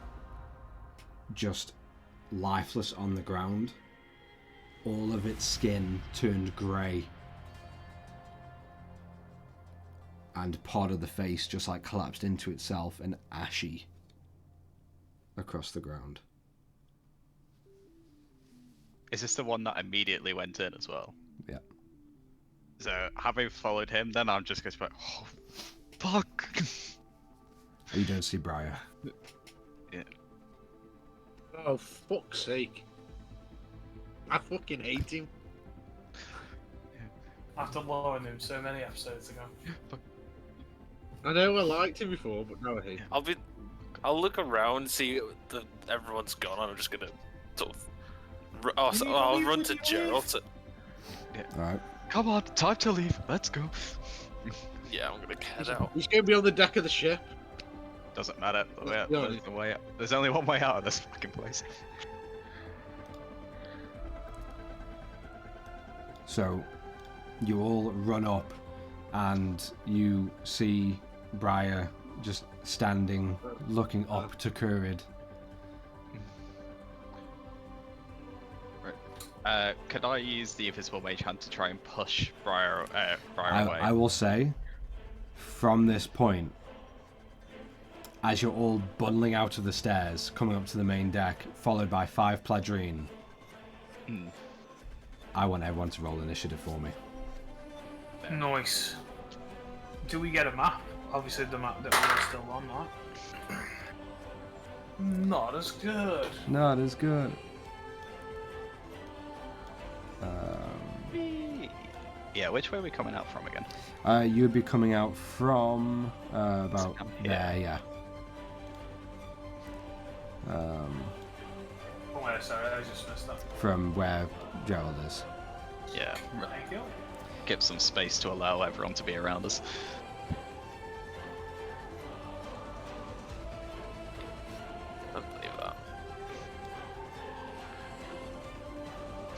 just lifeless on the ground. All of its skin turned grey, and part of the face just like collapsed into itself and ashy across the ground. Is this the one that immediately went in as well? Yeah. So having followed him, then I'm just going to be like, oh, fuck. You don't see Briar. Oh, fuck's sake. I fucking hate him. After lowering him so many episodes ago. I know I liked him before, but now I hate him. I'll look around, see that everyone's gone, and I'm just gonna sort of. I'll run to Gerald. All right. Come on, time to leave. Let's go. Yeah, I'm gonna head out. He's going to be on the deck of the ship. Doesn't matter. Yeah. There's only one way out of this fucking place. So, you all run up, and you see Briar just standing, looking up to Kurid. Could I use the invisible mage hand to try and push Briar away? I will say, from this point, as you're all bundling out of the stairs, coming up to the main deck, followed by 5 Pladrine, I want everyone to roll initiative for me. Nice. Do we get a map? Obviously the map that we're still on, right? Not as good. Not as good. Yeah, which way are we coming out from again? You'd be coming out from about there, yeah. Oh, wait, sorry, I just missed that. From where Gerald is. Yeah, Thank you. give some space to allow everyone to be around us. I don't believe that.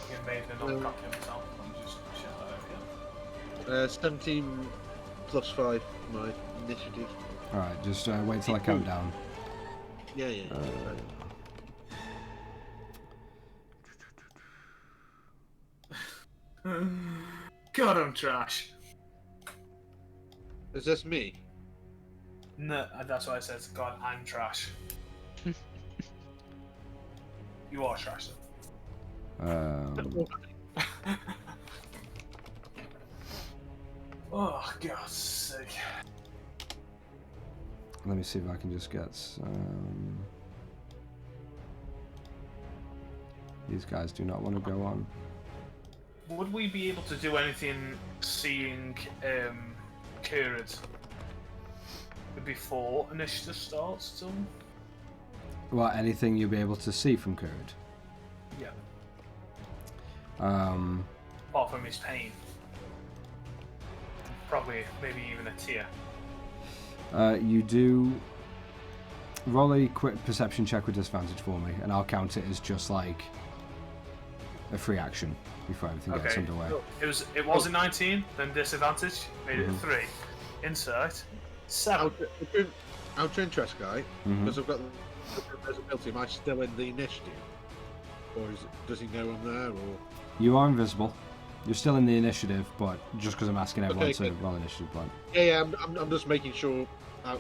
He made me not cocky himself. I'm just shit that out here. 17 plus 5, my initiative. Alright, just wait till I count down. Yeah. God, I'm trash. Is this me? No, that's why I said, God, I'm trash. You are trash, though. Oh, God's sake. Let me see if I can just get some... These guys do not want to go on. Would we be able to do anything seeing Kurid before initiative starts, still? Well, anything you'll be able to see from Kurid? Yeah. Um, Apart from his pain. Probably, maybe even a tear. you do... Roll a quick perception check with disadvantage for me, and I'll count it as just like a free action before everything gets underway. It was a 19, then disadvantage, made it a 3. Insight, 7. Out of interest, guy, because I've got the invisibility, am I still in the initiative? Or does he know I'm there? Or You are invisible. You're still in the initiative, but just because I'm asking everyone Okay, to good. roll initiative point. yeah, I'm just making sure. Yeah.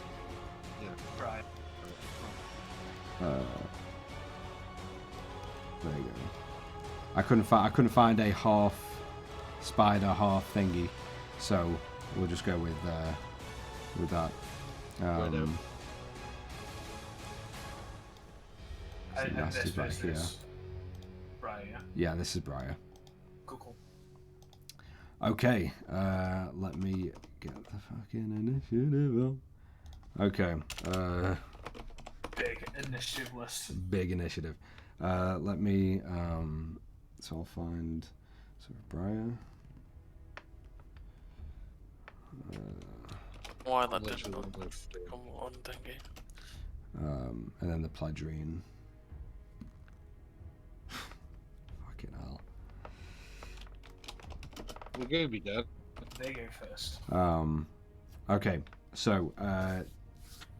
Right. There you go. I couldn't find a half spider, half thingy, so we'll just go with that. Righto. So And Nasty's this back here. business. Right, yeah. Yeah, this is Briar. Cool. Okay, let me get the fucking initiative up. Okay, Big initiative list. big initiative. Let me, so I'll find, Briar. Why that Literally didn't almost, come on thingy. And then the Pledrine. Fucking hell. We're going to be dead. They go first. Okay, so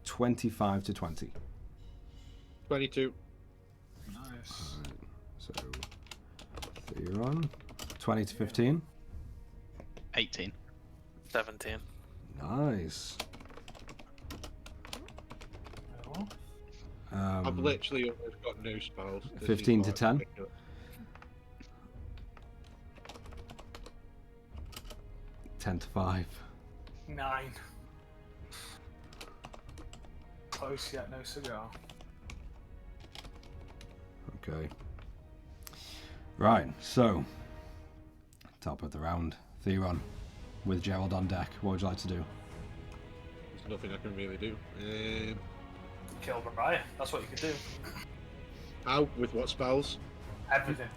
25 to 20. 22. Nice. So you're on 20 to 15. 18. 17. Nice. Oh. I've literally almost got no spells. This is 15 to like 10? ridiculous. 10 to 5. 9. Close yet no cigar. Okay. Right, so top of the round, Theron, with Gerald on deck. What would you like to do? There's nothing I can really do. Kill Briar. That's what you can do. How? With what spells? Everything.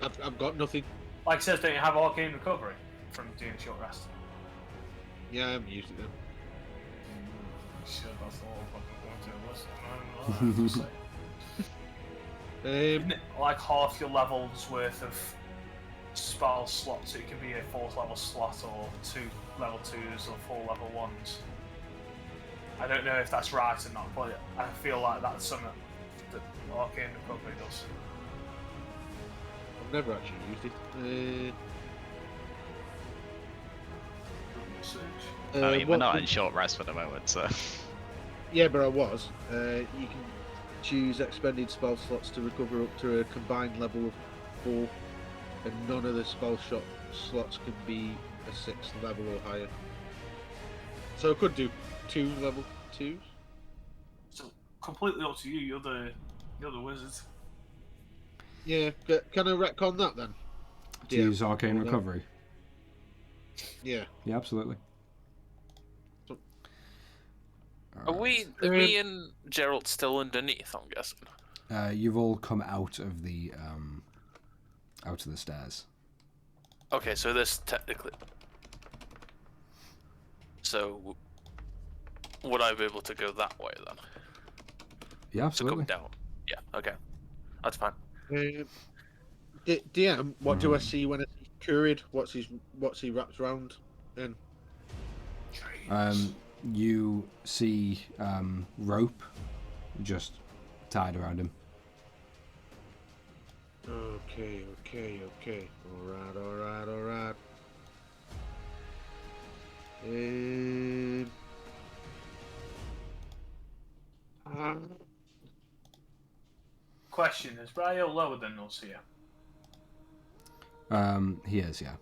I've got nothing. Like it says, don't you have arcane recovery from doing short rest? Yeah, I'm using them. Should have thought going to listen. Isn't it like half your level's worth of spell slots? So it can be a 4th level slot or 2 level 2s or 4 level 1s. I don't know if that's right or not, but I feel like that's something that arcane recovery does. I've never actually used it. I mean, we're what- not in short rest for the moment, so. Yeah, but I was. You can choose expended spell slots to recover up to a combined level of 4, and none of the spell shot slots can be a 6th level or higher. So I could do 2 level 2s. So completely up to you. You're the wizard. Yeah, can I retcon that then? To Yeah. use arcane Well, recovery? Yeah. Yeah, absolutely. So- Are me and Gerald still underneath, I'm guessing? You've all come out of the stairs. Okay, so this technically. So, would I be able to go that way then? Yeah, To absolutely. come down? Yeah, okay. That's fine. DM, what do I see when I see Curid? What's he wrapped around in? You see rope just tied around him. Okay. Alright. Question: is Briar lower than us here? He is, yeah.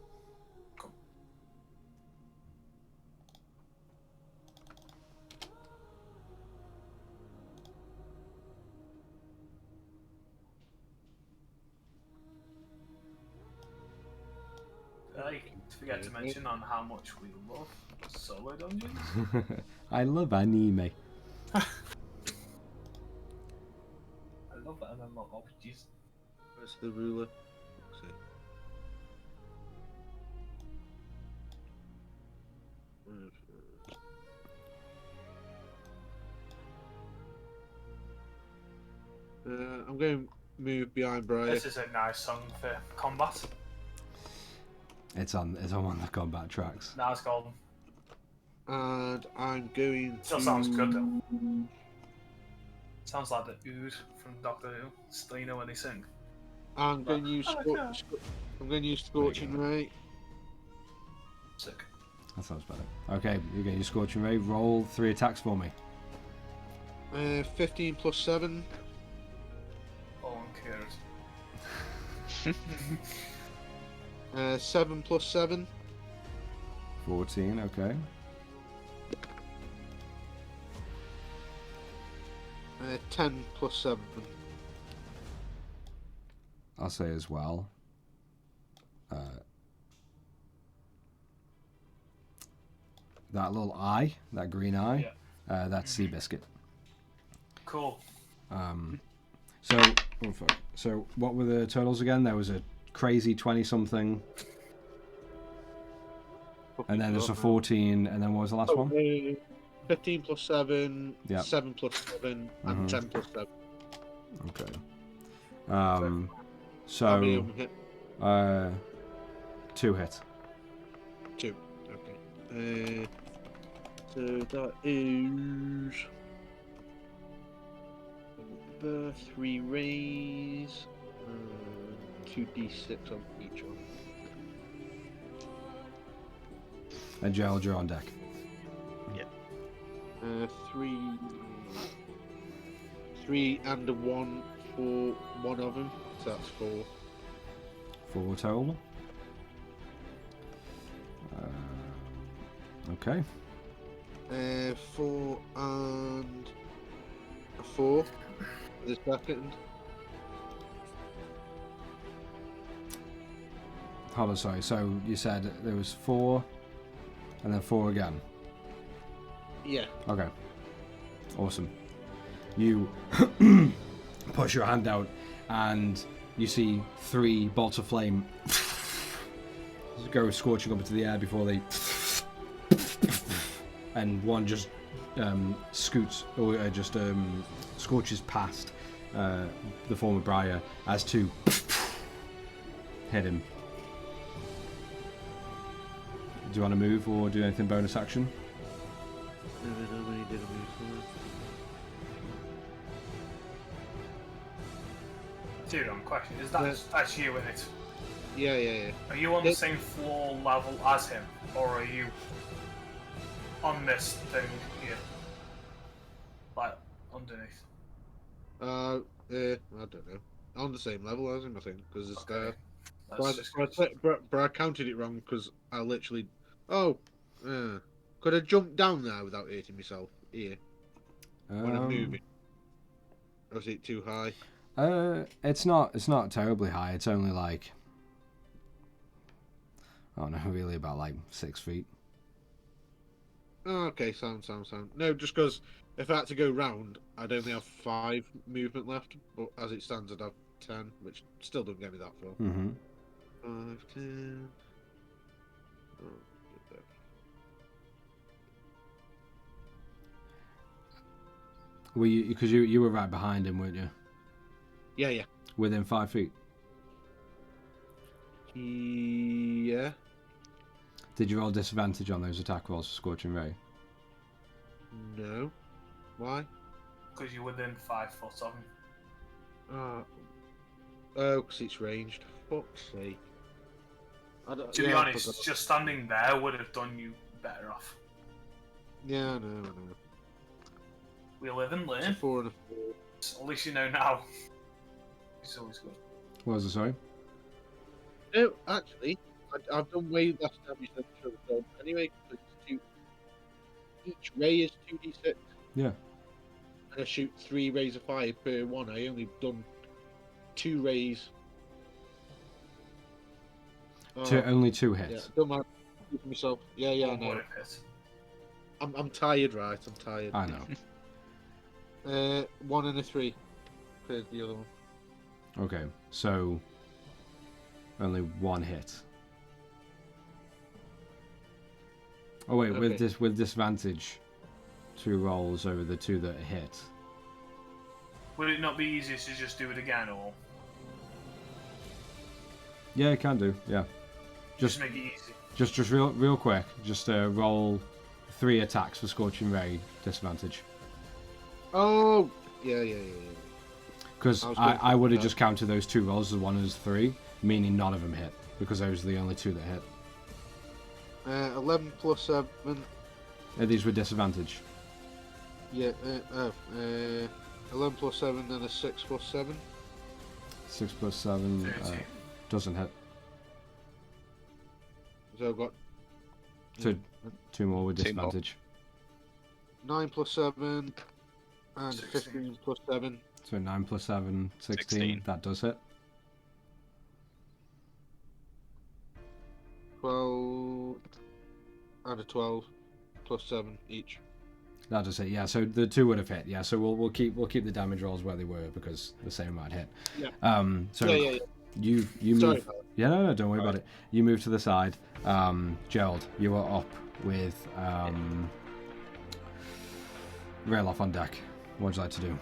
Forget to mention on how much we love solo dungeons. I love anime. I love that MMORPGs. Where's the ruler? What's it? I'm going to move behind Brian. This is a nice song for combat. It's on one of the combat tracks. Now it's golden. And I'm going Still to... sounds good though. Sounds like the Ood from Doctor Who. Still, you know when they sing. I'm going to use I'm going to use Scorching Ray. Sick. That sounds better. Okay, you're going to use Scorching Ray. Roll 3 attacks for me. 15 plus 7. Oh, one cares. 7 plus 7. 14, okay. 10 plus 7. I'll say as well. That little eye, that green eye, that's Seabiscuit. Cool. So what were the totals again? There was a crazy 20-something, and then there's a 14, and then what was the last one? 15 plus 7, Yep. 7 plus 7, and 10 plus 7. Okay. How many So, of them hit? 2 hit. 2. Okay. So that is 3 rays, 2d6 on each one. And Gerald, you're on deck. 3 and a 1 for one of them, so that's 4. 4 total. Okay. 4 and a 4 for the second. Hold on, sorry. So you said there was 4, and then 4 again. Yeah. Okay. Awesome. You push your hand out, and you see 3 bolts of flame go scorching up into the air before they, and one just scoots or just scorches past the former Briar as 2 hit him. Do you want to move or do anything bonus action? Nobody did a move for Dude, on question. Is that's you in it? Yeah. Are you on the same floor level as him, or are you on this thing here, like underneath? I don't know. On the same level as him, I think, because it's there. That's But I counted it wrong because I literally. Could I jump down there without hurting myself here when I'm moving? Or is it too high? It's not terribly high. It's only like, I don't know, really about like 6 feet. Oh, okay, sound. No, just because if I had to go round, I'd only have 5 movement left. But as it stands, I'd have 10, which still don't get me that far. Mm-hmm. 5, 10. Oh, Were you, because you were right behind him, weren't you? yeah. Within 5 feet. Yeah. Did you roll disadvantage on those attack rolls for Scorching Ray? No. Why? because you're within 5 foot of him. Oh, because it's ranged. Fuck's sake. To be honest, just standing there would have done you better off. Yeah, I know. We live and It's learn. a 4 and a 4. At least you know now. It's always good. What was it, sorry? No, actually, I've done way less damage than I should have done. Anyway, because each ray is 2d6. Yeah. And I shoot 3 rays of fire per one. I only done 2 rays. Only 2 hits. Yeah, don't mind myself. Yeah, I One know. would have hit. I'm tired, right? I'm tired. I know. 1 and a 3 for the other one. Okay, so only 1 hit. Oh wait, Okay. with disadvantage, 2 rolls over the 2 that hit. Would it not be easier to just do it again, or Yeah, you can do. Yeah, just make it easy? just real quick. Just roll 3 attacks for Scorching Ray, disadvantage. Oh, yeah. Because I was I would have that. just counted those 2 rolls as 1 as 3, meaning none of them hit, because those are the only 2 that hit. 11 plus 7. These were disadvantage. Yeah, 11 plus 7, then a 6 plus 7. 6 plus 7 doesn't hit. So I've got So 2 more with 2 more. disadvantage. 9 plus 7, and 16. 15 plus 7. So 9 plus 7, 16. 16. That does hit. 12 and a 12 plus 7 each. That does hit. Yeah. So the 2 would have hit. Yeah. So we'll keep the damage rolls where they were because the same amount hit. Yeah. So Yeah. you Sorry move. about that. Yeah. No. Don't worry about it. You move to the side. Gerald, you are up with Rayloff on deck. What would you like to do?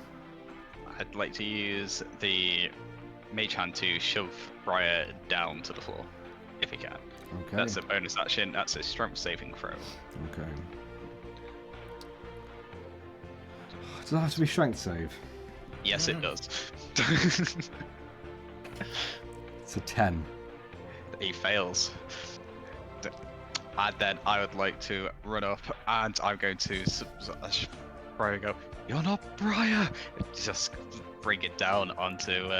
I'd like to use the mage hand to shove Briar down to the floor, if he can. Okay. That's a bonus action. That's a strength saving throw. Okay. Does that have to be strength save? Yes, it does. It's a 10. He fails. And then I would like to run up, and I'm going to Briar go, "You're not Briar!" Just bring it down onto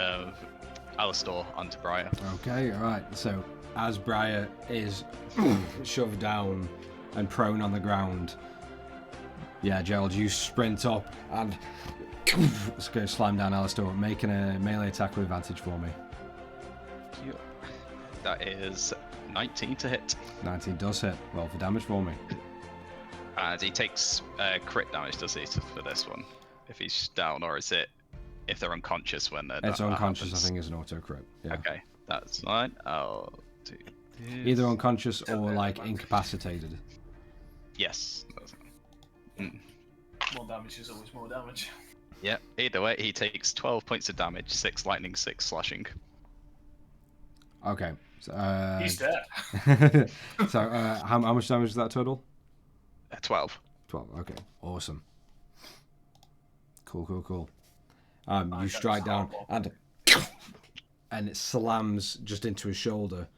Alistair, onto Briar. Okay, alright. So, as Briar is shoved down and prone on the ground, yeah, Gerald, you sprint up and let's go slam down Alistair, making a melee attack with advantage for me. That is 19 to hit. 19 does hit. Roll for damage for me. And he takes crit damage, does he, for this one? If he's down, or is it if they're unconscious when they're It's that unconscious, happens? I think, is an auto crit. Yeah. Okay, that's fine. I'll do this. Either unconscious or like incapacitated. Yes. More damage is always more damage. Yep. Either way, he takes 12 points of damage, 6 lightning, 6 slashing. Okay. So, He's dead. so how much damage is that total? 12. 12. Okay. Awesome. Cool. You that strike was down horrible. and it slams just into his shoulder.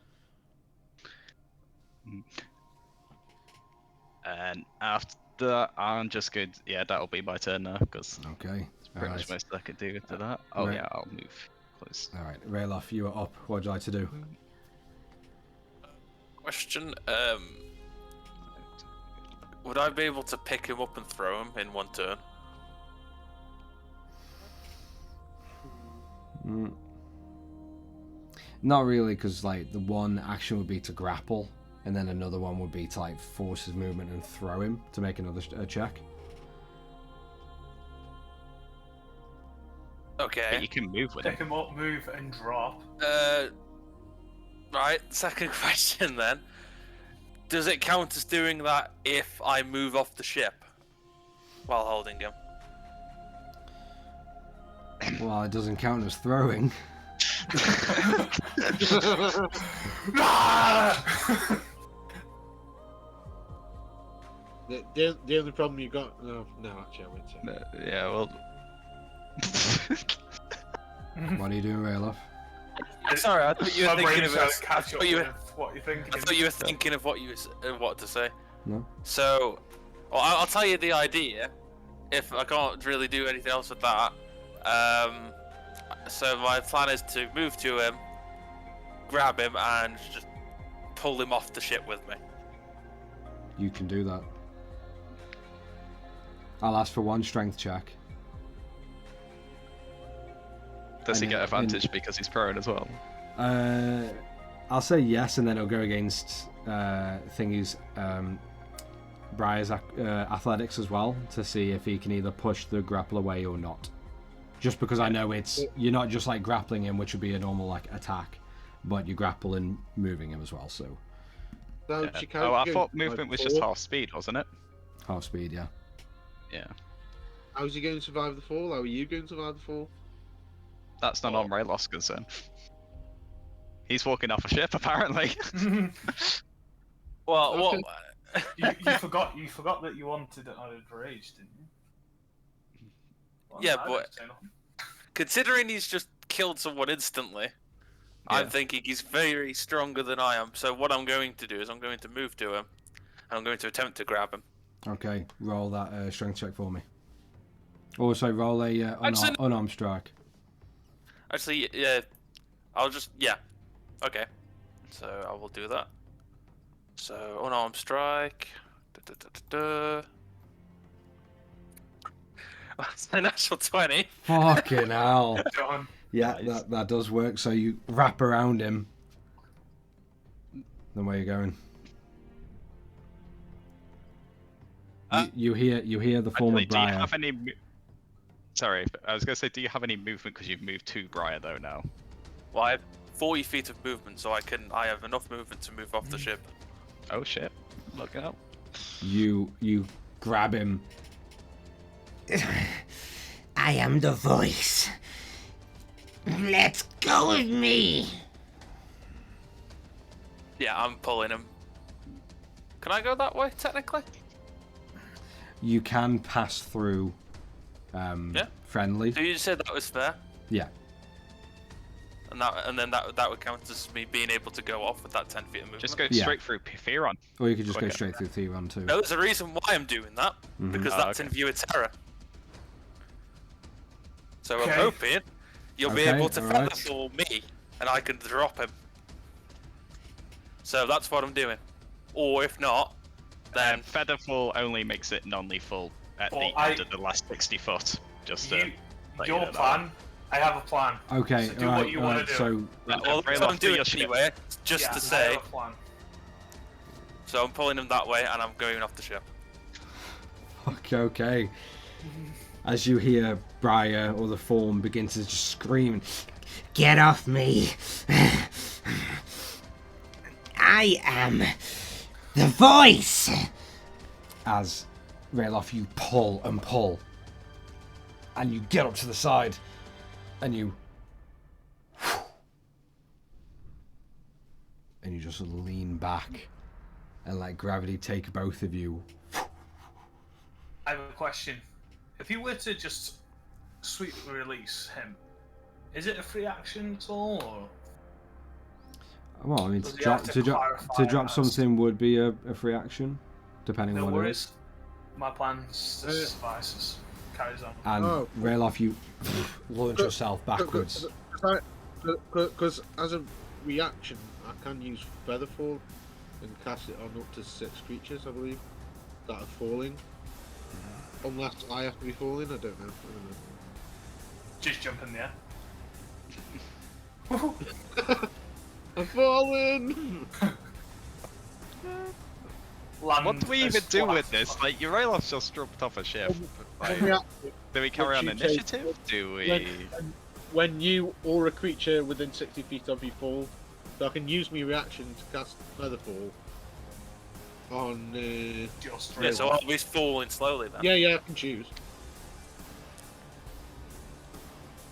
And after that, I'm just good. Yeah, that'll be my turn now, because Okay. that's pretty much most I could do after that. Oh, Right. yeah, I'll move close. All right. Rayloff, you are up. What would you like to do? Question. Would I be able to pick him up and throw him in one turn? Not really, because like the one action would be to grapple, and then another one would be to like force his movement and throw him to make another check. But Okay. you can move with Pick him. him up, move, and drop. Right. Second question then. Does it count as doing that if I move off the ship while holding him? Well, it doesn't count as throwing. The only problem you got. No, actually, I won't say. Yeah, well. What are you doing, Rayloff? Sorry, I thought you were My thinking brain's of trying it. to catch up thought you were- with what you're thinking. I thought you were thinking of what what to say. No. So, well, I'll tell you the idea. If I can't really do anything else with that, so my plan is to move to him, grab him, and just pull him off the ship with me. You can do that. I'll ask for one strength check. Does he And get in- advantage because he's prone as well? I'll say yes, and then it'll go against thingy's Briar's athletics as well to see if he can either push the grapple away or not. Just because I know you're not just like grappling him, which would be a normal like attack, but you grapple and moving him as well. So So Yeah. she can't Oh, I go thought to movement was four. just half speed, wasn't it? half speed, yeah. Yeah. How's he going to survive the fall? How are you going to survive the fall? That's not on Rayloff's concern. He's walking off a ship, apparently. Well, Okay. you forgot that you wanted an added rage, didn't you? Well, Yeah, I but- didn't say nothing. considering he's just killed someone instantly, I'm Yeah. thinking he's very stronger than I am. So what I'm going to do is I'm going to move to him, and I'm going to attempt to grab him. Okay, roll that strength check for me. Also, roll a Actually, unarmed strike. Actually, I'll just Okay, so I will do that. So unarmed strike. That's a natural 20. Fucking hell. John. Yeah, Nice. that does work. So you wrap around him. Then where are you going? You hear the form Actually, of do you Briar. have any... Sorry, I was going to say, do you have any movement because you've moved to Briar, though, now? Well, I have 40 feet of movement, so I have enough movement to move off the ship. Oh, shit. Look out. You grab him. I am the voice. Let's go with me. Yeah, I'm pulling him. Can I go that way, technically? You can pass through friendly. So you just said that was fair? Yeah. And then that would count as me being able to go off with that 10 feet of movement. Just go Yeah. straight through Fearon. Or you could just go Quicker. straight through Theron too. No, there's a reason why I'm doing that. Because Oh, that's okay. in view of terror. So Okay. I'm hoping you'll be Okay, able to alright. featherfall me, and I can drop him. So that's what I'm doing. Or if not, then Featherfall only makes it non-lethal at Well, the end of the last 60 foot. Just to You, let you your know that. plan. I have a plan. Okay, So do what you wanna do. So well, Very that's what I'm lofty, doing your ship. anyway. Just Yeah, to I say. have a plan. So I'm pulling him that way, and I'm going off the ship. okay. As you hear Briar or the form begin to just scream, Get off me. I am the voice. as Rayloff, you pull and pull, and you get up to the side, and you just lean back and let gravity take both of you. I have a question. If you were to just sweep release him, is it a free action at all? Or... Well, I mean, Does to he drop have to clarify to drop as- something would be a free action, depending No on what it is. worries. My plan suffices. Carries on. And Oh. Rayloff, you launch yourself backwards. Because as a reaction, I can use Featherfall and cast it on up to 6 creatures, I believe, that are falling. Unless I have to be falling, I don't know. Just jump in there. I'm falling! Land What do we as even do flat- with this? Like, Urailov's just dropped off a ship. Like, do we carry Would on you initiative? Do we... When you or a creature within 60 feet of you fall, so I can use my reaction to cast Featherfall on. Just Yeah, so Rayloff. I'll be falling slowly then. Yeah, I can choose.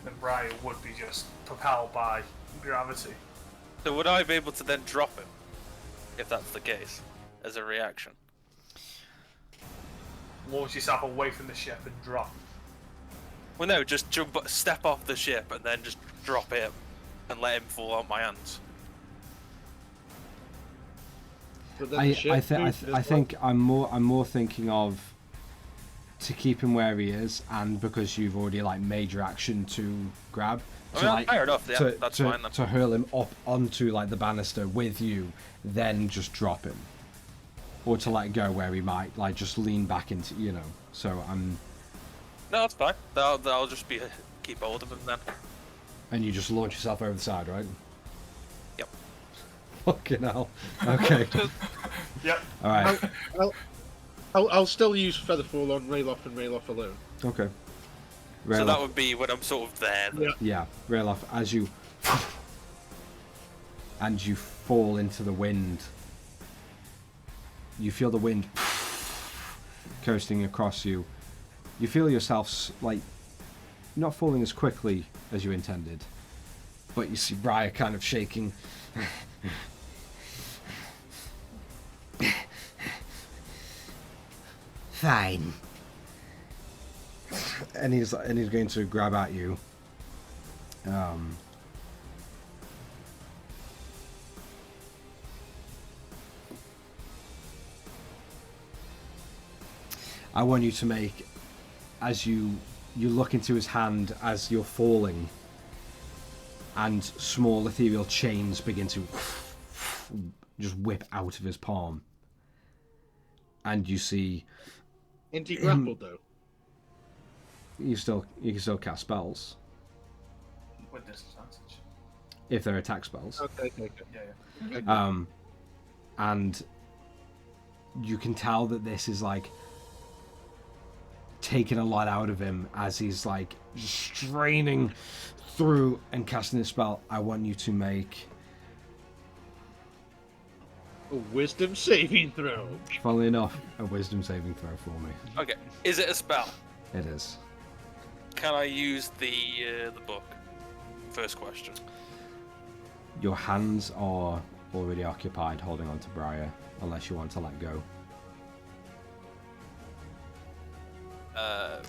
Then Briar would be just propelled by gravity. So would I be able to then drop him, if that's the case, as a reaction? Launch yourself away from the ship and drop. Well, no, just step off the ship and then just drop him and let him fall on my hands. But then the ship moves as I well. think I'm more thinking of to keep him where he is, and because you've already like made your action to grab, I to, mean, like, fair enough, yeah, that's fine then. to hurl him up onto like the banister with you, then just drop him, or to let go where he might like just lean back into So I'm. No, that's fine. I'll just keep hold of him then. And you just launch yourself over the side, right? Yep. Fucking hell. Okay. Yep. All right. I'll still use Featherfall on Rayloff and Rayloff alone. Okay. So Rayloff, that would be when I'm sort of there. Then. yeah, Rayloff, as you and you fall into the wind, you feel the wind coasting across you. You feel yourself like not falling as quickly as you intended, but you see Briar kind of shaking. Fine. And he's going to grab at you. I want you to make, as you look into his hand as you're falling, and small ethereal chains begin to just whip out of his palm. And you see... Ain't he grappled, though? You can still cast spells. With disadvantage. If they're attack spells. Okay. Yeah. And you can tell that this is like taking a lot out of him as he's like straining through and casting this spell. I want you to make A wisdom saving throw. funnily enough a wisdom saving throw for me. Okay. Is it a spell? It is. Can I use the book? First question. Your hands are already occupied holding on to Briar unless you want to let go.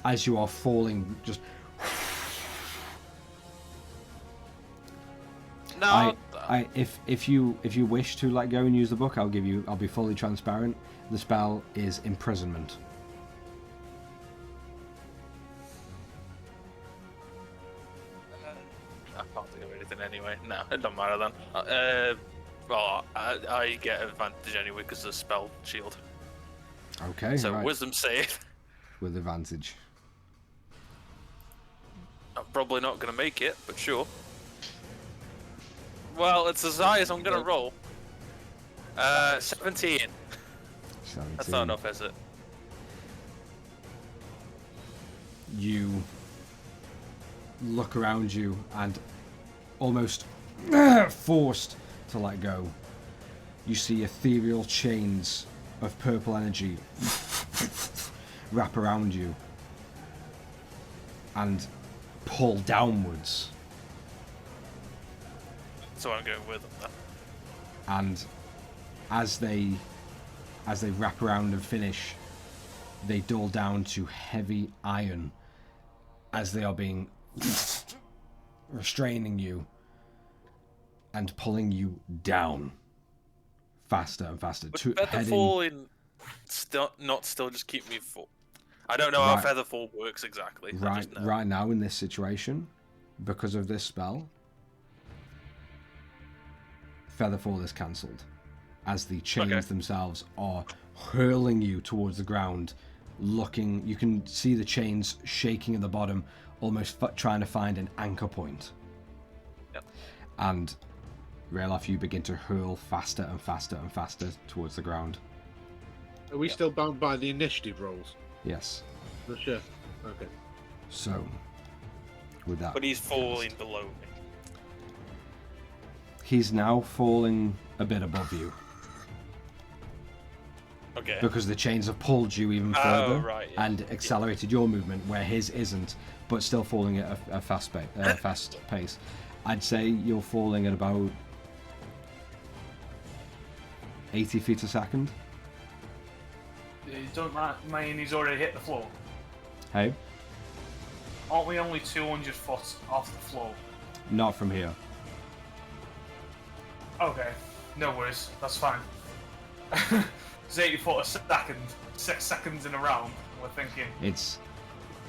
As you are falling, just No. if you wish to let go and use the book, I'll be fully transparent. The spell is imprisonment. I can't think of anything anyway. No, it don't matter then. Well, I get advantage anyway because of the spell shield. Okay, So right. wisdom save. With advantage. I'm probably not going to make it, but sure. Well, it's as high as I'm going to roll. 17. 17. That's not enough, is it? You look around you and almost forced to let go. You see ethereal chains of purple energy wrap around you and pull downwards. So I'm going with them then. And as they wrap around and finish, they dull down to heavy iron as they are being restraining you and pulling you down faster and faster. Would Featherfall not still just keep me full? I don't know how Featherfall works exactly. Right now in this situation, because of this spell, Featherfall is cancelled, as the chains themselves are hurling you towards the ground. You can see the chains shaking at the bottom, almost trying to find an anchor point. Yep. And Rayloff, you begin to hurl faster and faster and faster towards the ground. Are we still bound by the initiative rolls? Yes. For sure. Okay. So, with that, But he's falling below me. he's now falling a bit above you. Okay. Because the chains have pulled you even further right, yeah. and accelerated your movement where his isn't, but still falling at a fast pace. I'd say you're falling at about 80 feet a second. Don't mind he's already hit the floor. Hey? Aren't we only 200 foot off the floor? Not from here. Okay, no worries, that's fine. It's 80 foot a second, 6 seconds in a round. We're thinking. It's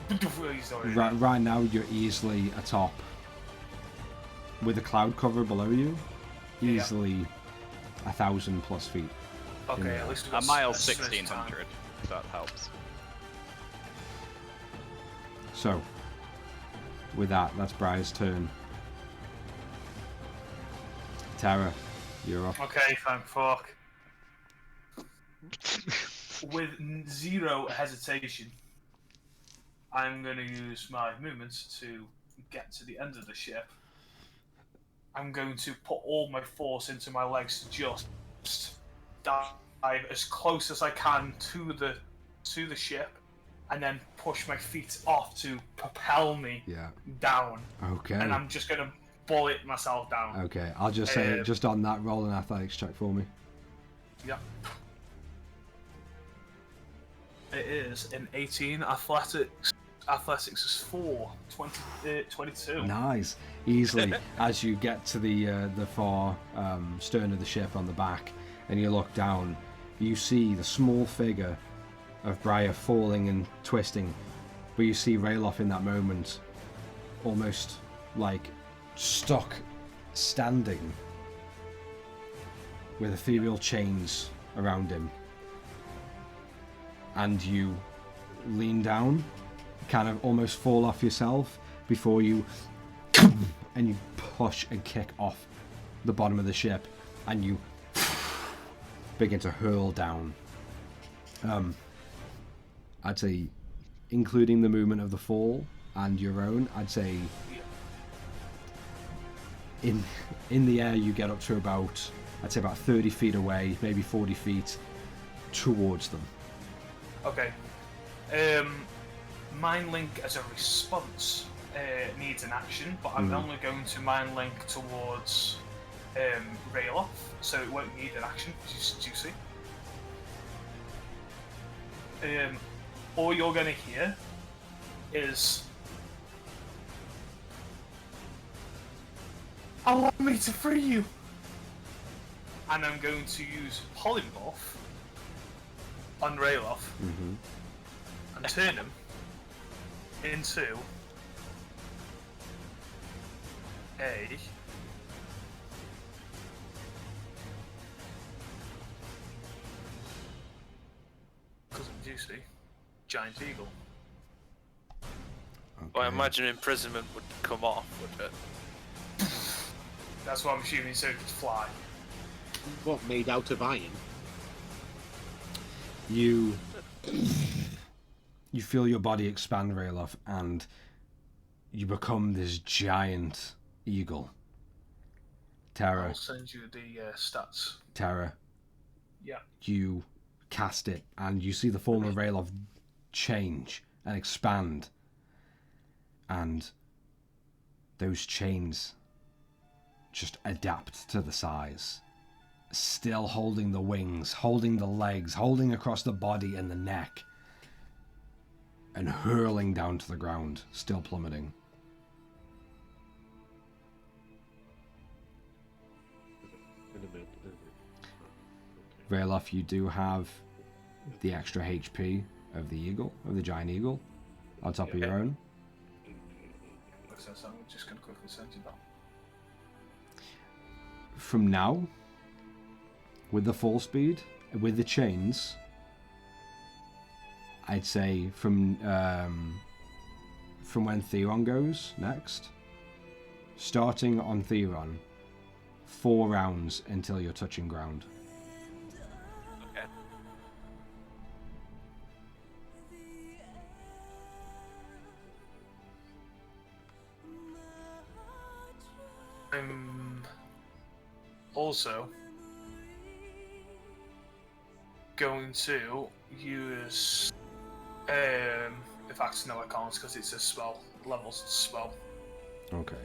He's already right now you're easily atop with the cloud cover below you, easily 1,000+ feet. Okay, at least we A got mile a switch 1600, if that helps. So, with that's Briar's turn. Tara, you're up. time. Okay, thank fuck. With zero hesitation, I'm going to use my movements to get to the end of the ship. I'm going to put all my force into my legs to just dive as close as I can to the ship, and then push my feet off to propel me down. Okay. And I'm just going to bullet myself down. Okay, I'll just say, just on that, roll an athletics check for me. Yep. It is an 18 athletics athletics is 4, 22. Nice. Easily, as you get to the far stern of the ship on the back, and you look down, you see the small figure of Briar falling and twisting, but you see Rayloff in that moment, almost like stuck, standing, with ethereal chains around him. And you lean down, kind of almost fall off yourself before you, and you push and kick off the bottom of the ship, and you begin to hurl down. I'd say, including the movement of the fall and your own, I'd say in the air you get up to about, I'd say about 30 feet away, maybe 40 feet towards them. Okay. Mind Link as a response needs an action, but I'm only going to Mind Link towards Rayloff, so it won't need an action. Do you see? All you're going to hear is, "Allow me to free you!" And I'm going to use Polymorph on Rayloff and turn him into a giant eagle. Okay. Well, I imagine imprisonment would come off, would it? That's what I'm assuming, so it could fly. What, made out of iron? You feel your body expand, Rayloff, and you become this giant eagle. Terra. I'll send you the stats. Terra. Yeah. You cast it, and you see the form of Rayloff change and expand, and those chains just adapt to the size, still holding the wings, holding the legs, holding across the body and the neck, and hurling down to the ground, still plummeting. Rayloff, you do have the extra HP of the eagle, of the giant eagle, on top of your own. So I'm just going to quickly send you that. From now, with the full speed, with the chains, I'd say from when Theron goes next, starting on Theron, 4 rounds until you're touching ground. I'm also going to use. In fact, no, I can't because it's a spell. Level's spell. Okay.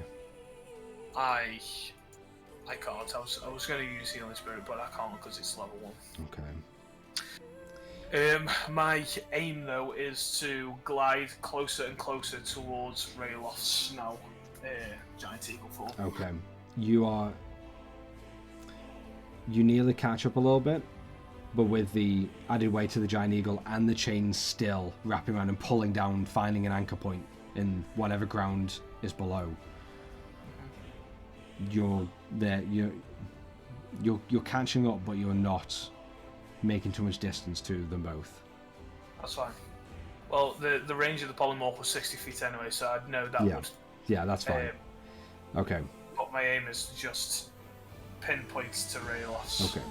I can't. I was going to use Healing Spirit, but I can't because it's level 1. Okay. My aim though is to glide closer and closer towards Rayloff's now giant eagle form. Okay. You nearly catch up a little bit, but with the added weight of the giant eagle and the chains still wrapping around and pulling down, finding an anchor point in whatever ground is below. You're there. You're catching up, but you're not making too much distance to them both. That's fine. Well, the range of the polymorph was 60 feet anyway, so I'd know that would. Yeah, that's fine. Okay. But my aim is just pinpoints to Rayloff's. Okay.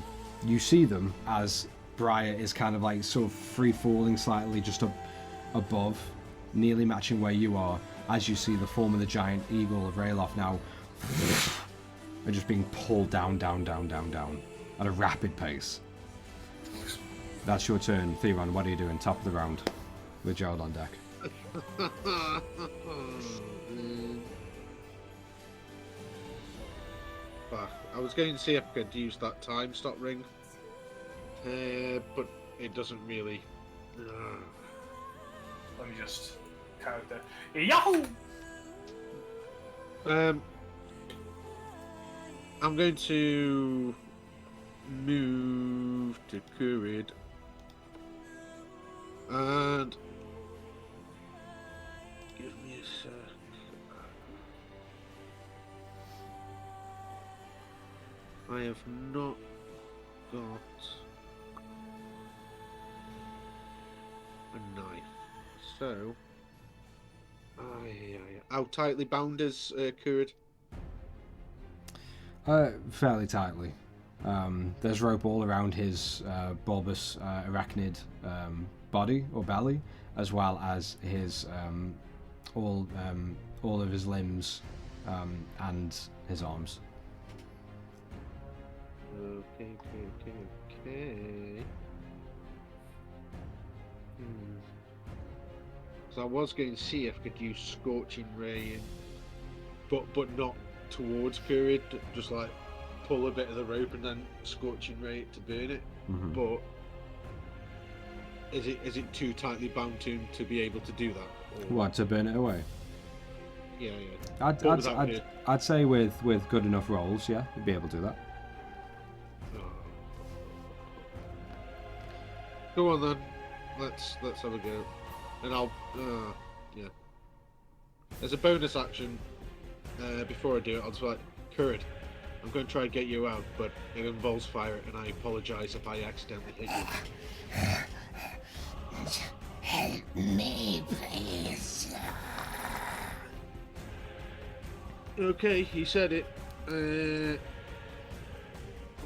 You see them as Briar is kind of like sort of free falling slightly just up above, nearly matching where you are, as you see the form of the giant eagle of Rayloff now and just being pulled down at a rapid pace. That's your turn. Theron, what are you doing? Top of the round with Gerald on deck. I was going to see if I could use that time stop ring, but it doesn't really. Let me just character. Yahoo! I'm going to move to Kurid and give me a sec. I have not got a knife, so how tightly bound is Kurid? Fairly tightly. There's rope all around his bulbous arachnid body or belly, as well as his all of his limbs and his arms. Okay. So I was going to see if I could use Scorching Ray, but not towards Kurid, just like pull a bit of the rope and then Scorching Ray it to burn it. Mm-hmm. But is it too tightly bound to him to be able to do that? Or... What, to burn it away? Yeah. I'd say with good enough rolls, yeah, you'd be able to do that. Go on then. Let's have a go. And I'll as a bonus action, before I do it, I'll just be like, Kurid, I'm going to try and get you out, but it involves fire, and I apologise if I accidentally hit you. Help me, please. Okay, he said it. I'm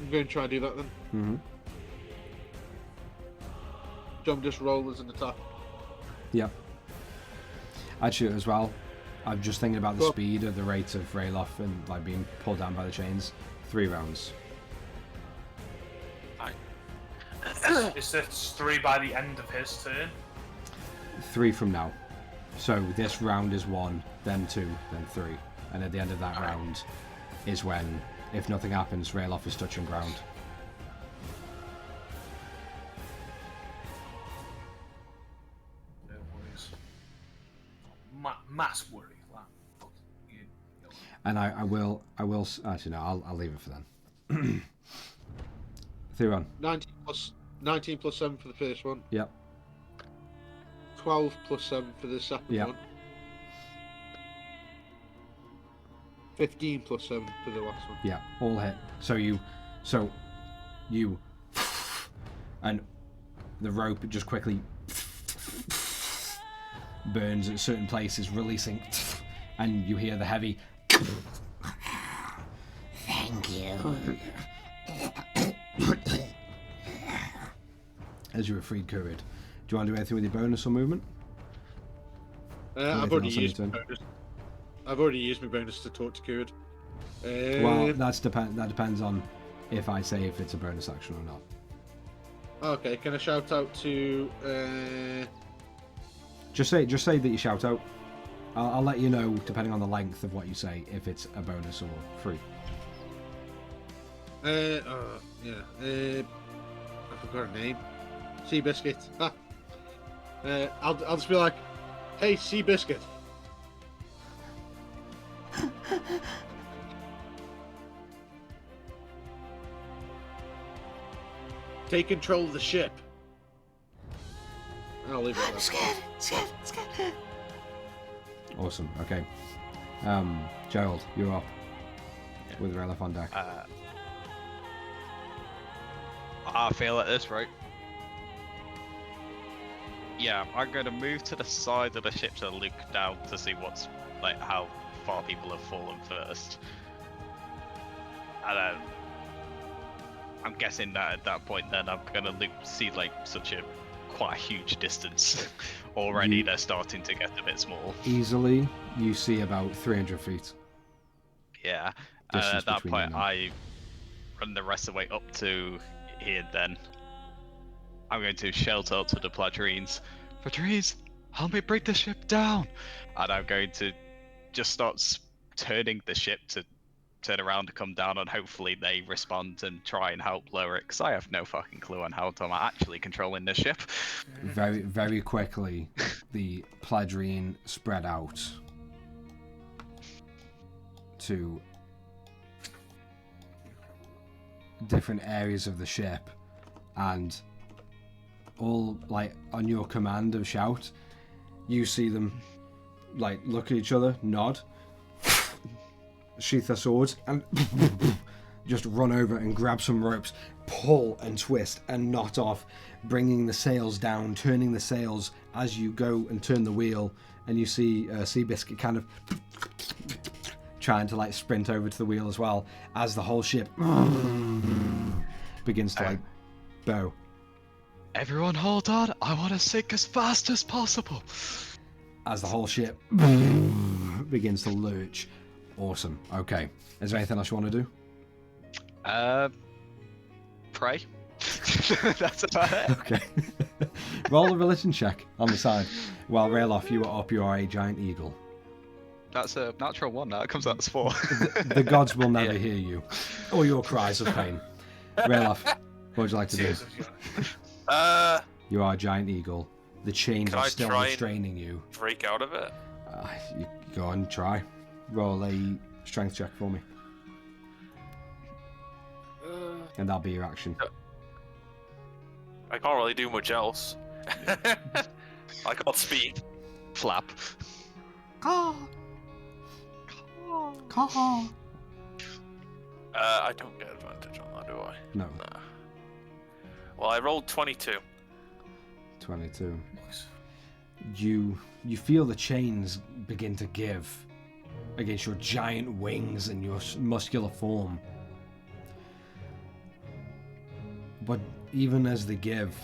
going to try and do that then. Mm-hmm. Jump, just roll as an attack. Yeah. I'd shoot as well. I'm just thinking about the speed of the rate of Rayloff and like being pulled down by the chains. 3 rounds. Is this 3 by the end of his turn? 3 from now. So this round is 1, then 2, then 3. And at the end of that round is when, if nothing happens, Rayloff is touching ground. No worries. Mass worry. Like, fuck you. And I will actually no, I'll leave it for then. Theron. 19 plus 7 for the first one. Yep. 12 plus 7 for the second one. 15 plus 7 for the last one. Yeah, all hit. So you and the rope just quickly burns at certain places, releasing, and you hear the heavy Thank you. as you were freed, Kurid. Do you want to do anything with your bonus or movement? I've already used my bonus. I've already used my bonus to talk to Kurid. Well, that depends on if I say if it's a bonus action or not. Okay, can I shout out to? Just say that you shout out. I'll let you know depending on the length of what you say if it's a bonus or free. I forgot her name. Seabiscuit. I'll just be like, hey, Seabiscuit. Take control of the ship. I'll leave it at that. Scared. Awesome. Okay. Gerald, you're up. With Rayloff on deck. I feel like this, right? Yeah, I'm going to move to the side of the ship to look down to see what's like how far people have fallen first. And then I'm guessing that at that point, then I'm going to see like such a quite a huge distance already. They're starting to get a bit small. Easily, you see about 300 feet. Yeah, and at that point, I run the rest of the way up to here. Then I'm going to shout out to the Platrines, help me break the ship down, and I'm going to just start turning the ship to turn around to come down, and hopefully they respond and try and help lower it, because I have no fucking clue on how I'm actually controlling this ship. Very, very quickly, the Pladrine spread out to different areas of the ship, and all, like, on your command of shout, you see them, like, look at each other, nod, sheath their swords, and just run over and grab some ropes, pull and twist and knot off, bringing the sails down, turning the sails as you go and turn the wheel, and you see Seabiscuit kind of trying to, like, sprint over to the wheel as well, as the whole ship begins to, like, bow. Everyone hold on, I want to sink as fast as possible. As the whole ship begins to lurch. Awesome. Okay. Is there anything else you want to do? Pray. That's about it. Okay. Roll a religion check on the side. While Rayloff, you are up, you are a giant eagle. That's a natural one now, it comes out as 4. The gods will never hear you, or your cries of pain. Rayloff, what would you like to do? You are a giant eagle. The chains Can are I still try restraining you. break out of it? You go on, try. Roll a strength check for me. And that'll be your action. I can't really do much else. I can't speak. Flap. I don't get advantage on that, do I? No. Nah. Well, I rolled 22. 22. You feel the chains begin to give against your giant wings and your muscular form. But even as they give,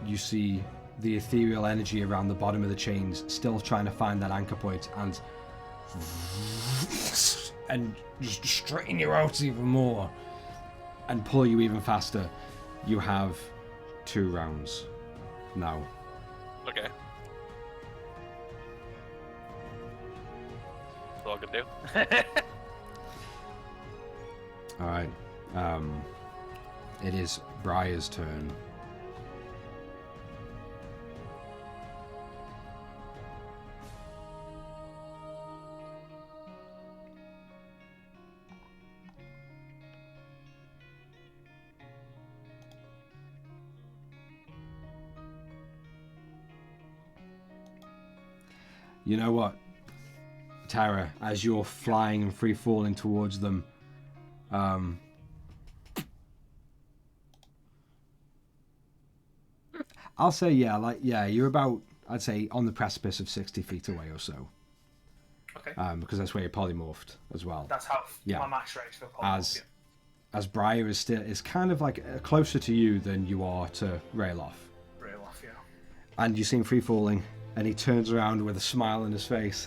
you see the ethereal energy around the bottom of the chains still trying to find that anchor point and just straighten you out even more and pull you even faster. You have 2 rounds now. Okay. That's all I can do. Alright. It is Briar's turn. You know what, Tara, as you're flying and free falling towards them, I'll say you're about, I'd say, on the precipice of 60 feet away or so. Okay. Because that's where you're polymorphed as well. That's how Yeah. my max range for polymorph. As Briar is kind of like closer to you than you are to Rayloff. Rayloff, yeah. And you see him free falling, and he turns around with a smile on his face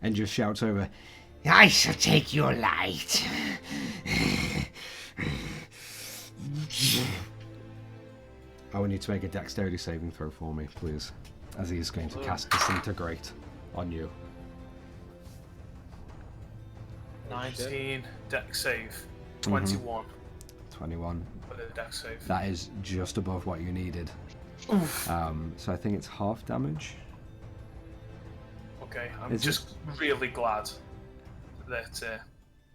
and just shouts over, I shall take your light. I want you to make a dexterity saving throw for me, please, as he is going to cast Disintegrate on you. 19 dex save. 21 21. for the dex save. That is just above what you needed. So I think it's half damage. Okay, I'm Is just really glad that. Do you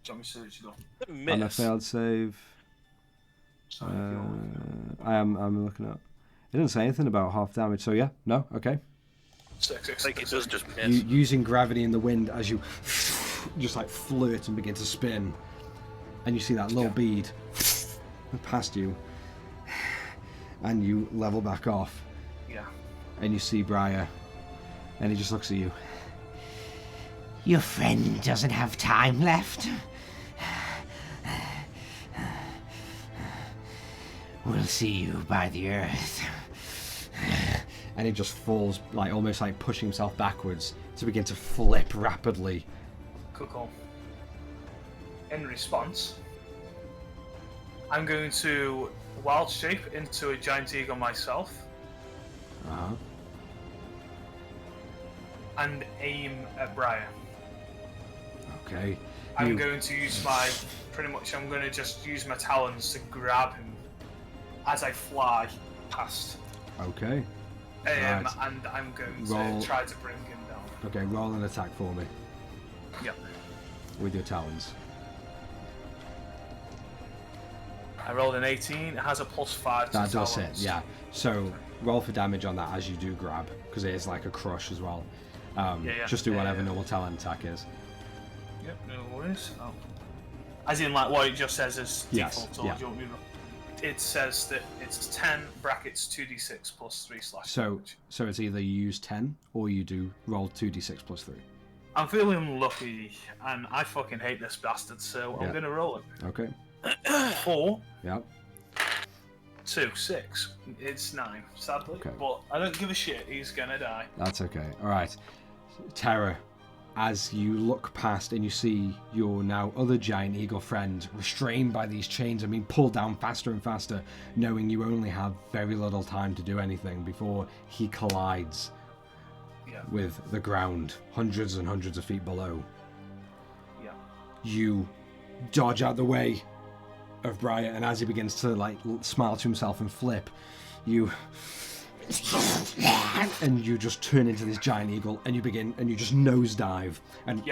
want me to search it up? On a failed save. Sorry, if you're- I'm looking up. It didn't say anything about half damage, so yeah, no, okay. I think it does just miss. Using gravity in the wind as you just like flirt and begin to spin, and you see that little bead past you, and you level back off, Yeah. and you see Briar, and he just looks at you. Your friend doesn't have time left. We'll see you by the earth. And he just falls, like almost like pushing himself backwards to begin to flip rapidly. Cool. In response, I'm going to wild shape into a giant eagle myself Uh-huh. and aim at Briar. Okay. I'm going to use my, pretty much, I'm going to just use my talons to grab him as I fly past. Okay. Right. And I'm going to try to bring him down. Okay, roll an attack for me. Yep. With your talons. I rolled an 18. It has a +5 to that does talons. hit, yeah. So roll for damage on that as you do grab, because it is like a crush as well. Just do whatever normal talent attack is. Yep, no worries. Oh. As in, like, what it just says is default. Yes, yeah. You want me to... It says that it's 10 brackets 2d6 plus 3 slash damage. So it's either you use 10 or you do roll 2d6 plus 3. I'm feeling lucky, and I fucking hate this bastard, so I'm gonna roll it. Okay. 4. Yep. 2, 6. It's 9, sadly. Okay. But I don't give a shit. He's gonna die. That's okay. All right. Terra, as you look past and you see your now other giant eagle friend restrained by these chains and being pulled down faster and faster, knowing you only have very little time to do anything before he collides with the ground hundreds and hundreds of feet below. Yeah. You dodge out the way of Briar, and as he begins to like smile to himself and flip, you and you just turn into this giant eagle, and you just nosedive and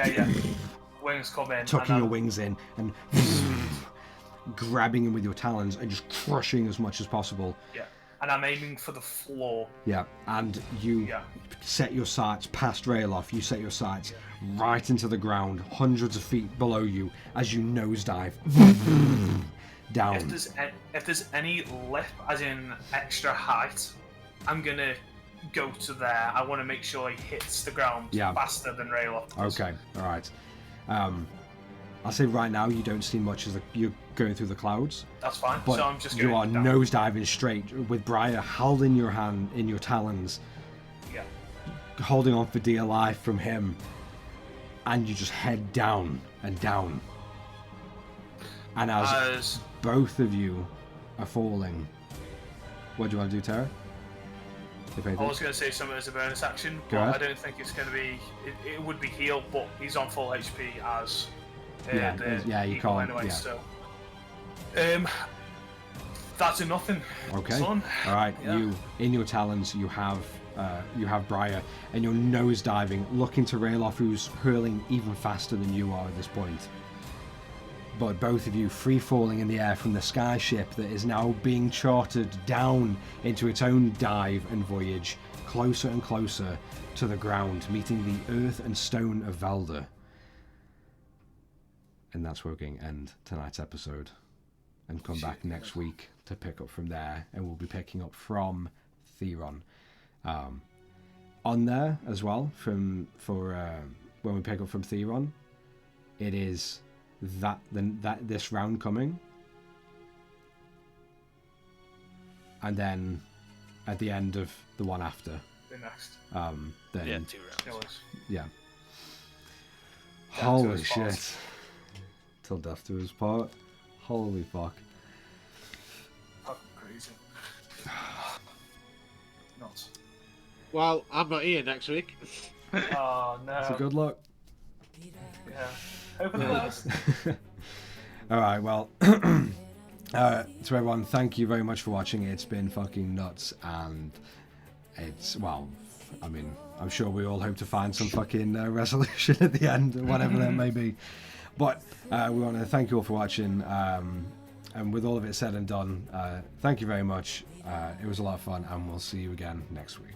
wings come in, tucking your wings in and grabbing him with your talons and just crushing as much as possible. Yeah. And I'm aiming for the floor. Yeah, and you set your sights past Rayloff. You set your sights right into the ground, hundreds of feet below you, as you nosedive down. If there's any lip, as in extra height, I'm gonna go to there. I want to make sure he hits the ground faster than Rayloff does. Okay, all right. I'll say right now you don't see much as you're going through the clouds. That's fine. But so I'm just going you are down. nosediving straight with Briar held in your hand, in your talons. Yeah. Holding on for dear life from him, and you just head down and down. And as both of you are falling, what do you want to do, Tara? I was going to say something as a bonus action, Go but ahead. I don't think it's going to be. It would be heal, but he's on full HP as. You eagle can't. Anyway, yeah. so. That's a nothing. Okay. Son. All right. Yeah. You in your talons, you have Briar, and you're nosediving, looking to Rayloff, who's hurling even faster than you are at this point. But both of you free falling in the air from the sky ship that is now being chartered down into its own dive and voyage, closer and closer to the ground, meeting the earth and stone of Valdur. And that's where we're going to end tonight's episode, and come back next week to pick up from there, and we'll be picking up from Theron. On there as well, when we pick up from Theron, it is that this round coming, and then at the end of the one after, The next. then 2 rounds. yeah. Death to Holy us part. shit! Till death to his part. Holy fuck! Fucking crazy. Nuts. Well, I'm not here next week. Oh no. So good luck. Yeah. Hope it does. All right, well, to everyone, thank you very much for watching. It's been fucking nuts, and it's, well, I mean, I'm sure we all hope to find some fucking resolution at the end, whatever that may be. But we want to thank you all for watching, and with all of it said and done, thank you very much. It was a lot of fun, and we'll see you again next week.